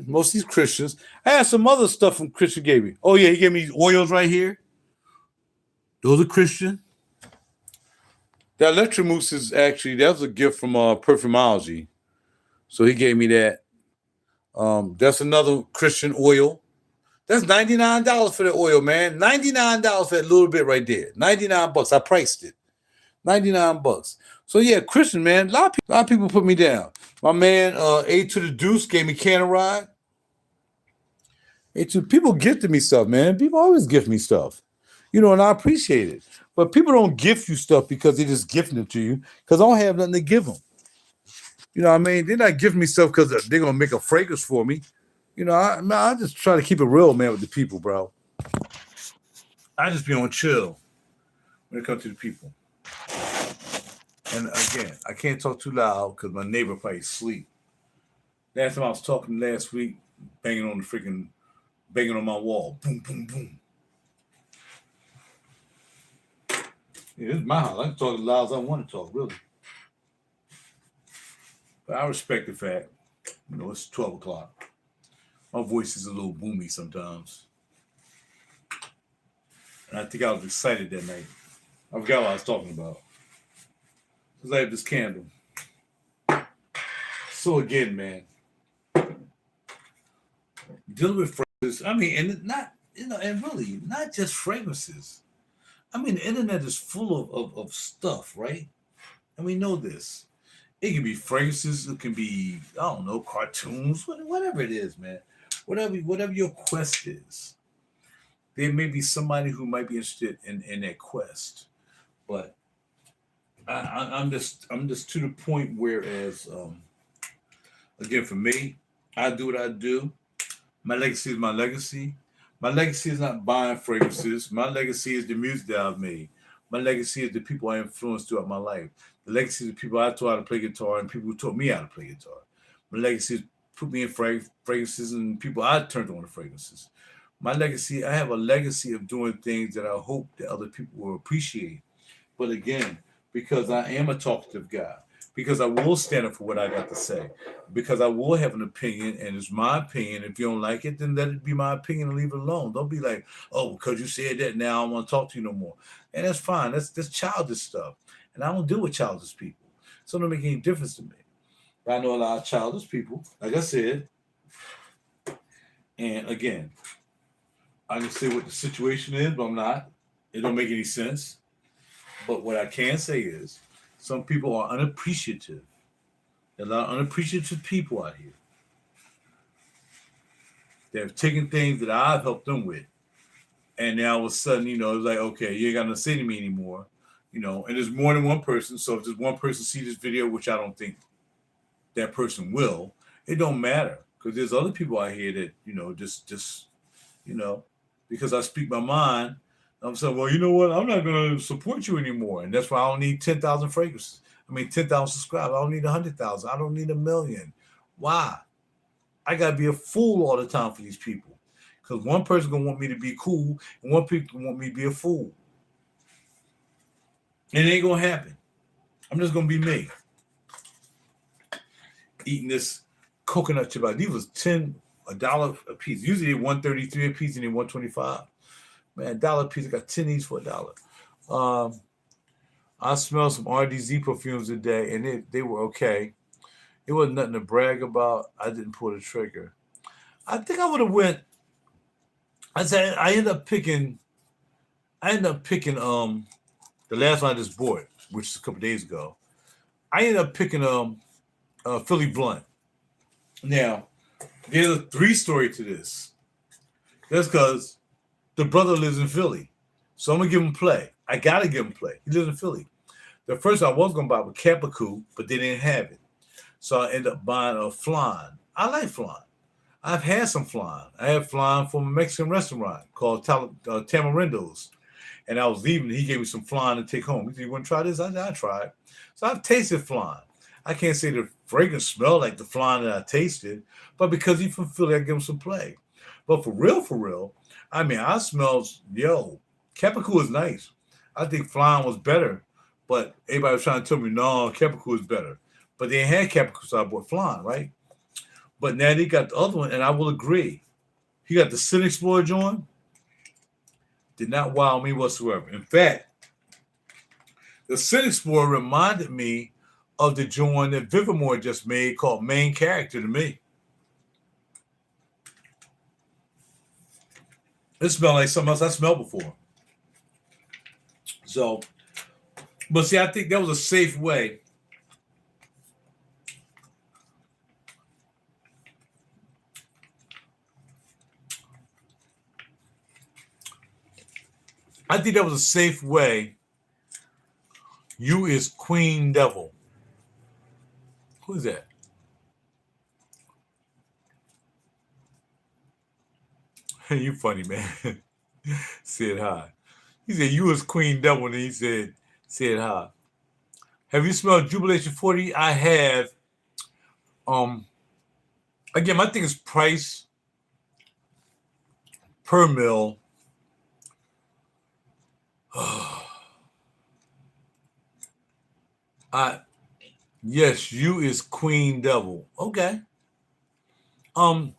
Most of these Christians. I had some other stuff from Christian gave me. Oh yeah, he gave me these oils right here. Those are Christian. That Electromousse is actually, that was a gift from Perfumology. So he gave me that. That's another Christian oil. That's $99 for the oil, man. $99 for that little bit right there. $99. I priced it. $99. So yeah, Christian, man. A lot of people put me down. My man A to the Deuce gave me Cannon Ride. People gifted me stuff, man. People always gift me stuff. You know, and I appreciate it. But people don't gift you stuff because they're just gifting it to you because I don't have nothing to give them. You know what I mean? They're not giving me stuff because they're going to make a fragrance for me. You know, I just try to keep it real, man, with the people, bro. I just be on chill when it comes to the people. And again, I can't talk too loud because my neighbor probably asleep. Last time I was talking last week, banging on my wall. Boom, boom, boom. Yeah, this is my house. I can talk as loud as I want to talk, really. But I respect the fact, you know, it's 12 o'clock. My voice is a little boomy sometimes. And I think I was excited that night. I forgot what I was talking about. Because I have this candle. So again, man, dealing with fragrances, I mean, and not, you know, and really, not just fragrances. I mean, the internet is full of stuff, right? And we know this. It can be fragrances, it can be, I don't know, cartoons, whatever it is, man. Whatever your quest is. There may be somebody who might be interested in that quest. But I'm just to the point whereas again for me, I do what I do. My legacy is my legacy. My legacy is not buying fragrances. My legacy is the music that I've made. My legacy is the people I influenced throughout my life. The legacy of the people I taught how to play guitar and people who taught me how to play guitar. My legacy is put me in fragrances and people I turned on to fragrances. My legacy, I have a legacy of doing things that I hope that other people will appreciate. But again, because I am a talkative guy, because I will stand up for what I got to say, because I will have an opinion and it's my opinion. If you don't like it, then let it be my opinion and leave it alone. Don't be like, oh, because you said that, now I don't want to talk to you no more. And that's fine. That's childish stuff. And I don't deal with childish people. So it don't make any difference to me. But I know a lot of childish people, like I said. And again, I can say what the situation is, but I'm not. It don't make any sense. But what I can say is some people are unappreciative. There are a lot of unappreciative people out here. They have taken things that I've helped them with. And now all of a sudden, it's like, okay, you ain't got nothing to say to me anymore. And there's more than one person. So if there's one person see this video, which I don't think that person will, it don't matter. Because there's other people out here that, just because I speak my mind, I'm saying, well, you know what? I'm not going to support you anymore. And that's why I don't need 10,000 fragrances. 10,000 subscribers. I don't need 100,000. I don't need 1 million. Why? I got to be a fool all the time for these people. Because one person going to want me to be cool and one person want me to be a fool. And it ain't going to happen. I'm just going to be me. Eating this coconut chip. These was $1 a piece. Usually they're $1.33 a piece and they're $1.25. Man, $1 a piece. I got 10 of these for $1. I smelled some RDZ perfumes today, and they were okay. It wasn't nothing to brag about. I didn't pull the trigger. I think I would have went. I ended up picking the last one I just bought, which is a couple days ago. I ended up picking Philly Blunt. Now, there's a 3-story to this. That's because the brother lives in Philly. So I'm going to give him play. I got to give him play. He lives in Philly. The first one I was going to buy was Capicoo, but they didn't have it. So I ended up buying a flan. I like flan. I've had some flan. I had flan from a Mexican restaurant called Tamarindo's. And I was leaving. He gave me some flan to take home. He said, you want to try this? I tried. So I've tasted flan. I can't say the fragrance smelled like the flan that I tasted, but because he's from Philly, I give him some play. But for real, I smelled, Capicoo is nice. I think flan was better, but everybody was trying to tell me, no, Capicoo is better. But they had Capicoo, so I bought flan, right? But now they got the other one, and I will agree. He got the Sin Explorer joint. Did not wow me whatsoever. In fact, the Sin Explorer reminded me of the joint that Vivamore just made called Main Character to me. It smelled like something else I smelled before. So, but see, I think that was a safe way. I think that was a safe way. You is Queen Devil. Who is that? You funny, man. Said hi. He said, you is Queen Devil, and he said hi. Have you smelled Jubilation 40? I have. Again, I think it's price per mil. Yes, you is Queen Devil. Okay. I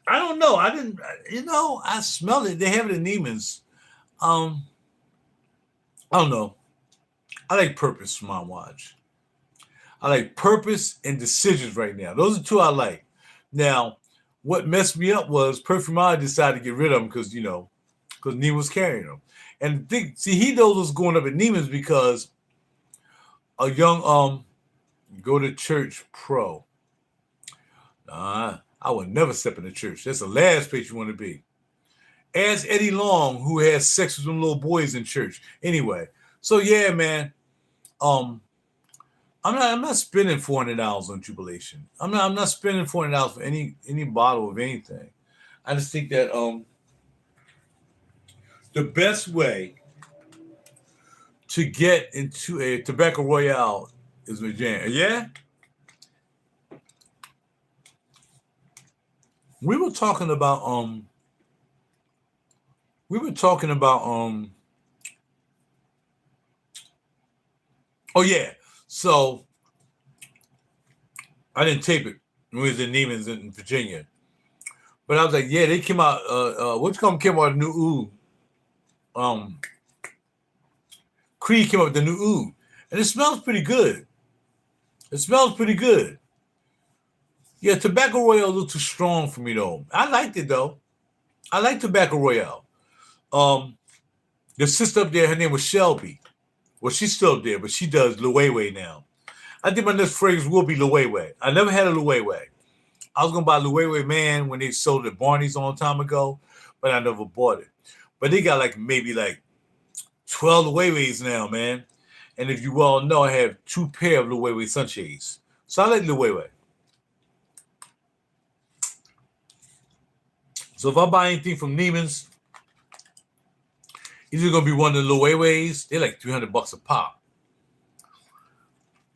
don't know. I didn't. I smelled it. They have it in Neiman's. I don't know. I like Purpose for my watch. I like Purpose and Decisions right now. Those are two I like. Now, what messed me up was Perfumada decided to get rid of them because Neiman was carrying them. And he knows what's going up at Neiman's because a young go to church pro. I would never step in the church. That's the last place you want to be. Ask Eddie Long, who has sex with them little boys in church. Anyway, so yeah, man. I'm not spending $400 on Jubilation. I'm not spending $400 for any bottle of anything. I just think that the best way to get into a Tobacco Royale is my jam. Yeah. We were talking about oh yeah. So I didn't tape it when we was in Neiman's in Virginia. But I was like, yeah, they came out what's called came out a new oud. Creed came up with the new oud. And it smells pretty good. It smells pretty good. Yeah, Tobacco Royale a little too strong for me though. I liked it though. I like Tobacco Royale. The sister up there, her name was Shelby. Well, she's still up there, but she does Luwewe now. I think my next fragrance will be Luwewe. I never had a Luwewe. I was gonna buy Luwewe Man when they sold it at Barney's a long time ago, but I never bought it. But they got maybe 12 Luwewe's now, man. And if you well know, I have 2 pair of Luwewe sunshades. So I like Luwewe. So if I buy anything from Neiman's, it's gonna be one of the Luwewe's. They're like $300 a pop.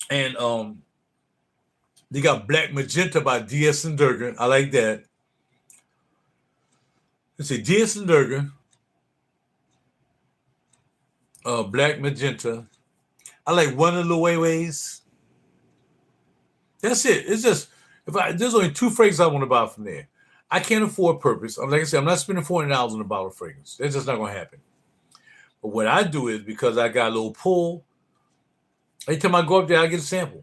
And they got Black Magenta by DS and Durgan. I like that. Let's see, DS and Durgan. Black Magenta. I like one of the Luwewe's. That's it. It's just there's only 2 fragrances I want to buy from there. I can't afford Purpose. Like I said, I'm not spending $40 on a bottle of fragrance. That's just not gonna happen. But what I do is because I got a little pull, every time I go up there, I get a sample.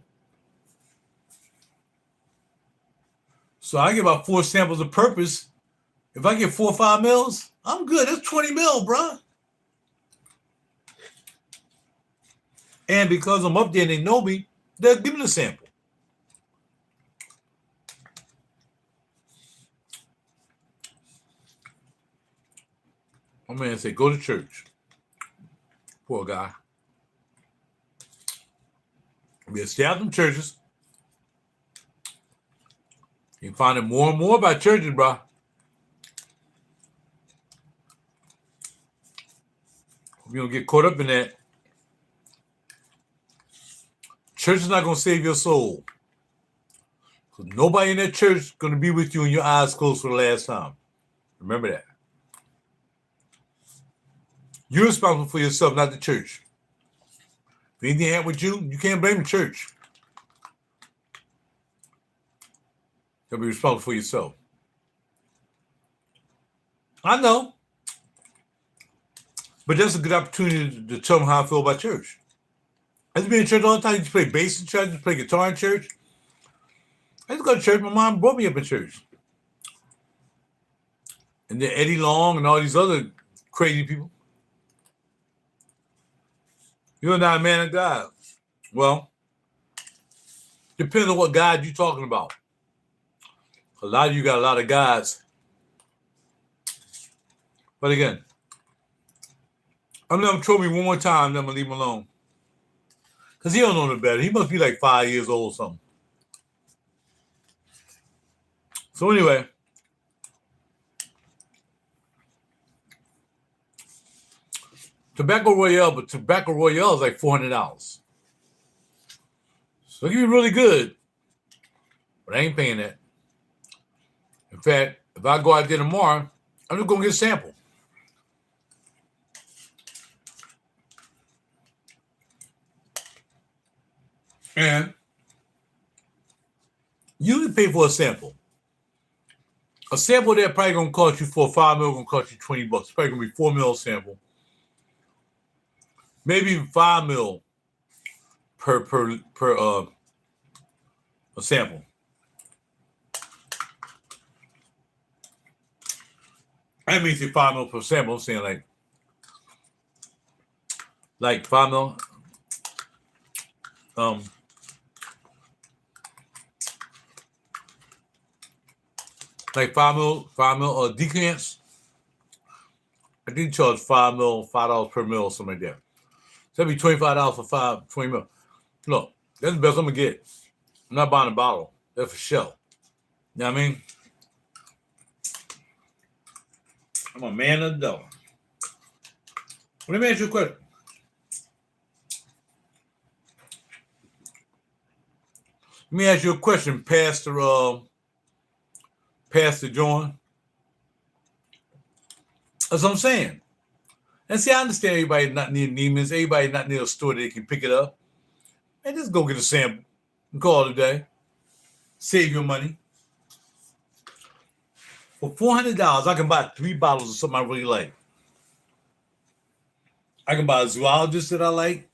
So I get about 4 samples of Purpose. If I get 4 or 5 mils, I'm good. That's 20 mil, bro. And because I'm up there and they know me, they'll give me the sample. My man said, go to church. Poor guy. We stay out them churches. You find it more and more about churches, bro. Hope you don't get caught up in that. Church is not going to save your soul. Because nobody in that church is going to be with you and your eyes closed for the last time. Remember that. You're responsible for yourself, not the church. If anything happened with you, you can't blame the church. You'll be responsible for yourself. I know. But that's a good opportunity to determine how I feel about church. I used to be in church all the time. I used to play bass in church. I used to play guitar in church. I used to go to church. My mom brought me up in church. And then Eddie Long and all these other crazy people. You're not a man of God. Well, depends on what God you're talking about. A lot of you got a lot of gods. But again, I'm gonna troll me one more time, then I'm gonna leave him alone. Because he don't know no better. He must be like 5 years old or something. So anyway. Tobacco Royale, but Tobacco Royale is like $400. So it can be really good. But I ain't paying that. In fact, if I go out there tomorrow, I'm just going to get a sample. And you pay for a sample. A sample there probably going to cost you for 5 mil, going to cost you $20. It's probably going to be 4 mil sample. Maybe even 5 mil per a sample. I mean, say 5 mil per sample. I'm saying like 5 mil. Like 5 mil decants. I did charge $5 per mil, or something like that. So that'd be $25 for 20 mil. Look, that's the best I'm gonna get. I'm not buying a bottle. That's for show. You know what I mean? I'm a man of the dollar. Let me ask you a question. Let me ask you a question, Pastor John. That's what I'm saying. And see, I understand everybody not near Neiman's, everybody not near a store that they can pick it up. And just go get a sample and call it a day. Save your money. For $400, I can buy 3 bottles of something I really like. I can buy a zoologist that I like.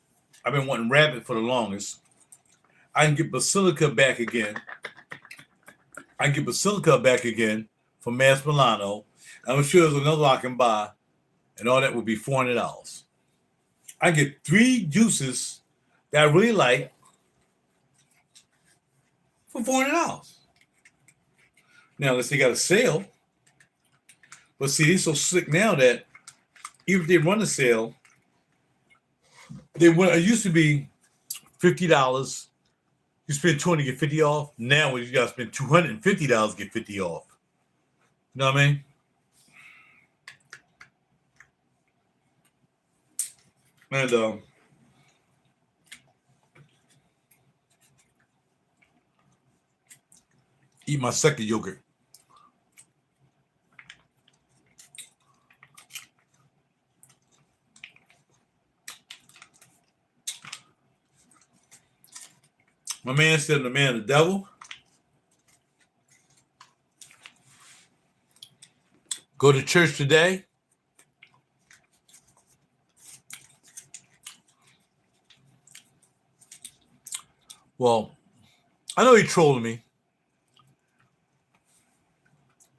I've been wanting rabbit for the longest. I can get Basilica back again. From Mass Milano. I'm sure there's another I can buy, and all that would be $400. I get 3 juices that I really like for $400. Now, unless they got a sale. But see, they're so slick now that even if they run a sale, it used to be $50. You spend $20, get $50 off. Now you got to spend $250, get $50 off. You know what I mean? And eat my second yogurt. My man said, "The man, the devil. Go to church today. Well, I know he's trolling me.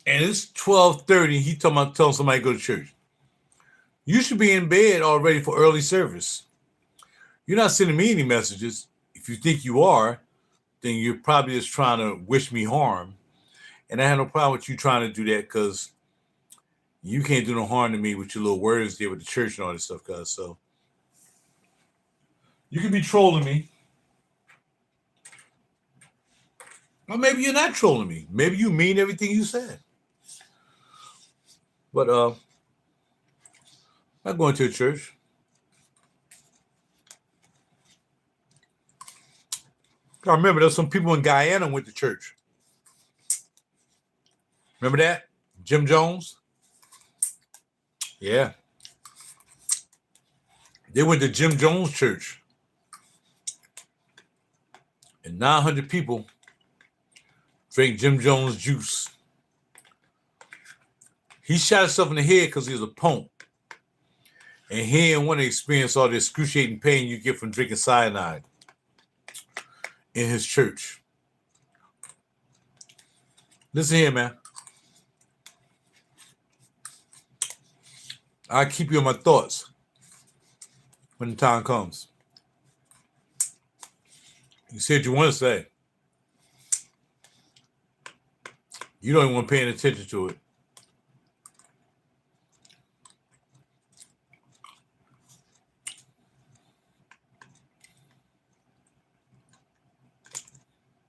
And it's 12:30. He telling somebody to go to church. You should be in bed already for early service. You're not sending me any messages. If you think you are, then you're probably just trying to wish me harm. And I have no problem with you trying to do that because you can't do no harm to me with your little words there with the church and all this stuff, cuz. So you can be trolling me. Or maybe you're not trolling me. Maybe you mean everything you said. But I'm not going to a church. I remember there's some people in Guyana went to church. Remember that? Jim Jones? Yeah. They went to Jim Jones Church. And 900 people drank Jim Jones juice. He shot himself in the head because he was a punk. And he didn't want to experience all the excruciating pain you get from drinking cyanide in his church. Listen here, man. I'll keep you in my thoughts when the time comes. You said you want to say. You don't even want paying attention to it.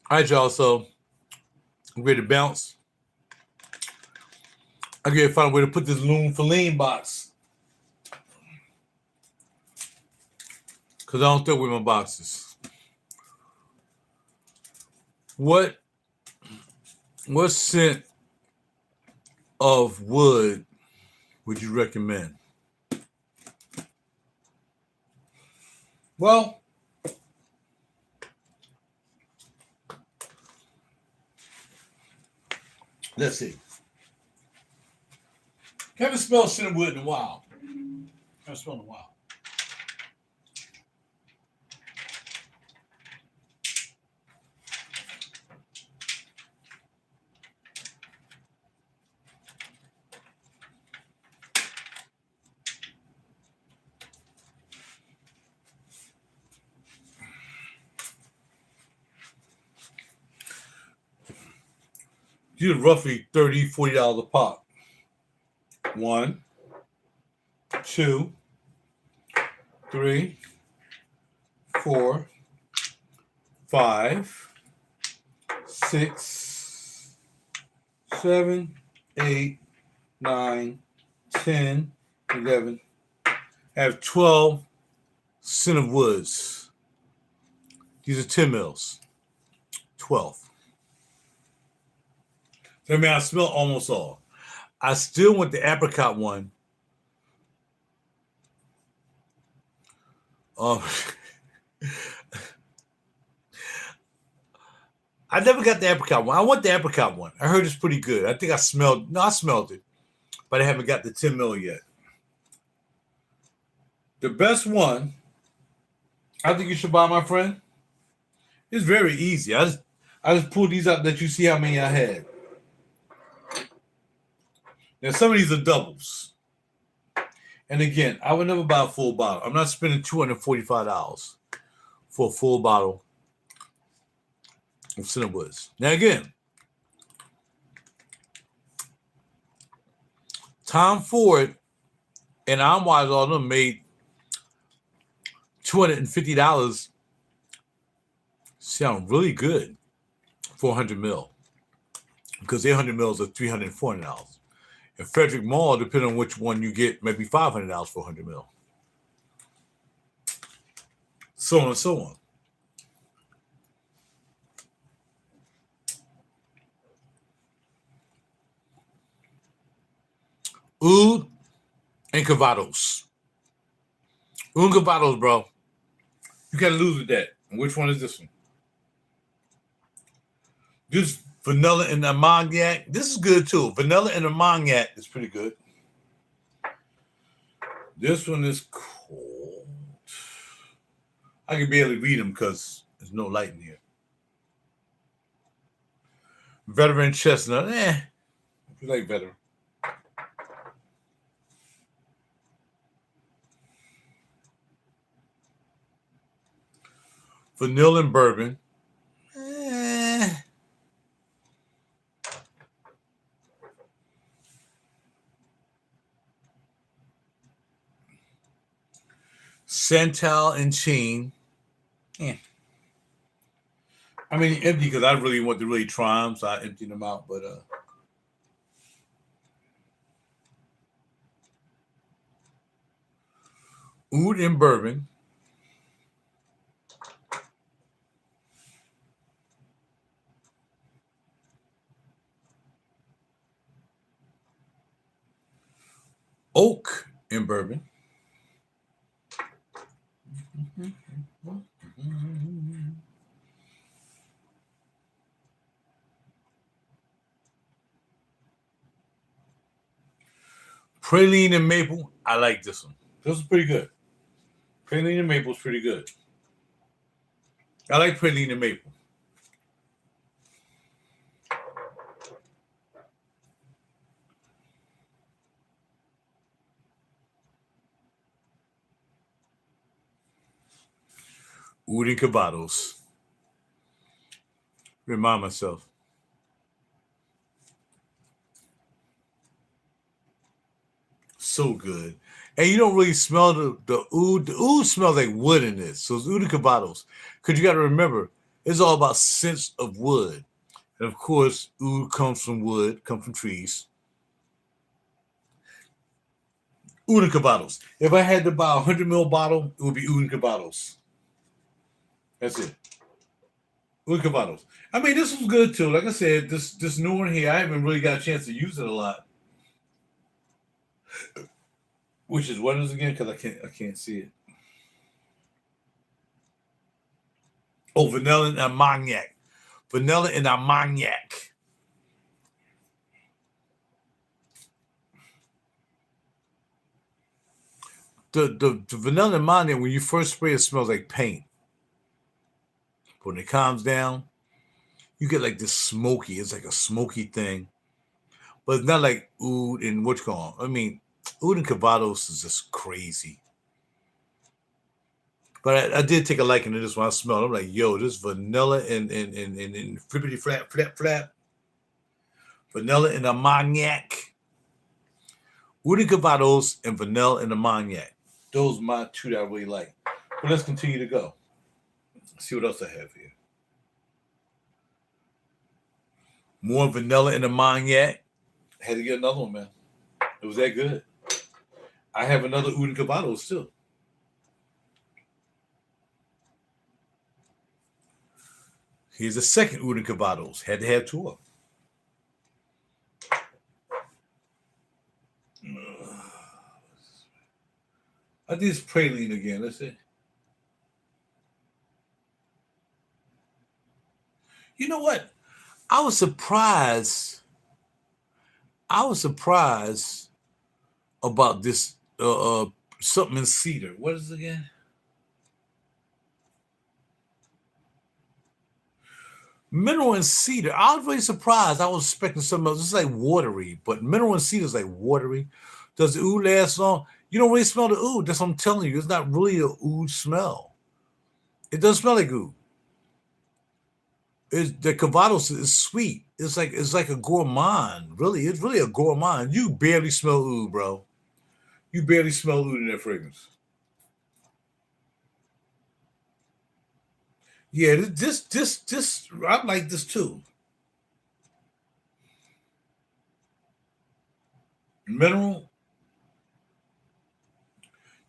All right, y'all. So I'm ready to bounce. I gotta find a way to put this Loom Feline box. Because I don't throw away my boxes. What scent of wood would you recommend? Well, let's see. Haven't smelled cinnamon wood in a while. Haven't smelled in a while. These are roughly $30, $40 a pop. 1, 2, 3, 4, 5, 6, 7, 8, 9, 10, 11. I have 12 cinnamon woods. These are 10 mils. 12th. I mean, I smell almost all. I still want the apricot one. I never got the apricot one. I want the apricot one. I heard it's pretty good. I think I smelled it, but I haven't got the 10 mil yet. The best one I think you should buy, my friend. It's very easy. I just pulled these out, let you see how many I had. Now, some of these are doubles. And again, I would never buy a full bottle. I'm not spending $245 for a full bottle of Cinnamwoods. Now, again, Tom Ford and Amwise all of them made $250 sound really good for 100 mil, because 800 mils are $340. And Frederick Mall, depending on which one you get, maybe $500 for 100 mil. So on and so on. Oud and Cavados. Oud and Cavados, bro. You can't lose with that. And which one is this one? This vanilla and Armagnac. This is good too. Vanilla and Armagnac is pretty good. This one is cold. I can barely read them because there's no light in here. Veteran Chestnut. If you like veteran. Vanilla and bourbon. Santal and Chain. I mean, empty because I really want to really try them, so I emptied them out. But Oud and bourbon. Oak and bourbon. Praline and maple. I like this one. This is pretty good. Praline and maple is pretty good. I like praline and maple. Oud and Cavados. Remind myself. So good. And you don't really smell the oud. The oud smells like wood in this. So it's Oud and Cavados. Because you got to remember, it's all about scents of wood. And of course, oud comes from wood, comes from trees. Oud and Cavados. If I had to buy a 100 ml bottle, it would be Oud and Cavados. That's it. Oud and Cavados. I mean, this was good too. Like I said, this new one here, I haven't really got a chance to use it a lot. Which is what is it again? Because I can't see it. Oh, vanilla and Armagnac. Vanilla and Armagnac. The vanilla and Armagnac, when you first spray it, smells like paint. When it calms down, you get like this smoky. It's like a smoky thing. But it's not like oud and what's going on. I mean, Oud and Cavados is just crazy. But I did take a liking to this one. I smelled it. I'm like, yo, this vanilla and flippity flap. Vanilla and Armagnac. Oud and Cavados and vanilla and Armagnac. Those are my two that I really like. But let's continue to go. Let's see what else I have here. More vanilla and Armagnac. I had to get another one, man. It was that good. I have another Oud and Cavados too. Here's the second Oud and Cavados. Had to have two of them. I did this praline again. Let's see. You know what? I was surprised. I was surprised about this something in cedar. What is it again? Mineral and cedar. I was really surprised. I was expecting something else. It's like watery, but mineral and cedar is like watery. Does the oud last long? You don't really smell the oud. That's what I'm telling you. It's not really a oud smell. It doesn't smell like oud. The Cavados is sweet. It's like a gourmand. Really, it's really a gourmand. You barely smell oud, bro. You barely smell oud in that fragrance. Yeah, this I like this too. Mineral,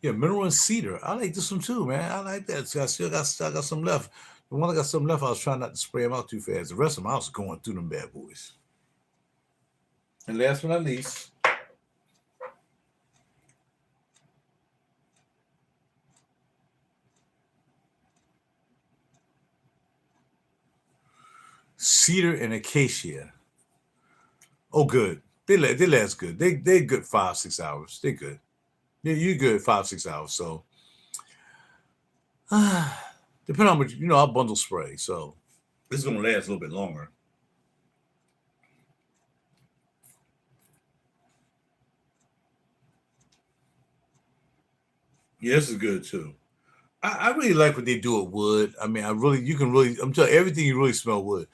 yeah, mineral and cedar. I like this one too, man. I like that. So I got some left. The one I got some left, I was trying not to spray them out too fast. The rest of them, I was going through them bad boys. And last but not least, cedar and acacia. Oh, good. They last good. They good 5-6 hours. They good. Yeah, you good 5-6 hours. So, depending on what I bundle spray. So this is gonna last a little bit longer. Yeah, this is good too. I really like what they do with wood. I mean, I'm telling you, everything you really smell wood.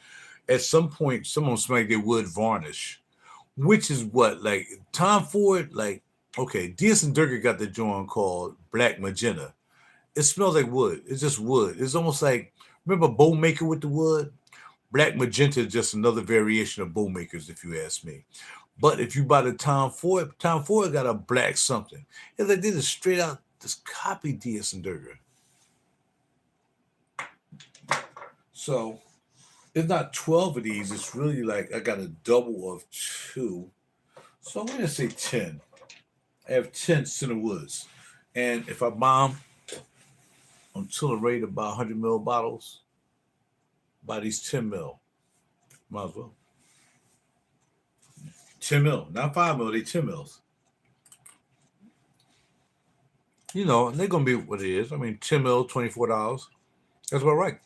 At some point, someone smell like they wood varnish, which is what, like, Tom Ford, like, okay, DS and Durga got the joint called Black Magenta. It smells like wood. It's just wood. It's almost like, remember Bowmaker with the wood? Black Magenta is just another variation of Bowmakers, if you ask me. But if you buy the Tom Ford got a black something. It's like they just straight out just copy DS and Durga. So it's not 12 of these. It's really like I got a double of two. So I'm going to say 10. I have 10 Center Woods. And if I buy them until the rate of about 100 ml bottles, buy these 10 mil. Might as well. 10 mil, not 5 mil, they 10 mils. They're going to be what it is. I mean, 10 mil, $24. That's about right.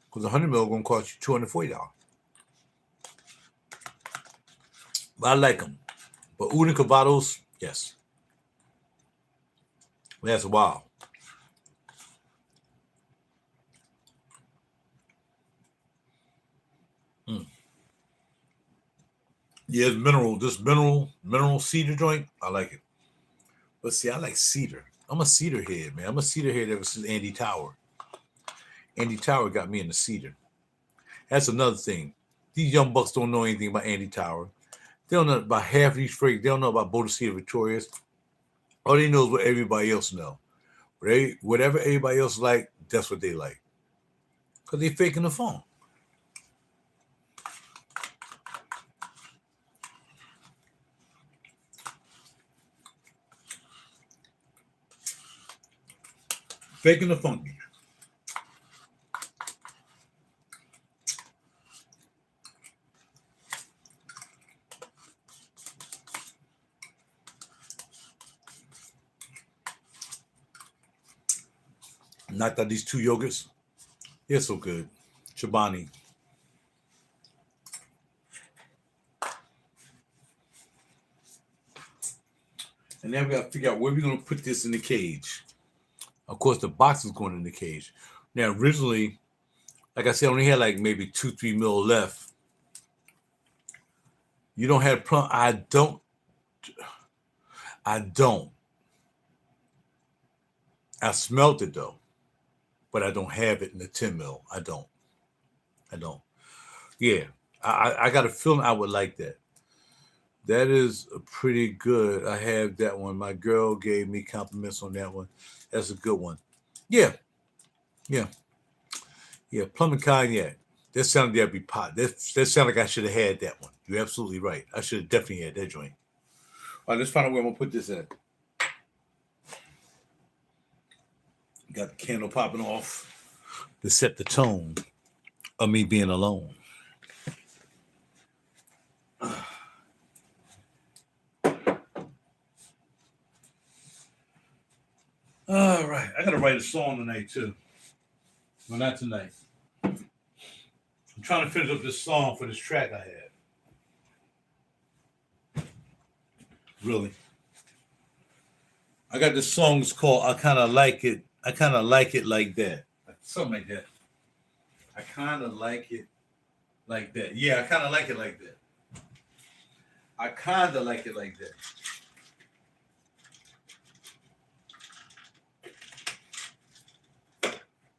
Because 100 mil going to cost you $240. But I like them. But Oud and Cavados, yes. That's a while. Yeah, it's mineral. This mineral cedar joint, I like it. But see, I like cedar. I'm a cedar head, man. I'm a cedar head ever since Andy Tower. Andy Tower got me into cedar. That's another thing. These young bucks don't know anything about Andy Tower. They don't know about half of these freaks. They don't know about Bodicea Victorias. All they know is what everybody else know. Whatever everybody else like, that's what they like. Because they faking the phone. Faking the funky. Knocked out these two yogurts. They're so good. Chobani. And now we got to figure out where we're going to put this in the cage. Of course, the box is going in the cage. Now, originally, like I said, I only had like maybe 2-3 mil left. You don't have plum. I don't. I smelled it though, but I don't have it in the 10 mil. I don't. Yeah, I got a feeling I would like that. That is pretty good. I have that one. My girl gave me compliments on that one. That's a good one. Yeah, yeah, yeah. Plum and cognac. That sounded like that'd be pot. That sounded like I should have had that one. You're absolutely right. I should have definitely had that joint. All right, let's find out where I'm gonna put this at. Got the candle popping off to set the tone of me being alone. All right, I gotta write a song tonight too. Well, not tonight. I'm trying to finish up this song for this track I had. Really. I got this song. It's called "I Kind of Like It." I kind of like it like that, something like that. I kind of like it like that. Yeah, I kind of like it like that. I kind of like it like that.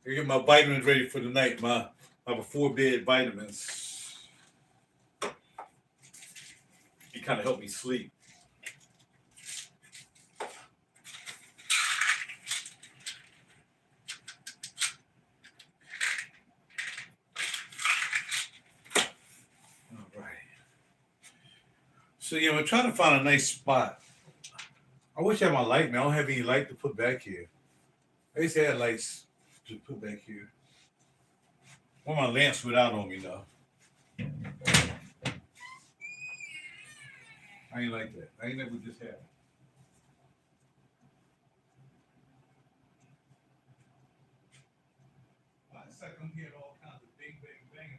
I get my vitamins ready for the night. My before bed vitamins. It kind of helped me sleep. All right. So yeah, I'm trying to find a nice spot. I wish I had my light, man. I don't have any light to put back here. I used to have lights to put back here. One of my lamps went out on me though. I ain't like that. I ain't never just had it. It's like I'm hearing all kinds of big bang bang.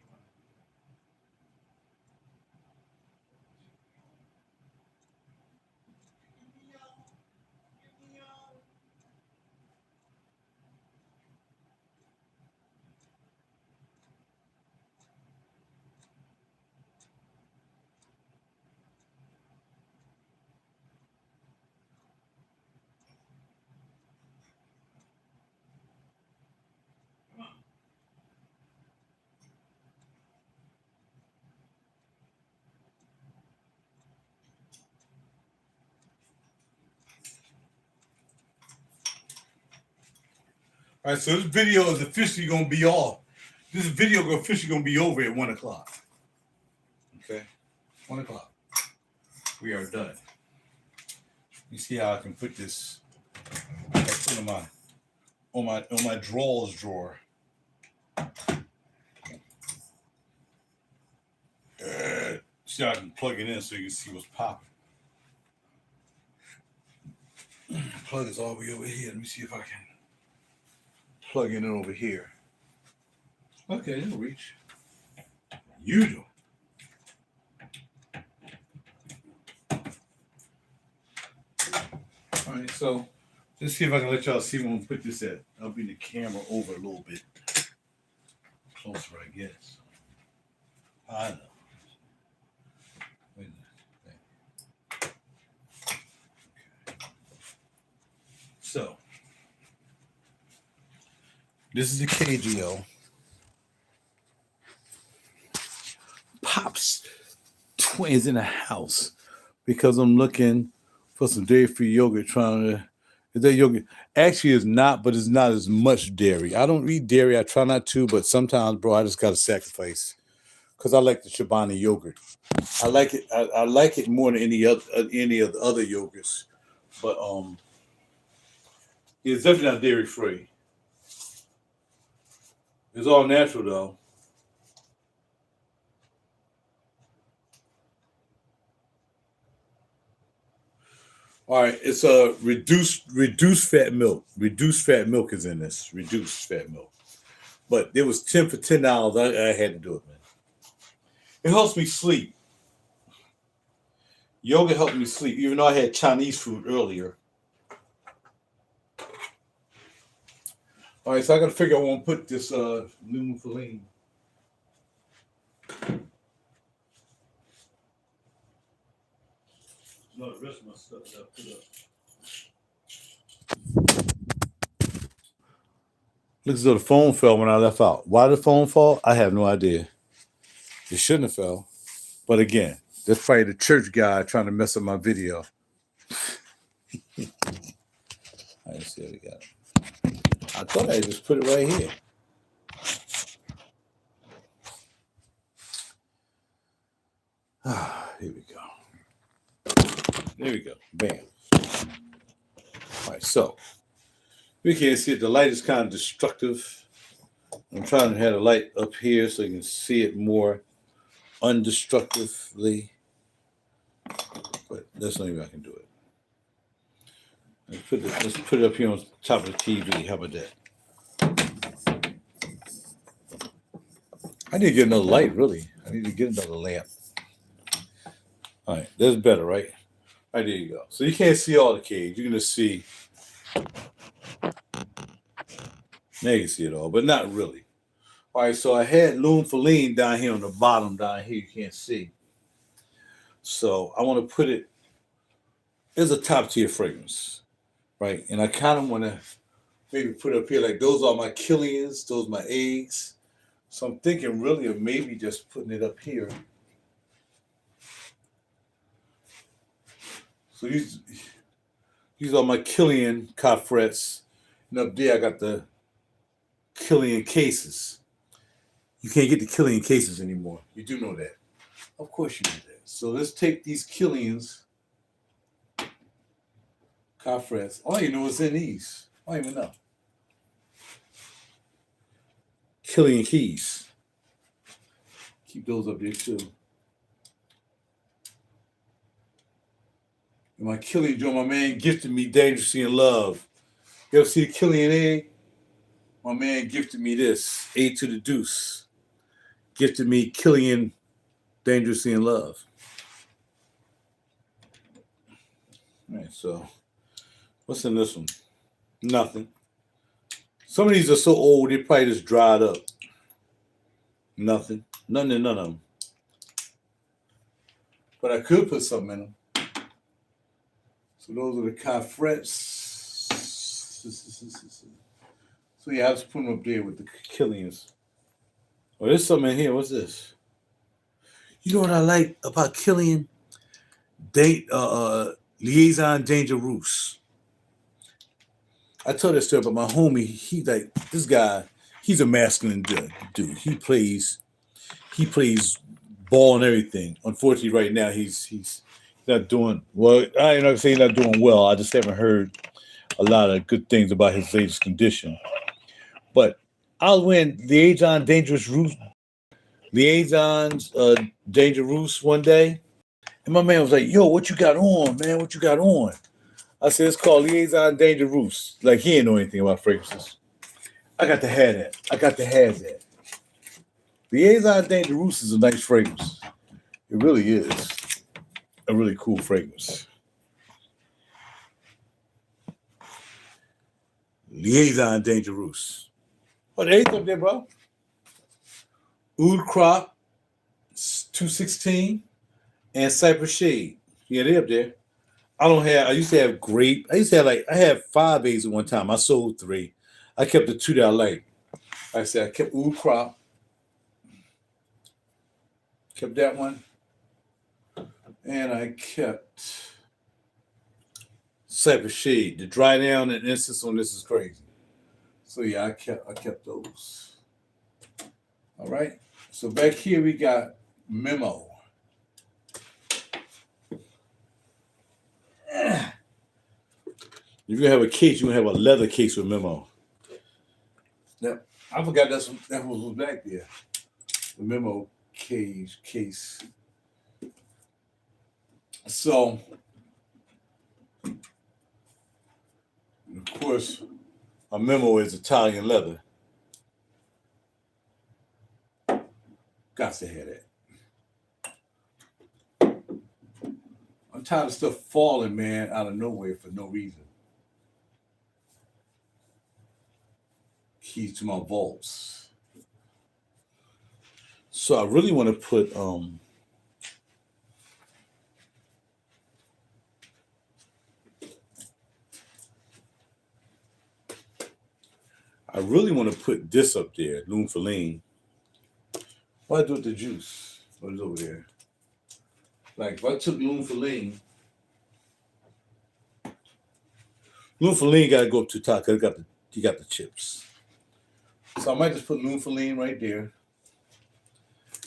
All right, so this video is officially gonna be off. This video is officially gonna be over at 1 o'clock. Okay, 1 o'clock. We are done. You see how I can put this? I put it on my drawers drawer. See how I can plug it in so you can see what's popping. Plug is all the way over here. Let me see if I can plug it in over here. Okay, it'll reach. You do. All right, so let's see if I can let y'all see when we put this at. I'll bring the camera over a little bit closer, I guess. I know. Wait a minute. Okay. So this is the KGO. Pops twins in the house because I'm looking for some dairy-free yogurt. Is that yogurt? Actually, it's not, but it's not as much dairy. I don't eat dairy. I try not to, but sometimes, bro, I just gotta sacrifice because I like the Chobani yogurt. I like it. I like it more than any of the other yogurts, but it's definitely not dairy-free. It's all natural though. All right, it's a reduced fat milk. Reduced fat milk is in this. Reduced fat milk, but it was 10 for $10. I had to do it, man. It helps me sleep. Yoga helped me sleep, even though I had Chinese food earlier. All right, so I got to figure out where I'm gonna put this new Feline. No, the rest of my stuff that I put up. Looks as though the phone fell when I left out. Why did the phone fall? I have no idea. It shouldn't have fell. But again, that's probably the church guy trying to mess up my video. I see how we got it. I thought I just put it right here. Here we go. There we go. Bam. All right, so we can see it. The light is kind of destructive. I'm trying to have the light up here so you can see it more undestructively. But that's the only way I can do it. Let's put it up here on top of the TV. How about that? I need to get another light, really. I need to get another lamp. All right, that's better, right? All right, there you go. So you can't see all the cage. You're going to see. Now you can see it all, but not really. All right, so I had Lumphaline down here on the bottom down here. You can't see. So I want to put it. It's a top tier fragrance, right? And I kind of want to maybe put it up here like those are my Killians, those are my eggs. So I'm thinking really of maybe just putting it up here. So these are my Killian coffrets. And up there I got the Killian cases. You can't get the Killian cases anymore. You do know that. Of course you know that. So let's take these Killians coffrets. I don't even know what's in these. I don't even know. Killian keys. Keep those up there too. And my Killian Joe, my man gifted me Dangerously in Love. You ever see the Killian egg? My man gifted me this, A to the Deuce. Gifted me Killian Dangerously in Love. All right, so what's in this one? Nothing. Some of these are so old, they probably just dried up. Nothing. Nothing in none of them. But I could put something in them. So those are the coffrets. So yeah, I'll just put them up there with the Killians. Oh, there's something in here. What's this? You know what I like about Killian? Liaison Dangerous. I told that story about my homie. He like this guy. He's a masculine dude. He plays ball and everything. Unfortunately, right now he's not doing well. I ain't not saying he's not doing well. I just haven't heard a lot of good things about his latest condition. But I'll win Liaisons Dangerous one day, and my man was like, "Yo, what you got on, man? What you got on?" I said, "It's called Liaison Dangerous." Like he ain't know anything about fragrances. I got to have that. Liaison Dangerous is a nice fragrance. It really is a really cool fragrance. Liaison Dangerous. Oh, the eighth up there, bro. Oud Crop 216 and Cypress Shade. Yeah, they up there. I used to have grape. I had 5 A's at one time. I sold 3. I kept the 2 that I liked. Like I said, I kept Oud Crop. Kept that one. And I kept Cypress Shade. The dry down and instance on this is crazy. So yeah, I kept those. All right. So back here we got Memo. If you have a case, you're gonna have a leather case with Memo. Yep. I forgot that was back there. The Memo case. So of course a Memo is Italian leather. Got to have that. I'm tired of stuff falling, man, out of nowhere for no reason. Keys to my vaults. So I really want to put this up there, Lumphaline. What I do with the juice? What is over there? Like if I took Lumphaline gotta go up to the top because you got the chips. So I might just put Lumphaline right there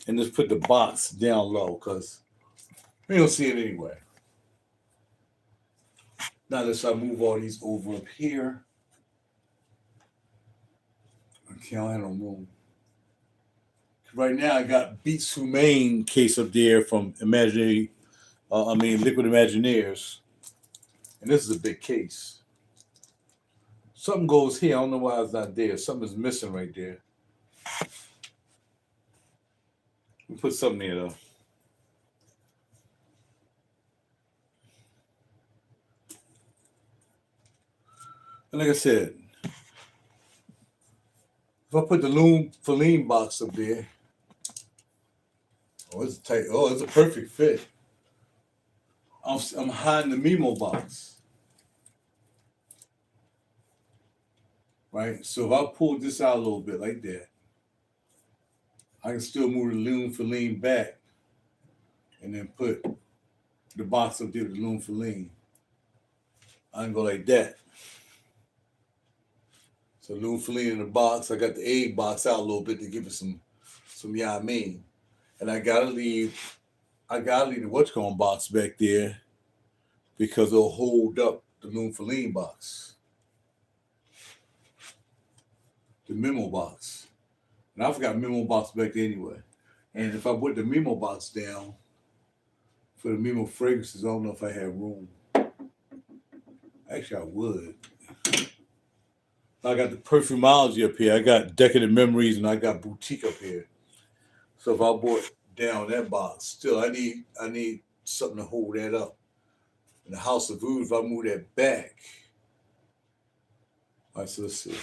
and just put the box down low because We don't see it anyway. Now let's move all these over up here. Okay, I don't have no room. Right now I got Beats Humane case up there from Liquid Imagineers. And this is a big case. Something goes here. I don't know why it's not there. Something's missing right there. We put something there though. And like I said, if I put the Loom Feline box up there, oh, it's tight. Oh, it's a perfect fit. I'm hiding the Memo box. Right? So if I pull this out a little bit like that, I can still move the Loom Feline back and then put the box up there with the Loom Feline. I can go like that. So Loom Feline in the box. I got the egg box out a little bit to give it some yeah I mean. And I gotta leave the whatchamacallit box back there because it'll hold up the Loom Feline box. The memo box. And I forgot memo box back there anyway. And if I put the memo box down for the memo fragrances, I don't know if I have room. Actually, I would. I got the Perfumology up here. I got Decadent Memories and I got Boutique up here. So if I brought down that box, still I need something to hold that up. In the House of Vood, if I move that back. All right, so let's see.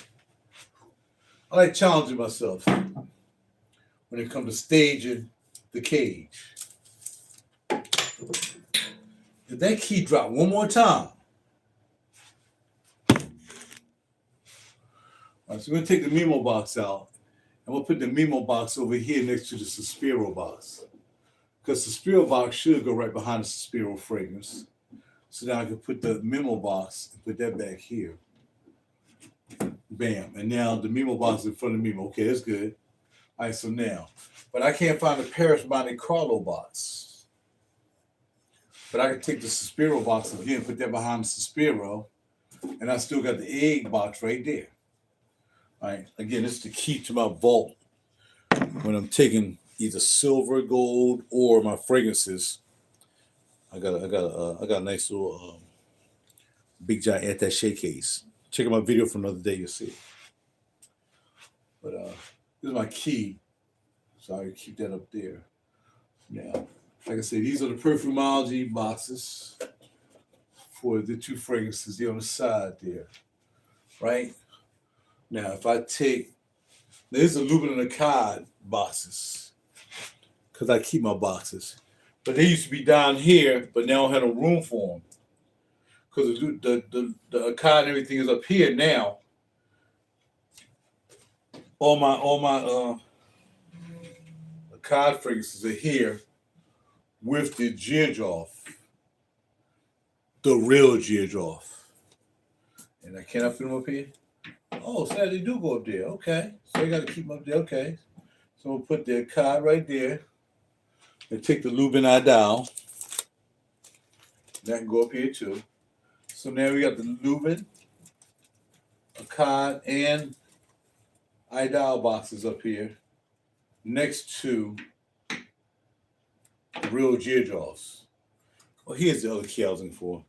I like challenging myself when it comes to staging the cage. If that key drop one more time. All right, so we're going to take the Memo box out, and we'll put the Memo box over here next to the Suspiro box. Because the Suspiro box should go right behind the Suspiro fragrance. So now I can put the Memo box and put that back here. Bam. And now the Memo box in front of Memo. Okay, that's good. All right, so now. But I can't find the Paris Monte Carlo box. But I can take the Suspiro box again, put that behind the Suspiro, and I still got the egg box right there. All right, again, this is the key to my vault when I'm taking either silver, gold, or my fragrances. I got a nice little big giant attaché case. Check out my video from another day, you'll see it. But this is my key, so I keep that up there. Now, like I said, these are the Perfumology boxes for the two fragrances there on the side there, right? Now, if I take, there's a Lubin and a Cod boxes, because I keep my boxes. But they used to be down here, but now I don't have no room for them. Because the Cod and everything is up here now. All my Cod fragrances are here with the Georgioff, the real Georgioff. And I cannot fit them up here. Oh, so they do go up there. Okay. So I got to keep them up there. Okay. So we'll put the Cod right there. And take the Lubin Idal. That can go up here too. So now we got the Lubin, a Cod, and Idal boxes up here next to the real Georgioffs. Well, here's the other key I was looking for.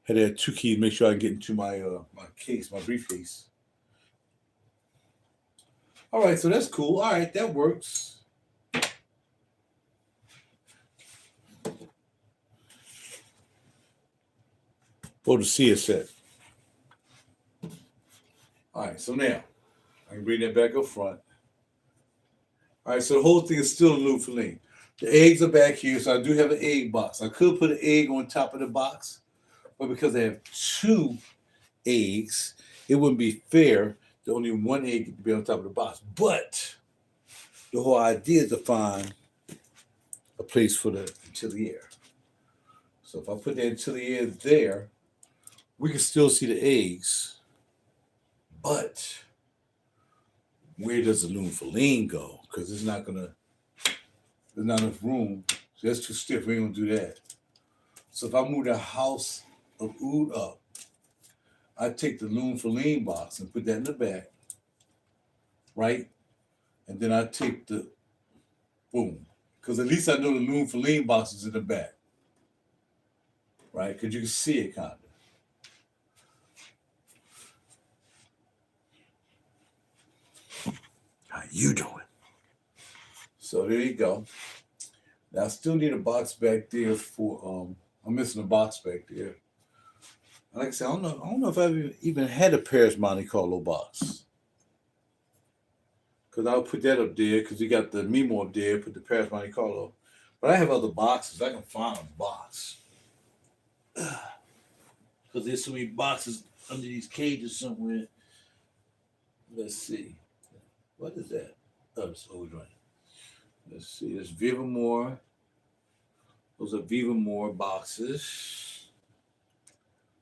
Had to have two keys, make sure I can get into my my case, my briefcase. All right, so that's cool. All right, that works. Go to see a set. All right, so now I can bring that back up front. All right, so the whole thing is still a Loom Feline. The eggs are back here, so I do have an egg box. I could put an egg on top of the box, but because I have two eggs, it wouldn't be fair that only one egg could be on top of the box. But the whole idea is to find a place for the Atelier. So if I put the Atelier there, we can still see the eggs, but where does the Loom Feline go? Because there's not enough room So that's too stiff. We ain't gonna do that. So if I move the house of Oud up, I take the Loom for Lean box and put that in the back, right? And then I take the boom, because at least I know the Loom for Lean box is in the back, right? Because you can see it kind of. How you doing? So there you go. Now I still need a box back there for I'm missing a box back there. Like I said, I don't know if I've even had a Paris Monte Carlo box. Because I'll put that up there because you got the Mimo up there, put the Paris Monte Carlo. But I have other boxes. I can find a box. Because there's so many boxes under these cages somewhere. Let's see. What is that? Oh, it's old joint. Let's see. It's Viva More. Those are Viva More boxes.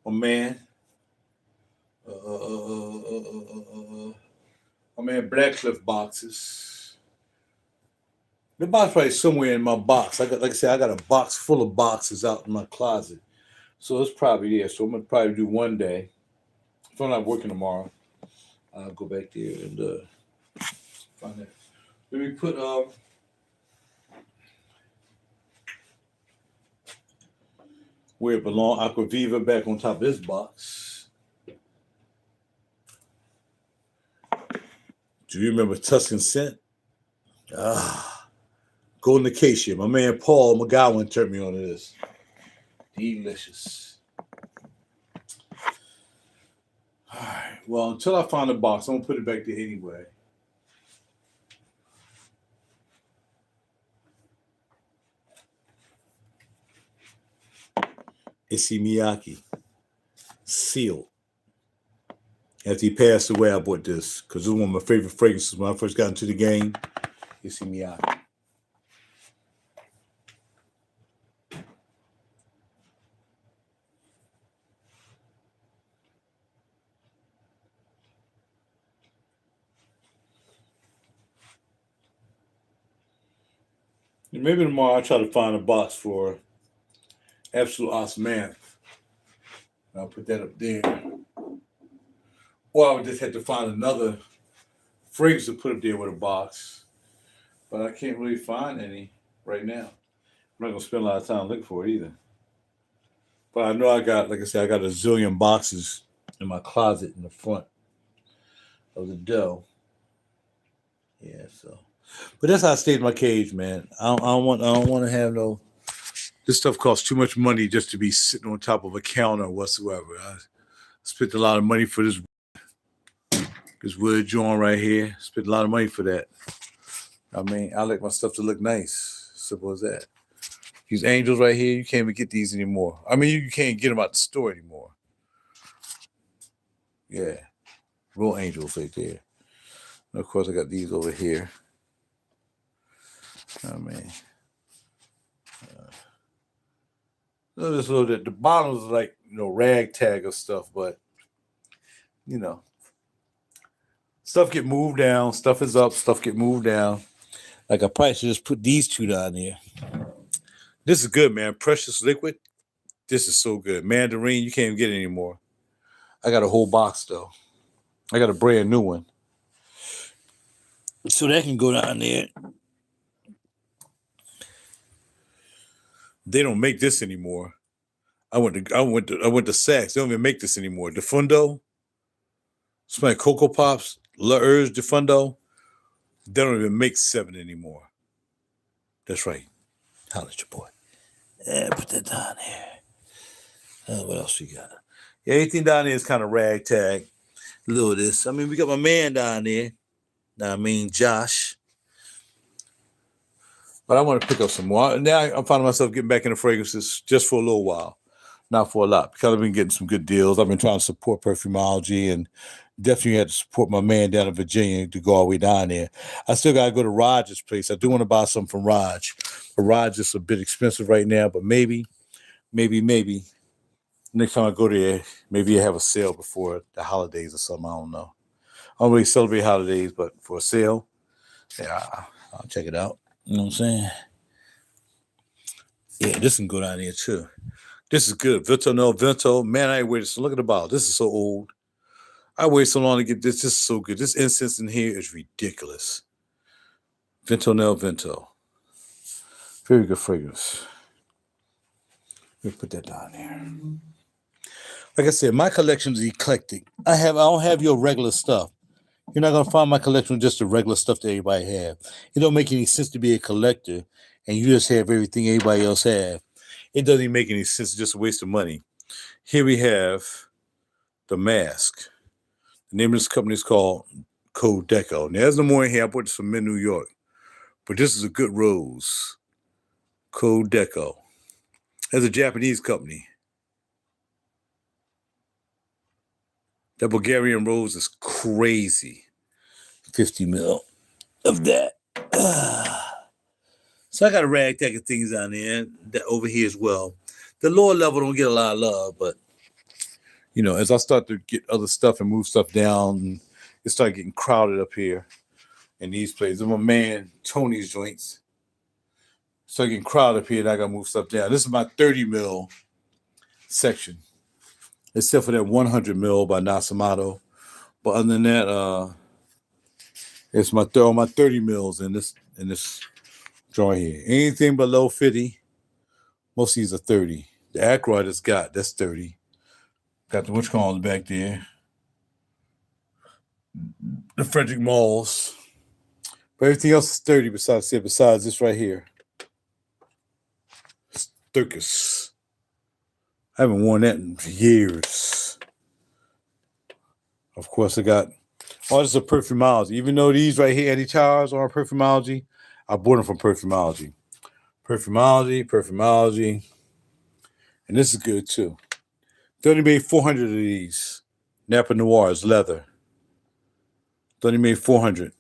Oh, man. Blackcliff boxes. The box probably somewhere in my box. Like I said, I got a box full of boxes out in my closet. So it's probably there. So I'm gonna probably do one day. If I'm not working tomorrow, I'll go back there and find that. Let me put where it belongs, Aquaviva back on top of this box. Do you remember Tuscan Scent? Golden Acacia. My man Paul McGowan turned me on to this. Delicious. All right. Well, until I find the box, I'm gonna put it back there anyway. Issey Miyake. Sealed. After he passed away, I bought this because it was one of my favorite fragrances when I first got into the game. Issey Miyake. Maybe tomorrow I'll try to find a box for Absolute Osmanth. I'll put that up there. Or I would just have to find another fragrance to put up there with a box. But I can't really find any right now. I'm not going to spend a lot of time looking for it either. But I know I got, like I said, I got a zillion boxes in my closet in the front of the dough. Yeah, so. But that's how I stayed in my cage, man. I don't want to have no. This stuff costs too much money just to be sitting on top of a counter whatsoever. I spent a lot of money for this wood joint right here. Spent a lot of money for that. I mean, I like my stuff to look nice. Simple as that. These angels right here, you can't even get these anymore. I mean, you can't get them out the store anymore. Yeah, real angels right there. And of course, I got these over here. I mean, this little bit. The bottom is like ragtag of stuff, but stuff get moved down. Stuff is up. Stuff get moved down. Like I probably should just put these two down there. This is good, man. Precious Liquid. This is so good. Mandarin, you can't even get it anymore. I got a whole box though. I got a brand new one, so that can go down there. They don't make this anymore. I went to Saks. They don't even make this anymore. Defundo. It's like Cocoa Pops. La Urge Defundo. They don't even make 7 anymore. That's right. Holla at your boy. Yeah, put that down there. What else we got? Yeah, anything down there is kind of ragtag. A little of this. I mean, we got my man down there. Josh. But I want to pick up some more. Now I'm finding myself getting back into fragrances just for a little while. Not for a lot. Because I've been getting some good deals. I've been trying to support Perfumology and definitely had to support my man down in Virginia to go all the way down there. I still got to go to RaJuR's place. I do want to buy something from Raj. But Raj is a bit expensive right now. But maybe, next time I go there, maybe I have a sale before the holidays or something. I don't know. I don't really celebrate holidays, but for a sale, yeah, I'll check it out. You know what I'm saying? Yeah, this can go down here too. This is good. Vento Nel Vento. Man, I ain't waited so. Look at the bottle. This is so old. I waited so long to get this. This is so good. This incense in here is ridiculous. Vento Nel Vento. Very good fragrance. Let me put that down there. Like I said, my collection is eclectic. I don't have your regular stuff. You're not gonna find my collection with just the regular stuff that everybody have. It don't make any sense to be a collector and you just have everything everybody else have. It doesn't even make any sense. It's just a waste of money. Here we have the mask. The name of this company is called Code Deco. Now, there's no more in here. I bought this from Mint, New York. But this is a good rose. Code Deco. That's a Japanese company. That Bulgarian rose is crazy. 50 mil of that. So I got a ragtag of things down there that over here as well. The lower level don't get a lot of love, but you know, as I start to get other stuff and move stuff down, it started getting crowded up here in these places. My man Tony's joints. So getting crowded up here, and I gotta move stuff down. This is my 30 mil section, except for that 100 mil by Nasamato. But other than that, it's my 30 mils in this joint here. Anything below 50, most of these are 30. The Ackroyd has got that's 30. Got the whatchamacallit back there. The Frederick Malls. But everything else is 30 besides this right here. Sturkis. I haven't worn that in years. Of course, I got all this is Perfumology. Even though these right here, anti-towers are Perfumology, I bought them from Perfumology. Perfumology. And this is good too. They only made 400 of these. Napa Noirs, leather. They only made 400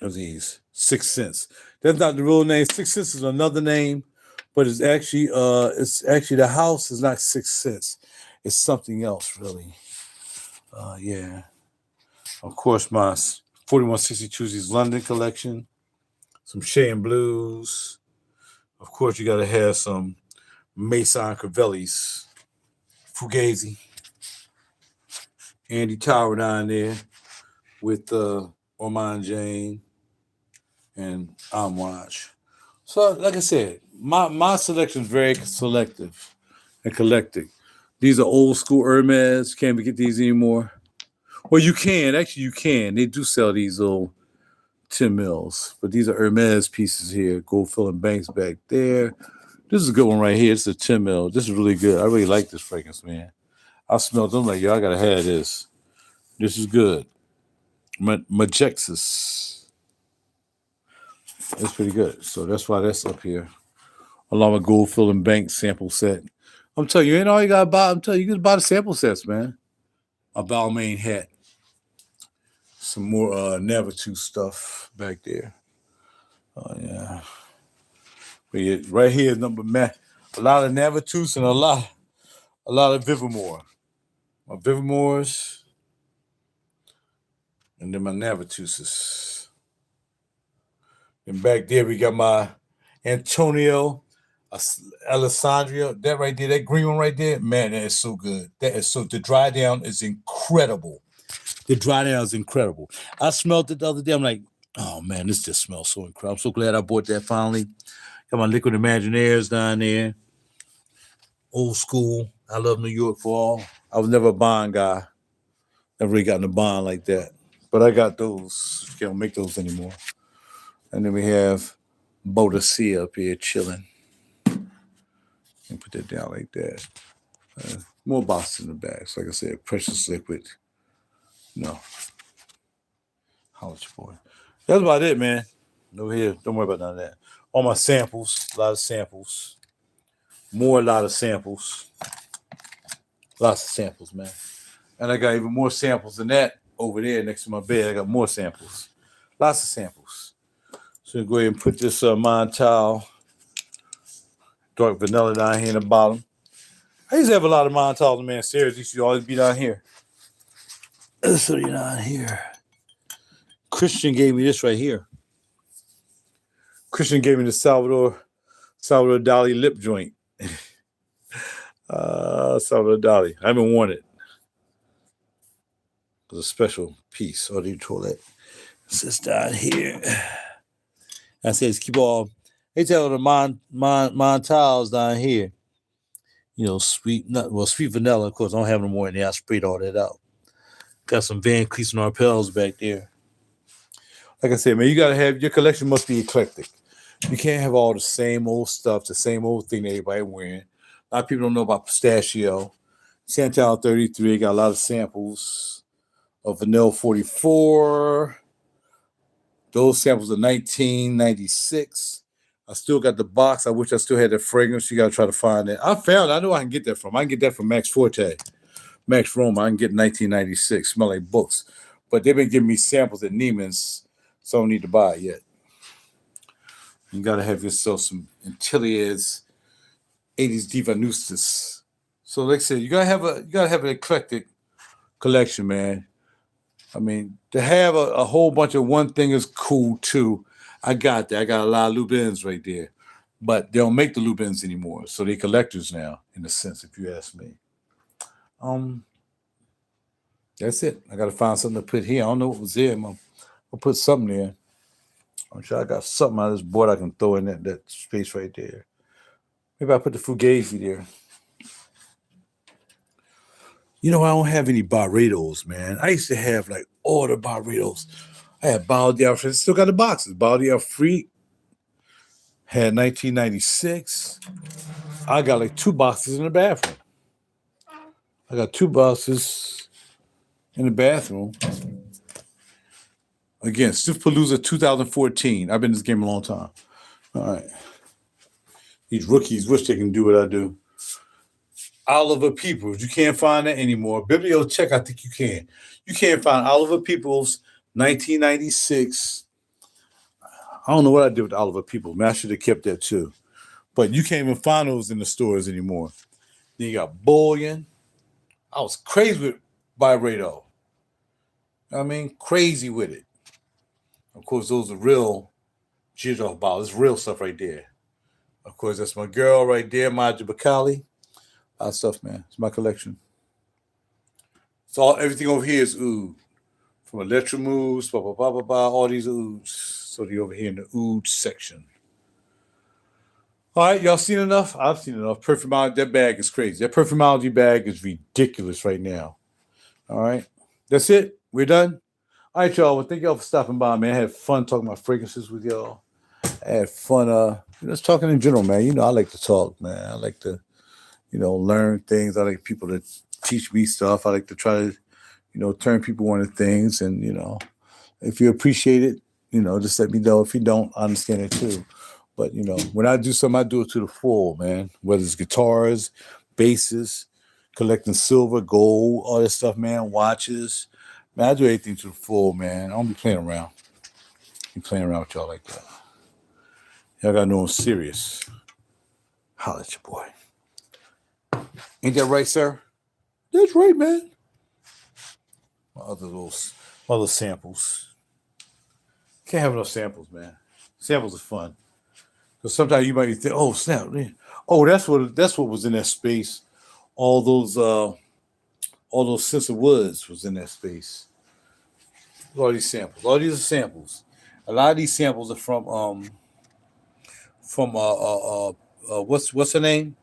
of these. 6 cents. That's not the real name. 6 cents is another name, but it's actually the house is not 6 cents. It's something else, really. Yeah. Of course, my 4162's London collection. Some Shea and Blues. Of course, you got to have some Maison Cavelli's. Fugazi. Andy Tower down there with Orman Jane and Amouage. So, like I said, my selection is very selective and eclectic. These are old school Hermes. Can't get these anymore. Well, you can. Actually, you can. They do sell these little 10 mils. But these are Hermes pieces here. Gold filling banks back there. This is a good one right here. It's a 10 mil. This is really good. I really like this fragrance, man. I smelled them like, yo, I got to have this. This is good. Majexis. It's pretty good. So that's why that's up here. Along with Gold Filling Bank sample set. I'm telling you, ain't all you got to buy. I'm telling you, you can buy the sample sets, man. A Balmain hat. Some more Navitu stuff back there. Oh, yeah. But yeah, right here is number man. A lot of Navitus and a lot of Vivamore. My Vivamores. And then my Navituses. And back there we got my Antonio Alessandria. That right there, that green one right there, man, that is so good. That is so, the dry down is incredible. The dry down is incredible. I smelled it the other day. I'm like, oh man, this just smells so incredible. I'm so glad I bought that finally. Got my Liquid Imaginaires down there. Old school. I love New York for all. I was never a bond guy. Never really gotten a bond like that. But I got those. You can't make those anymore. And then we have Bodicea up here chilling. And put that down like that. More boxes in the back. So like I said, Precious Liquid. No. How much boy? That's about it, man. Over here. Don't worry about none of that. All my samples. A lot of samples. A lot of samples. Lots of samples, man. And I got even more samples than that over there next to my bed. I got more samples. Lots of samples. So go ahead and put this Montal dark vanilla down here in the bottom. I used to have a lot of Montals in man series. These used to always be down here. So you're down here. Christian gave me this right here. Christian gave me the Salvador Salvador Dali lip joint. Salvador Dali. I haven't worn it. It's a special piece. Or do you call it? It's down here. I says keep all. They tell the Montals down here. You know, sweet vanilla. Of course, I don't have no more in there. I sprayed all that out. Got some Van Cleef and Arpels back there. Like I said, man, you gotta have your collection must be eclectic. You can't have all the same old stuff, the same old thing that everybody wearing. A lot of people don't know about Pistachio. Santal 33 got a lot of samples of Vanilla 44. Those samples are 1996. I still got the box. I wish I still had the fragrance. You got to try to find it. I know I can get that from. I can get that from Max Forte. Max Roma. I can get 1996. Smell like books. But they've been giving me samples at Neiman's, so I don't need to buy it yet. You got to have yourself some Antilles 80s Diva Nustas. So like I said, you gotta have an eclectic collection, man. I mean, to have a whole bunch of one thing is cool too. I got that. I got a lot of Lubins right there. But they don't make the Lubins anymore. So they're collectors now, in a sense, if you ask me. That's it. I gotta find something to put here. I don't know what was there. I'll put something there. I'm sure I got something on this board I can throw in that space right there. Maybe I put the Fugazi there. You know, I don't have any Barredos, man. I used to have like all the Barredos. I had Baldi still got the boxes. Baldi Free had 1996. I got like 2 boxes in the bathroom. I got 2 boxes in the bathroom. Again, Stiffpalooza 2014. I've been in this game a long time. All right. These rookies wish they can do what I do. Oliver Peoples. You can't find that anymore. Bibliothèque, I think you can. You can't find Oliver Peoples 1996. I don't know what I did with Oliver Peoples. Man, I should have kept that too. But you can't even find those in the stores anymore. Then you got Bullion. I was crazy with Byredo. I mean, crazy with it. Of course, those are real Jidoff bottles. It's real stuff right there. Of course, that's my girl right there, Maja Bakali. A lot of stuff, man. It's my collection. So everything over here is oud. From Electromoves, all these ouds. So they're over here in the oud section. All right, y'all seen enough? I've seen enough. Perfumology, that bag is crazy. That Perfumology bag is ridiculous right now. All right, that's it. We're done. All right, y'all. Well, thank y'all for stopping by, man. I had fun talking about fragrances with y'all. I had fun just talking in general, man. You know, I like to talk, man. I like to, learn things. I like people to teach me stuff. I like to try to, turn people on to things. And, if you appreciate it, just let me know. If you don't, I understand it too. But, when I do something, I do it to the full, man. Whether it's guitars, basses, collecting silver, gold, all that stuff, man, watches. Man, I do everything to the full, man. I don't be playing around. With y'all like that. Y'all gotta know I'm serious. Holla at your boy. Ain't that right, sir? That's right, man. My other samples. Can't have enough samples, man. Samples are fun. Because sometimes you might think, oh, snap. Man. Oh, that's what was in that space. All those Sense of Woods was in that space. All these samples. All these are samples. A lot of these samples are from what's her name?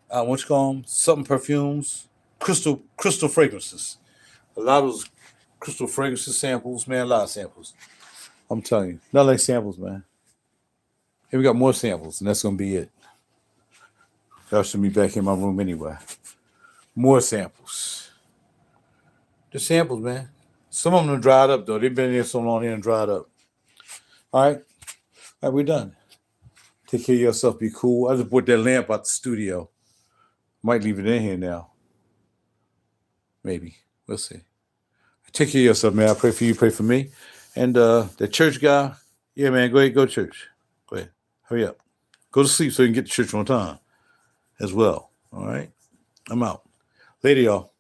What you call them? Something perfumes. Crystal fragrances. A lot of those crystal fragrances samples, man. A lot of samples. I'm telling you. Not like samples, man. Here we got more samples, and that's gonna be it. Y'all should be back in my room anyway. More samples. The samples, man. Some of them are dried up, though. They've been there so long, they done dried up. All right, we're done. Take care of yourself. Be cool. I just brought that lamp out the studio. Might leave it in here now. Maybe. We'll see. Take care of yourself, man. I pray for you. Pray for me. And the church guy, yeah, man, go ahead. Go to church. Go ahead. Hurry up. Go to sleep so you can get to church on time as well. All right? I'm out. Later, y'all.